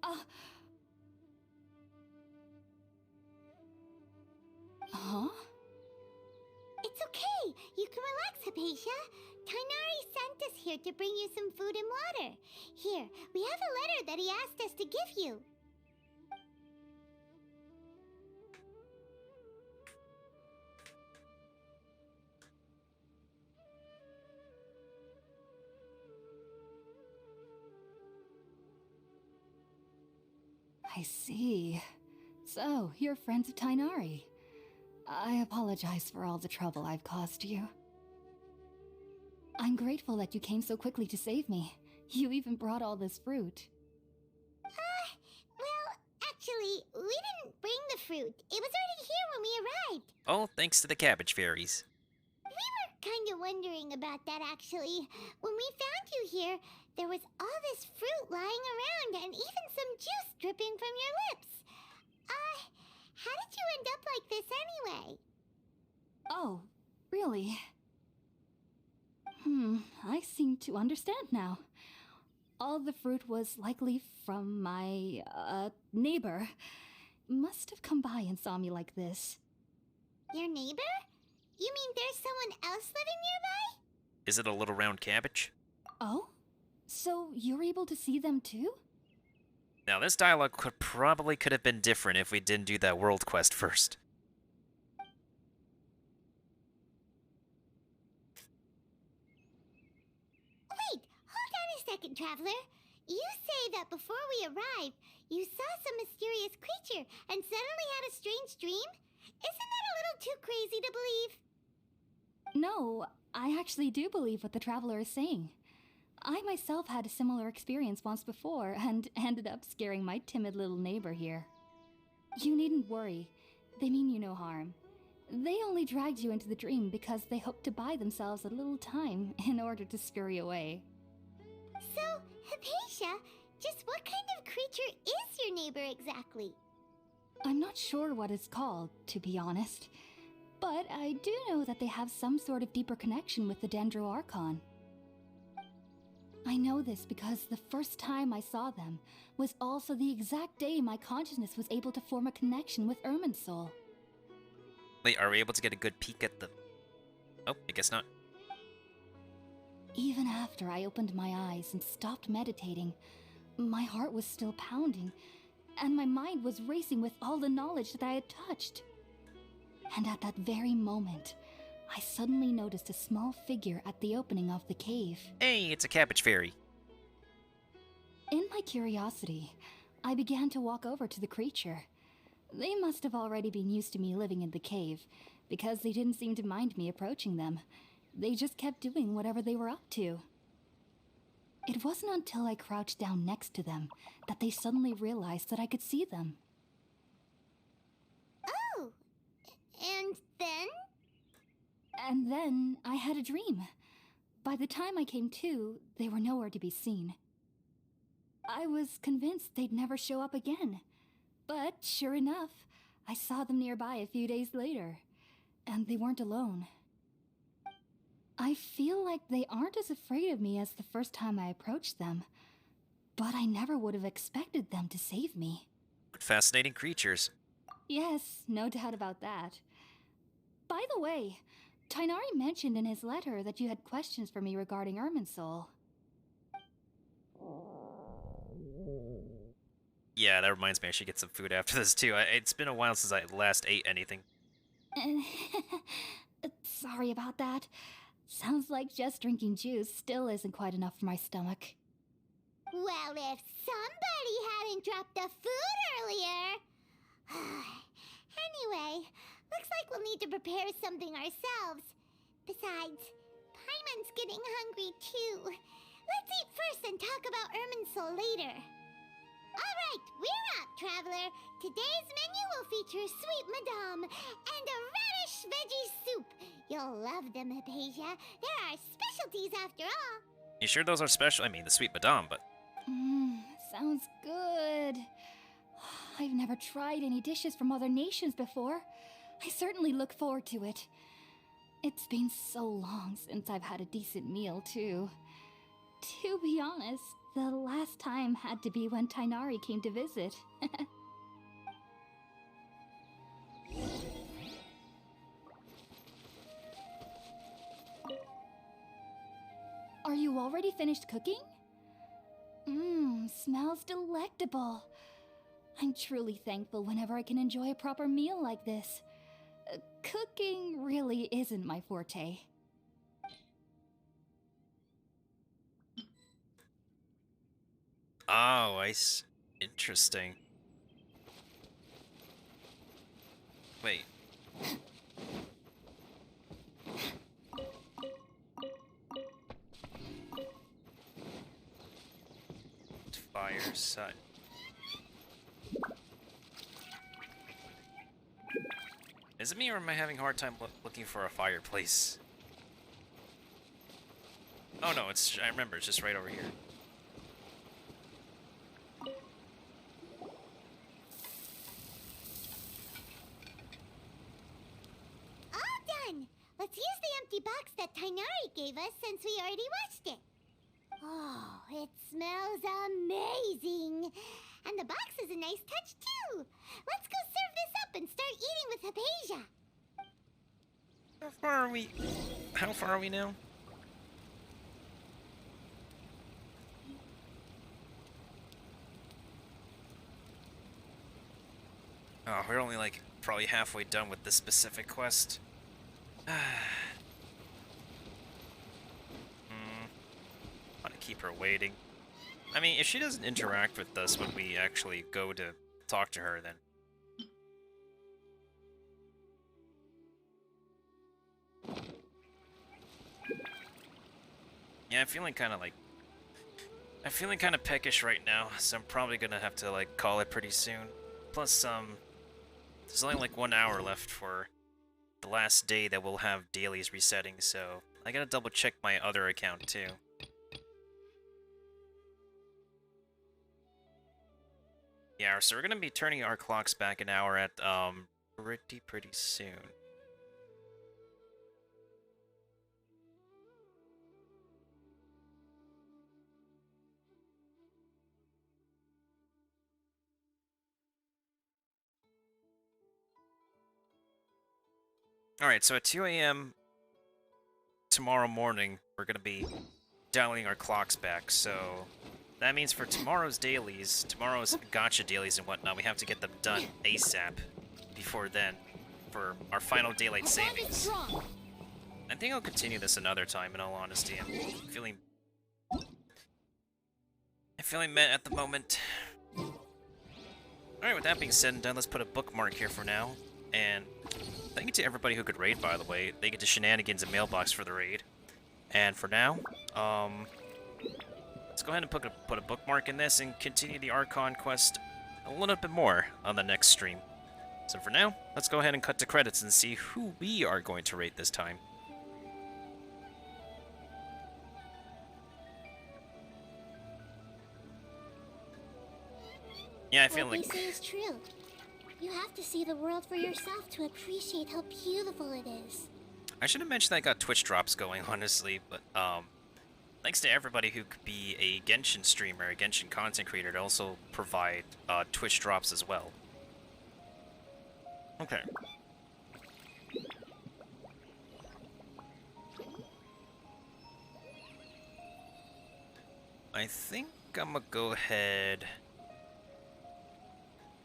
Huh? It's okay. You can relax, Hypatia. Tainari sent us here to bring you some food and water. Here, we have a letter that he asked us to give you. I see. So, you're friends of Tainari. I apologize for all the trouble I've caused you. I'm grateful that you came so quickly to save me. You even brought all this fruit. Well, actually, we didn't bring the fruit. It was already here when we arrived. All thanks to the cabbage fairies. We were kinda wondering about that, actually. When we found you here, there was all this fruit lying around and even some juice dripping from your lips. How did you end up like this anyway? Oh, really? I seem to understand now. All the fruit was likely from my, neighbor. Must have come by and saw me like this. Your neighbor? You mean there's someone else living nearby? Is it a little round cabbage? Oh? So you're able to see them too? Now, this dialogue could have been different if we didn't do that world quest first. Wait, hold on a second, Traveler. You say that before we arrived, you saw some mysterious creature and suddenly had a strange dream? Isn't that a little too crazy to believe? No, I actually do believe what the traveler is saying. I myself had a similar experience once before and ended up scaring my timid little neighbor here. You needn't worry. They mean you no harm. They only dragged you into the dream because they hoped to buy themselves a little time in order to scurry away. So, Hypatia, just what kind of creature is your neighbor exactly? I'm not sure what it's called, to be honest. But I do know that they have some sort of deeper connection with the Dendro Archon. I know this because the first time I saw them was also the exact day my consciousness was able to form a connection with Irminsul. Wait, are we able to get a good peek at the... Oh, I guess not. Even after I opened my eyes and stopped meditating, my heart was still pounding, and my mind was racing with all the knowledge that I had touched. And at that very moment, I suddenly noticed a small figure at the opening of the cave. Hey, it's a cabbage fairy. In my curiosity, I began to walk over to the creature. They must have already been used to me living in the cave, because they didn't seem to mind me approaching them. They just kept doing whatever they were up to. It wasn't until I crouched down next to them that they suddenly realized that I could see them. Oh, and then? And then I had a dream. By the time I came to, they were nowhere to be seen. I was convinced they'd never show up again. But sure enough, I saw them nearby a few days later. And they weren't alone. I feel like they aren't as afraid of me as the first time I approached them. But I never would have expected them to save me. Fascinating creatures. Yes, no doubt about that. By the way, Tainari mentioned in his letter that you had questions for me regarding Irminsul. Yeah, that reminds me I should get some food after this too. It's been a while since I last ate anything. Sorry about that. Sounds like just drinking juice still isn't quite enough for my stomach. Well, if somebody hadn't dropped the food earlier... Anyway, looks like we'll need to prepare something ourselves. Besides, Paimon's getting hungry too. Let's eat first and talk about Irminsul later. Alright, we're up, Traveler. Today's menu will feature Sweet Madame and a radish veggie soup. You'll love them, Hypatia. They're our specialties after all. You sure those are special? I mean, the sweet madame, but... Sounds good. I've never tried any dishes from other nations before. I certainly look forward to it. It's been so long since I've had a decent meal, too. To be honest, the last time had to be when Tainari came to visit. Are you already finished cooking? Smells delectable. I'm truly thankful whenever I can enjoy a proper meal like this. Cooking really isn't my forte. Oh, interesting. Wait. Fireside. Is it me or am I having a hard time looking for a fireplace? Oh no, I remember, it's just right over here. box that Tainari gave us since we already watched it. Oh, it smells amazing. And the box is a nice touch, too. Let's go serve this up and start eating with Hypatia. How far are we? How far are we now? Oh, we're only like probably halfway done with this specific quest. Want to keep her waiting. I mean, if she doesn't interact with us when we actually go to talk to her, then... Yeah, I'm feeling kind of like... I'm feeling kind of peckish right now, so I'm probably gonna have to, like, call it pretty soon. Plus, there's only, like, 1 hour left for the last day that we'll have dailies resetting, so I gotta double check my other account, too. Yeah, so we're gonna be turning our clocks back an hour at, pretty soon. Alright, so at 2 a.m. tomorrow morning, we're gonna be dialing our clocks back, so that means for tomorrow's dailies, tomorrow's gacha dailies and whatnot, we have to get them done ASAP before then for our final daylight savings. I think I'll continue this another time, in all honesty. I'm feeling meh at the moment. Alright, with that being said and done, let's put a bookmark here for now. And thank you to everybody who could raid, by the way. They get to shenanigans and mailbox for the raid. And for now, let's go ahead and put a bookmark in this and continue the Archon quest a little bit more on the next stream. So for now, let's go ahead and cut to credits and see who we are going to rate this time. Yeah, I feel what like... they say is true. You have to see the world for yourself to appreciate how beautiful it is. I should have mentioned I got Twitch drops going, honestly, but, thanks to everybody who could be a Genshin streamer, a Genshin content creator, to also provide, Twitch drops as well. Okay. I think I'm gonna go ahead...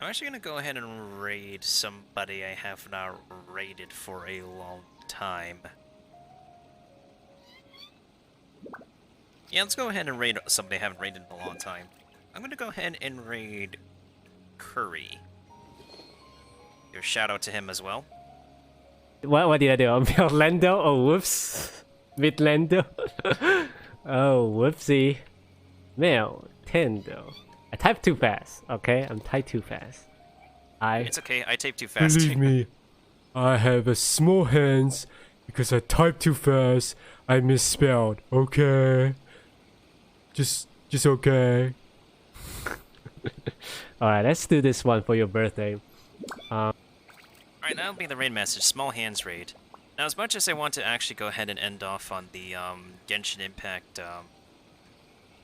I'm actually gonna go ahead and raid somebody I have not raided for a long time. Yeah, let's go ahead and raid somebody I haven't raided in a long time. I'm gonna go ahead and raid Curry. Give a shout out to him as well. What did I do? Orlando? Oh, whoops. Midlando? Oh, whoopsie. Man, 10 though. I typed too fast, okay? I'm typed too fast. It's okay, I typed too fast. Believe me, I have a small hands because I typed too fast. I misspelled, okay? Just okay. Alright, let's do this one for your birthday. Alright, that'll be the raid message, small hands raid. Now, as much as I want to actually go ahead and end off on the Genshin Impact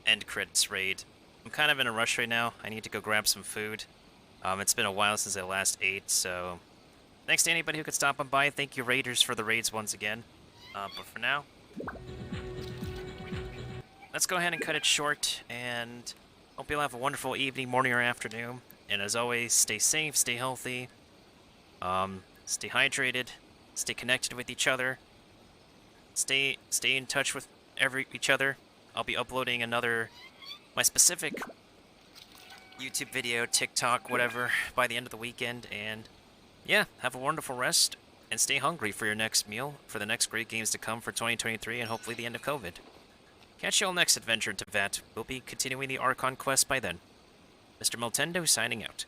end credits raid, I'm kind of in a rush right now. I need to go grab some food. It's been a while since I last ate, so thanks to anybody who could stop on by. Thank you, raiders, for the raids once again. But for now, let's go ahead and cut it short, and hope you'll have a wonderful evening, morning, or afternoon. And as always, stay safe, stay healthy, stay hydrated, stay connected with each other, stay in touch with each other. I'll be uploading my specific YouTube video, TikTok, whatever, by the end of the weekend. And yeah, have a wonderful rest and stay hungry for your next meal, for the next great games to come for 2023 and hopefully the end of COVID. Catch you all next adventure into VAT. We'll be continuing the Archon quest by then. Mr. Miltendo signing out.